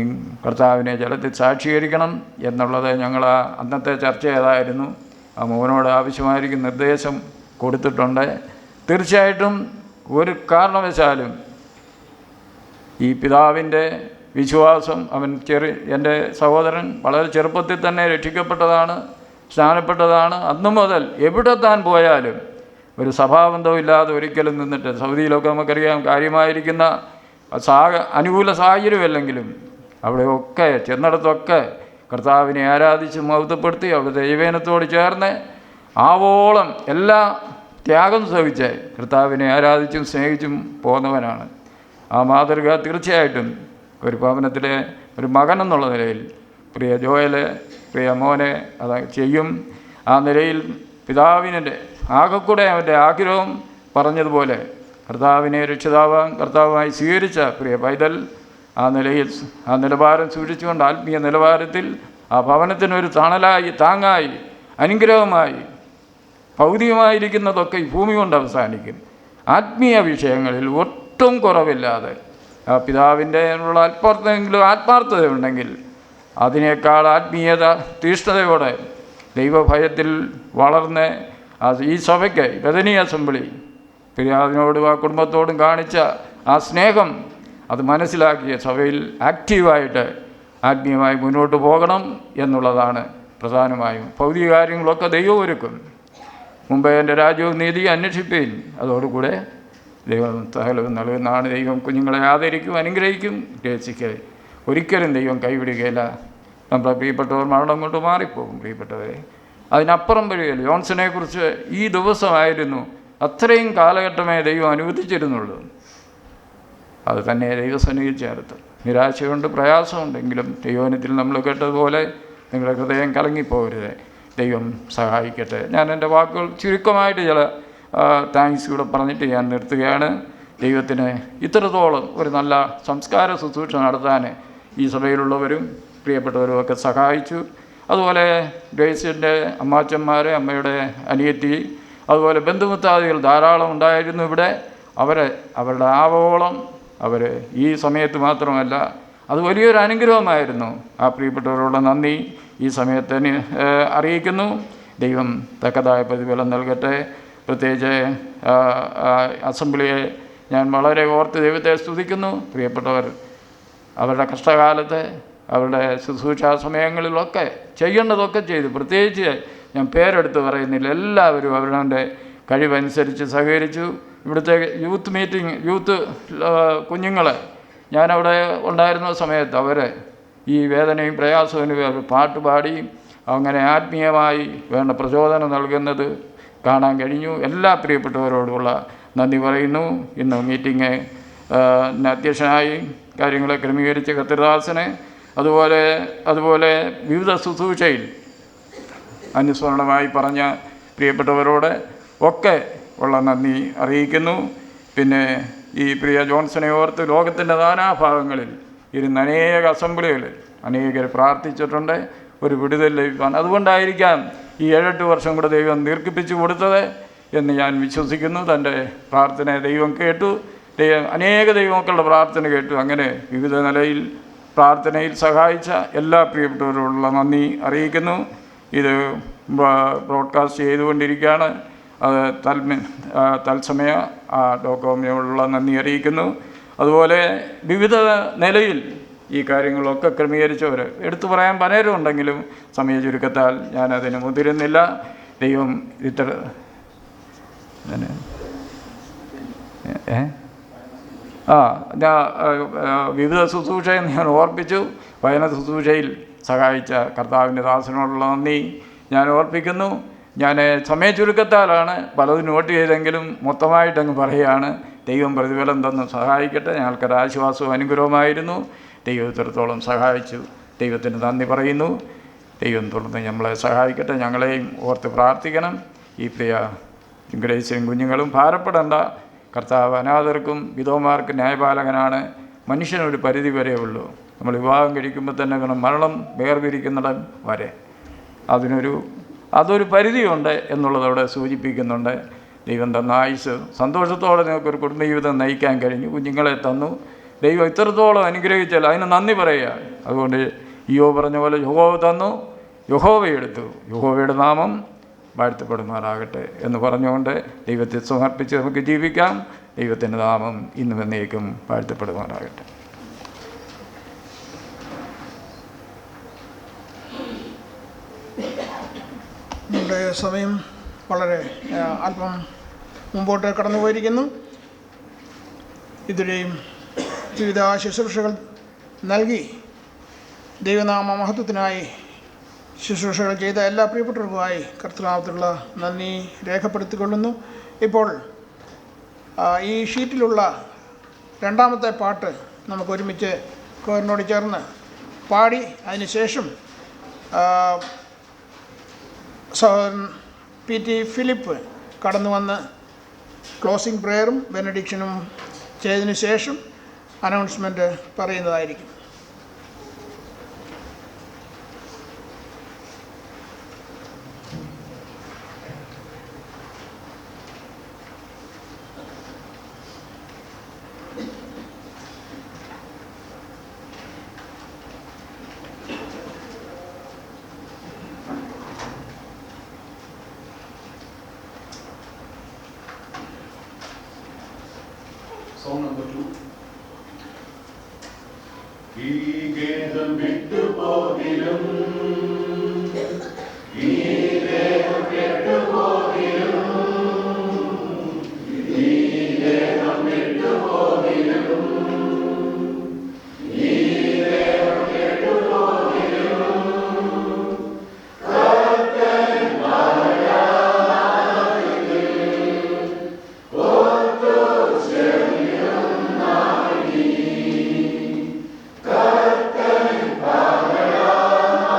കർത്താവിനെ ജലത്തിൽ സാക്ഷീകരിക്കണം എന്നുള്ളത് ഞങ്ങൾ അന്നത്തെ ചർച്ച ചെയ്തായിരുന്നു. ആ മോനോട് ആവശ്യമായിരിക്കും നിർദ്ദേശം കൊടുത്തിട്ടുണ്ട്. തീർച്ചയായിട്ടും ഒരു കാരണവശാലും ഈ പിതാവിൻ്റെ വിശ്വാസം, അവൻ എൻ്റെ സഹോദരൻ വളരെ ചെറുപ്പത്തിൽ തന്നെ രക്ഷിക്കപ്പെട്ടതാണ്, സ്നാനപ്പെട്ടതാണ്. അന്നു മുതൽ എവിടെ താൻ പോയാലും ഒരു സഭാബന്ധവും ഇല്ലാതെ ഒരിക്കലും നിന്നിട്ട്, സൗദിയിലൊക്കെ നമുക്കറിയാം കാര്യമായിരിക്കുന്ന അനുകൂല സാഹചര്യമല്ലെങ്കിലും അവിടെയൊക്കെ ചെന്നിടത്തൊക്കെ കർത്താവിനെ ആരാധിച്ച് മഹത്വപ്പെടുത്തി അവിടെ ദൈവജനത്തോട് ചേർന്ന് ആവോളം എല്ലാ ത്യാഗം സഹിച്ച് കർത്താവിനെ ആരാധിച്ചും സ്നേഹിച്ചും പോകുന്നവനാണ്. ആ മാതൃക തീർച്ചയായിട്ടും ഒരു ഭവനത്തിലെ ഒരു മകൻ എന്നുള്ള നിലയിൽ പ്രിയ ജോയല്, പ്രിയ മോനെ അത് ചെയ്യും. ആ നിലയിൽ പിതാവിനെ ആകെക്കൂടെ അവൻ്റെ ആഗ്രഹം പറഞ്ഞതുപോലെ കർത്താവിനെ കർത്താവുമായി സ്വീകരിച്ച പ്രിയ പൈതൽ ആ നിലയിൽ ആ നിലവാരം സൂക്ഷിച്ചുകൊണ്ട് ആത്മീയ നിലവാരത്തിൽ ആ ഭവനത്തിനൊരു തണലായി, താങ്ങായി, അനുഗ്രഹമായി, ഭൗതികമായിരിക്കുന്നതൊക്കെ ഈ ഭൂമി കൊണ്ട് അവസാനിക്കും. ആത്മീയ വിഷയങ്ങളിൽ ഒട്ടും കുറവില്ലാതെ ആ പിതാവിൻ്റെ ഉള്ള അല്പത്തെങ്കിലും ആത്മാർത്ഥതയുണ്ടെങ്കിൽ അതിനേക്കാൾ ആത്മീയത തീഷ്ണതയോടെ ദൈവഭയത്തിൽ വളർന്ന് ഈ സഭയ്ക്ക് ബദനി അസംബ്ലി പിതാവിനോടും ആ കുടുംബത്തോടും കാണിച്ച ആ സ്നേഹം അത് മനസ്സിലാക്കിയ സഭയിൽ ആക്റ്റീവായിട്ട് ആത്മീയമായി മുന്നോട്ട് പോകണം എന്നുള്ളതാണ് പ്രധാനമായും. ഭൗതിക കാര്യങ്ങളൊക്കെ ദൈവം ഒരുക്കും. മുമ്പേ എൻ്റെ രാജ്യവും നീതി അന്വേഷിപ്പേൻ, അതോടുകൂടെ ദൈവം സകലവും നൽകുന്നതാണ്. ദൈവം കുഞ്ഞുങ്ങളെ ആദരിക്കും, അനുഗ്രഹിക്കും. ഗ്രേസിക്ക് ഒരിക്കലും ദൈവം കൈവിടുകയില്ല. നമ്മളെ പ്രിയപ്പെട്ടവർ മരണം കൊണ്ട് മാറിപ്പോകും. പ്രിയപ്പെട്ടവരെ, അതിനപ്പുറം വരികയില്ല. ജോൺസനെക്കുറിച്ച് ഈ ദിവസമായിരുന്നു, അത്രയും കാലഘട്ടമേ ദൈവം അനുവദിച്ചിരുന്നുള്ളൂ. അത് തന്നെ ദൈവസന്നിധിയിൽ ചേർത്ത്. നിരാശയുണ്ട്, പ്രയാസമുണ്ടെങ്കിലും ദൈവത്തിൽ നമ്മൾ കേട്ടതുപോലെ നിങ്ങളുടെ ഹൃദയം കലങ്ങിപ്പോകരുത്. ദൈവം സഹായിക്കട്ടെ. ഞാൻ എൻ്റെ വാക്കുകൾ ചുരുക്കമായിട്ട് ചില താങ്ക്സ് കൂടെ പറഞ്ഞിട്ട് ഞാൻ നിർത്തുകയാണ്. ദൈവത്തിന് ഇത്രത്തോളം ഒരു നല്ല സംസ്കാര ശുശ്രൂഷ നടത്താൻ ഈ സഭയിലുള്ളവരും പ്രിയപ്പെട്ടവരും ഒക്കെ സഹായിച്ചു. അതുപോലെ ഗ്രേസിൻ്റെ അമ്മാച്ചന്മാരെ, അമ്മയുടെ അനിയത്തി, അതുപോലെ ബന്ധുമിത്രാദികൾ ധാരാളം ഉണ്ടായിരുന്നു ഇവിടെ. അവരുടെ ആവോളം അവർ ഈ സമയത്ത് മാത്രമല്ല, അത് വലിയൊരു അനുഗ്രഹമായിരുന്നു. ആ പ്രിയപ്പെട്ടവരോട് നന്ദി ഈ സമയത്ത് അറിയിക്കുന്നു. ദൈവം തക്കതായ പ്രതിഫലം നൽകട്ടെ. പ്രത്യേകിച്ച് അസംബ്ലിയെ ഞാൻ വളരെ ഓർത്ത് ദൈവത്തെ സ്തുതിക്കുന്നു. പ്രിയപ്പെട്ടവർ അവരുടെ കഷ്ടകാലത്ത് അവരുടെ ശുശ്രൂഷാ സമയങ്ങളിലൊക്കെ ചെയ്യേണ്ടതൊക്കെ ചെയ്തു. പ്രത്യേകിച്ച് ഞാൻ പേരെടുത്ത് പറയുന്നില്ല, എല്ലാവരും അവരവൻ്റെ കഴിവനുസരിച്ച് സഹകരിച്ചു. ഇവിടുത്തെ യൂത്ത് മീറ്റിംഗ്, യൂത്ത് കുഞ്ഞുങ്ങളെ ഞാനവിടെ ഉണ്ടായിരുന്ന സമയത്ത് അവരെ ഈ വേദനയും പ്രയാസവും പാട്ട് പാടിയും അങ്ങനെ ആത്മീയമായി വേണ്ട പ്രചോദനം നൽകുന്നത് കാണാൻ കഴിഞ്ഞു. എല്ലാ പ്രിയപ്പെട്ടവരോടുമുള്ള നന്ദി പറയുന്നു. ഇന്ന് മീറ്റിംഗ് അധ്യക്ഷനായി കാര്യങ്ങളെ ക്രമീകരിച്ച കർത്തൃദാസനെ, അതുപോലെ വിവിധ ശുശ്രൂഷയിൽ അനുസ്മരണമായി പറഞ്ഞ പ്രിയപ്പെട്ടവരോട് ഒക്കെ ഉള്ള നന്ദി അറിയിക്കുന്നു. പിന്നെ ഈ പ്രിയ ജോൺസനെ ഓർത്ത് ലോകത്തിൻ്റെ നാനാഭാഗങ്ങളിൽ ഇരുന്ന് അനേക അസംബ്ലികളിൽ അനേകർ പ്രാർത്ഥിച്ചിട്ടുണ്ട് ഒരു വിടുതൽ ലഭിക്കാൻ. അതുകൊണ്ടായിരിക്കാം ഈ 7-8 വർഷം കൂടെ ദൈവം ദീർഘിപ്പിച്ചു കൊടുത്തത് എന്ന് ഞാൻ വിശ്വസിക്കുന്നു. തൻ്റെ പ്രാർത്ഥന ദൈവം കേട്ടു, അനേക ദൈവമക്കളുടെ പ്രാർത്ഥന കേട്ടു. അങ്ങനെ വിവിധ നിലയിൽ പ്രാർത്ഥനയിൽ സഹായിച്ച എല്ലാ പ്രിയപ്പെട്ടവരോടുള്ള നന്ദി അറിയിക്കുന്നു. ഇത് ബ്രോഡ്കാസ്റ്റ് ചെയ്തുകൊണ്ടിരിക്കുകയാണ്, അത് തത്സമയ .comനോടുള്ള നന്ദി അറിയിക്കുന്നു. അതുപോലെ വിവിധ നിലയിൽ ഈ കാര്യങ്ങളൊക്കെ ക്രമീകരിച്ചവർ എടുത്തു പറയാൻ പലരും ഉണ്ടെങ്കിലും സമയ ചുരുക്കത്താൽ ഞാനതിന് മുതിരുന്നില്ല. ദൈവം ഇത്ര വിവിധ ശുശ്രൂഷയെ ഞാൻ ഓർപ്പിച്ചു. വചന ശുശ്രൂഷയിൽ സഹായിച്ച കർത്താവിൻ്റെ ദാസനോടുള്ള നന്ദി ഞാൻ ഓർപ്പിക്കുന്നു. ഞാൻ സമയ ചുരുക്കത്താലാണ് പലതും നോട്ട് ചെയ്തെങ്കിലും മൊത്തമായിട്ടങ്ങ് പറയുകയാണ്. ദൈവം പ്രതിഫലം തന്ന് സഹായിക്കട്ടെ. ഞങ്ങൾക്കൊരു ആശ്വാസവും അനുഗ്രഹമായിരുന്നു. ദൈവം ഇത്രത്തോളം സഹായിച്ചു. ദൈവത്തിന് നന്ദി പറയുന്നു. ദൈവം തുടർന്ന് നമ്മളെ സഹായിക്കട്ടെ. ഞങ്ങളെയും ഓർത്ത് പ്രാർത്ഥിക്കണം. ഈ പ്രിയ ഗ്രേസിനും കുഞ്ഞുങ്ങളും ഭാരപ്പെടേണ്ട. കർത്താവ് അനാഥർക്കും വിധവമാർക്കും ന്യായപാലകനാണ്. മനുഷ്യനൊരു പരിധി വരെ ഉള്ളൂ. നമ്മൾ വിവാഹം കഴിക്കുമ്പോൾ തന്നെ വേണം മരണം വേർപിരിക്കുന്നിടം വരെ. അതൊരു പരിധിയുണ്ട് എന്നുള്ളത് അവിടെ സൂചിപ്പിക്കുന്നുണ്ട്. ദൈവം തന്ന ആയുസ് സന്തോഷത്തോടെ നിങ്ങൾക്കൊരു കുടുംബജീവിതം നയിക്കാൻ കഴിഞ്ഞു. കുഞ്ഞുങ്ങളെ തന്നു. ദൈവം ഇത്രത്തോളം അനുഗ്രഹിച്ചാൽ അതിന് നന്ദി പറയുക. അതുകൊണ്ട് യോ പറഞ്ഞ പോലെ യഹോവ തന്നു, യഹോവയെടുത്തു, യഹോവയുടെ നാമം വാഴ്ത്തപ്പെടുമാറാകട്ടെ എന്ന് പറഞ്ഞുകൊണ്ട് ദൈവത്തെ സമർപ്പിച്ച് നമുക്ക് ജീവിക്കാം. ദൈവത്തിൻ്റെ നാമം ഇന്നും എന്നേക്കും വാഴ്ത്തപ്പെടുമാറാകട്ടെ. നമ്മുടെ സമയം വളരെ അല്പം മുമ്പോട്ട് കടന്നു പോയിരിക്കുന്നു. ഇതുവരെയും വിവിധ ശുശ്രൂഷകൾ നൽകി ദൈവനാമ മഹത്വത്തിനായി ശുശ്രൂഷകൾ ചെയ്ത എല്ലാ പ്രിയപ്പെട്ടവർക്കുമായി കർത്തൃനാമത്തിലുള്ള നന്ദി രേഖപ്പെടുത്തിക്കൊള്ളുന്നു. ഇപ്പോൾ ഈ ഷീറ്റിലുള്ള രണ്ടാമത്തെ പാട്ട് നമുക്ക് ഒരുമിച്ച് കോറിനോട് ചേർന്ന് പാടി അതിനുശേഷം സഹോദരൻ PT ഫിലിപ്പ് കടന്നു വന്ന് ക്ലോസിംഗ് പ്രെയറും ബെനഡിക്ഷനും ചെയ്തതിനു ശേഷം അനൗൺസ്മെൻറ്റ് പറയുന്നതായിരിക്കും. Song number 2. ഈ ഗേഹം വിട്ടുപോകിലും ഈ ദേഹം വിട്ടുപോകിലും ഈ ദേഹം വിട്ടുപോകിലും ഈ ദേഹം വിട്ടുപോകിലും കർത്തൻ വാഴാതിൽ ഓർത്തു കർത്തൻ പാകരാതിൽ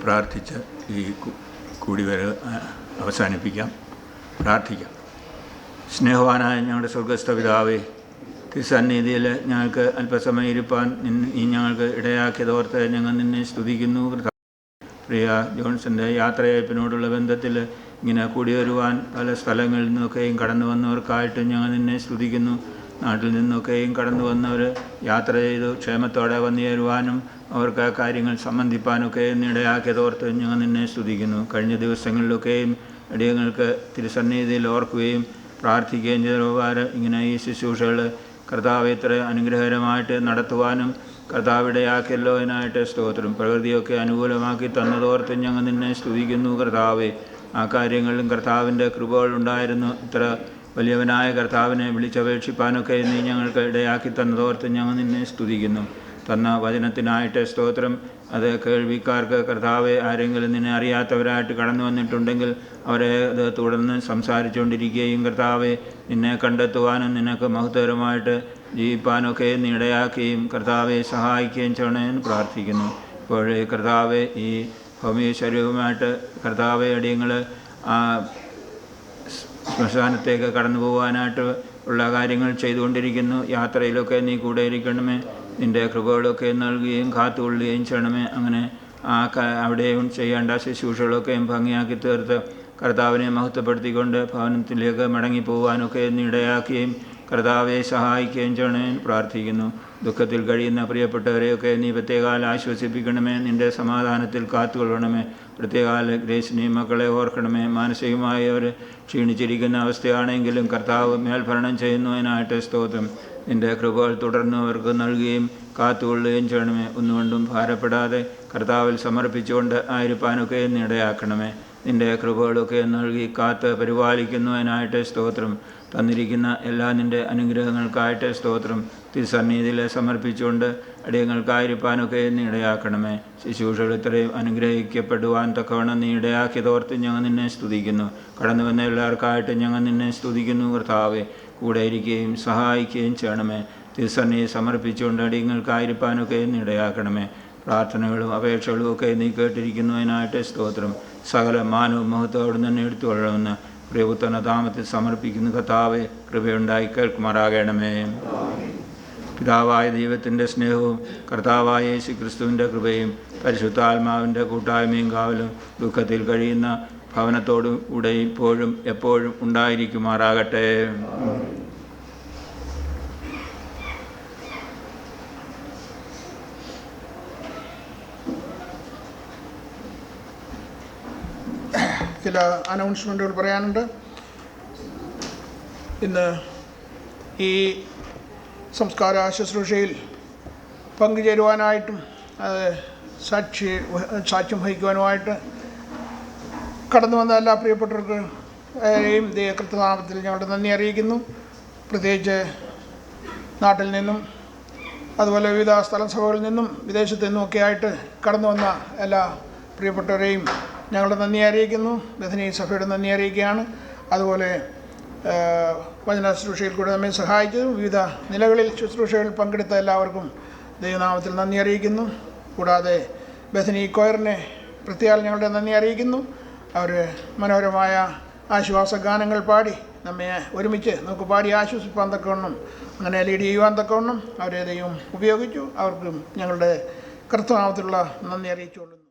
പ്രാർത്ഥിച്ച് ഈ കൂടിവരവ് അവസാനിപ്പിക്കാം. പ്രാർത്ഥിക്കാം. സ്നേഹവാനായ ഞങ്ങളുടെ സ്വർഗസ്ഥ പിതാവേ, തിരുസന്നിധിയിൽ ഞങ്ങൾക്ക് അല്പസമയം ഇരുപ്പാൻ ഈ ഞങ്ങൾക്ക് ഇടയാക്കിയതോർത്ത് ഞങ്ങൾ നിന്നെ സ്തുതിക്കുന്നു. പ്രിയ ജോൺസൻ്റെ യാത്രയയപ്പിനോടുള്ള ബന്ധത്തിൽ ഇങ്ങനെ കൂടി വരുവാൻ പല സ്ഥലങ്ങളിൽ നിന്നൊക്കെയും കടന്നു വന്നവർക്കായിട്ട് ഞങ്ങൾ നിന്നെ സ്തുതിക്കുന്നു. നാട്ടിൽ നിന്നൊക്കെയും കടന്നു വന്നവർ യാത്ര ചെയ്തു ക്ഷേമത്തോടെ വന്നു ചേരുവാനും അവർക്ക് ആ കാര്യങ്ങൾ സംബന്ധിപ്പാനൊക്കെ ഇടയാക്കിയതോർത്ത് ഞങ്ങൾ നിന്നെ സ്തുതിക്കുന്നു. കഴിഞ്ഞ ദിവസങ്ങളിലൊക്കെയും അടിയങ്ങൾക്ക് തിരുസന്നിധിയിൽ ഓർക്കുകയും പ്രാർത്ഥിക്കുകയും ചെയ്ത ഇങ്ങനെ ഈ ശുശ്രൂഷകൾ കർത്താവ് ഇത്ര അനുഗ്രഹകരമായിട്ട് നടത്തുവാനും കർത്താവിടയാക്കിയല്ലോ അതിനായിട്ട് സ്തോത്രം. പ്രകൃതിയൊക്കെ അനുകൂലമാക്കി തന്നതോർത്ത് ഞങ്ങൾ നിന്നെ സ്തുതിക്കുന്നു. കർത്താവെ, ആ കാര്യങ്ങളിലും കർത്താവിൻ്റെ കൃപകളുണ്ടായിരുന്നു. ഇത്ര വലിയവനായ കർത്താവിനെ വിളിച്ചപേക്ഷിപ്പാനൊക്കെ നീ ഞങ്ങൾക്ക് ഇടയാക്കി തന്നതോർത്ത് ഞങ്ങൾ നിന്നെ സ്തുതിക്കുന്നു. തന്ന വചനത്തിനായിട്ട് സ്തോത്രം. അത് കേൾവിക്കാർക്ക് കർത്താവെ, ആരെങ്കിലും നിന്നെ അറിയാത്തവരായിട്ട് കടന്നു വന്നിട്ടുണ്ടെങ്കിൽ അവരെ അത് തുടർന്ന് സംസാരിച്ചുകൊണ്ടിരിക്കുകയും കർത്താവെ നിന്നെ കണ്ടെത്തുവാനും നിനക്ക് മഹത്വകരമായിട്ട് ജീവിപ്പാനൊക്കെ നീ ഇടയാക്കുകയും കർത്താവെ സഹായിക്കുകയും ചെയ്യണമെന്ന് പ്രാർത്ഥിക്കുന്നു. ഇപ്പോഴേ കർത്താവെ, ഈ ഭൗമിക ശരീരവുമായിട്ട് കർത്താവെ അടിയങ്ങൾ ശ്മശാനത്തേക്ക് കടന്നു പോകാനായിട്ട് ഉള്ള കാര്യങ്ങൾ ചെയ്തുകൊണ്ടിരിക്കുന്നു. യാത്രയിലൊക്കെ നീ കൂടെ ഇരിക്കണമേ. നിൻ്റെ കൃപകളൊക്കെ നൽകുകയും കാത്തുകൊള്ളുകയും ചെയ്യണമേ. അങ്ങനെ അവിടെയും ചെയ്യേണ്ട ശുശ്രൂഷകളൊക്കെയും ഭംഗിയാക്കി തീർത്ത് കർത്താവിനെ മഹത്വപ്പെടുത്തിക്കൊണ്ട് ഭവനത്തിലേക്ക് മടങ്ങിപ്പോകാനൊക്കെ ഇടയാക്കുകയും കർത്താവെ സഹായിക്കുകയും ചെയ്യണമെന്ന് പ്രാർത്ഥിക്കുന്നു. ദുഃഖത്തിൽ കഴിയുന്ന പ്രിയപ്പെട്ടവരെയൊക്കെ നീ പ്രത്യേകാൽ ആശ്വസിപ്പിക്കണമേ. നിൻ്റെ സമാധാനത്തിൽ കാത്തുകൊള്ളണമേ. പ്രത്യേകാൽ ഗ്രേസിനെയും മക്കളെ ഓർക്കണമേ. മാനസികമായി അവർ ക്ഷീണിച്ചിരിക്കുന്ന അവസ്ഥയാണെങ്കിലും കർത്താവ് മേൽഭരണം ചെയ്യുന്നതിനായിട്ട് സ്തോത്രം. നിൻ്റെ കൃപകൾ തുടർന്ന് അവർക്ക് നൽകുകയും കാത്തുകൊള്ളുകയും ചെയ്യണമേ. ഒന്നുകൊണ്ടും ഭാരപ്പെടാതെ കർത്താവിൽ സമർപ്പിച്ചുകൊണ്ട് ആയിരിക്കാനൊക്കെ ഇടയാക്കണമേ. നിൻ്റെ കൃപകളൊക്കെ നൽകി കാത്ത് പരിപാലിക്കുന്നതിനായിട്ട് സ്തോത്രം. തന്നിരിക്കുന്ന എല്ലാ നിൻ്റെ അനുഗ്രഹങ്ങൾക്കായിട്ട് സ്തോത്രം. തിരുസന്നിധിയിൽ സമർപ്പിച്ചുകൊണ്ട് അടിയങ്ങൾക്കായിരിക്കാനൊക്കെ നീ ഇടയാക്കണമേ. ശുശ്രൂഷകൾ ഇത്രയും അനുഗ്രഹിക്കപ്പെടുവാൻ തക്കവണ്ണം നീ ഇടയാക്കിയതോർത്ത് ഞങ്ങൾ നിന്നെ സ്തുതിക്കുന്നു. കടന്നു വന്ന എല്ലാവർക്കായിട്ട് ഞങ്ങൾ നിന്നെ സ്തുതിക്കുന്നു. കർത്താവെ, കൂടെ ഇരിക്കുകയും സഹായിക്കുകയും ചെയ്യണമേ. തിരുസന്നിധി സമർപ്പിച്ചുകൊണ്ട് അടിയങ്ങൾക്കായിരിക്കാനൊക്കെ നീ ഇടയാക്കണമേ. പ്രാർത്ഥനകളും അപേക്ഷകളും ഒക്കെ നീ കേട്ടിരിക്കുന്നതിനായിട്ട് സ്തോത്രം. സകല മാനവും മഹത്വത്തോടെ തന്നെ എടുത്തുകൊള്ളണമെന്ന് പ്രിയപുത്രന നാമത്തിൽ സമർപ്പിക്കുന്ന കർത്താവെ, കൃപയുണ്ടായി കേൾക്കുമാറാകണമേ. പിതാവായ ദൈവത്തിൻ്റെ സ്നേഹവും കർത്താവായ യേശു ക്രിസ്തുവിൻ്റെ കൃപയും പരിശുദ്ധാത്മാവിൻ്റെ കൂട്ടായ്മയും കാവലും ദുഃഖത്തിൽ കഴിയുന്ന ഭവനത്തോടും കൂടെ ഇപ്പോഴും എപ്പോഴും ഉണ്ടായിരിക്കുമാറാകട്ടെ. ചില അനൗൺസ്മെൻറ്റുകൾ പറയാനുണ്ട്. ഇന്ന് ഈ സംസ്കാര ശുശ്രൂഷയിൽ പങ്കുചേരുവാനായിട്ടും സാക്ഷ്യം വഹിക്കുവാനുമായിട്ട് കടന്നു വന്ന എല്ലാ പ്രിയപ്പെട്ടവർക്കും കൃത്യനാമത്തിൽ ഞങ്ങളുടെ നന്ദി അറിയിക്കുന്നു. പ്രത്യേകിച്ച് നാട്ടിൽ നിന്നും അതുപോലെ വിവിധ സ്ഥലസഭകളിൽ നിന്നും വിദേശത്തു നിന്നുമൊക്കെ ആയിട്ട് കടന്നു വന്ന എല്ലാ പ്രിയപ്പെട്ടവരെയും ഞങ്ങളുടെ നന്ദി അറിയിക്കുന്നു. ബഥനി സഭയുടെ നന്ദി അറിയിക്കുകയാണ്. അതുപോലെ വചന ശുശ്രൂഷയിൽ കൂടെ നമ്മെ സഹായിച്ചതും വിവിധ നിലകളിൽ ശുശ്രൂഷകളിൽ പങ്കെടുത്ത എല്ലാവർക്കും ദൈവനാമത്തിൽ നന്ദി അറിയിക്കുന്നു. കൂടാതെ ബഥനി കൊയറിനെ പ്രത്യേകം ഞങ്ങളുടെ നന്ദി അറിയിക്കുന്നു. അവർ മനോഹരമായ ആശ്വാസഗാനങ്ങൾ പാടി നമ്മെ ഒരുമിച്ച് നമുക്ക് പാടി ആശ്വസിപ്പാൻ തക്കവണ്ണം, അങ്ങനെ ലീഡ് ചെയ്യുവാൻ തക്കവണ്ണം അവരെ ദൈവം ഉപയോഗിച്ചു. അവർക്കും ഞങ്ങളുടെ കർത്തനാമത്തിലുള്ള നന്ദി അറിയിച്ചുകൊള്ളുന്നു.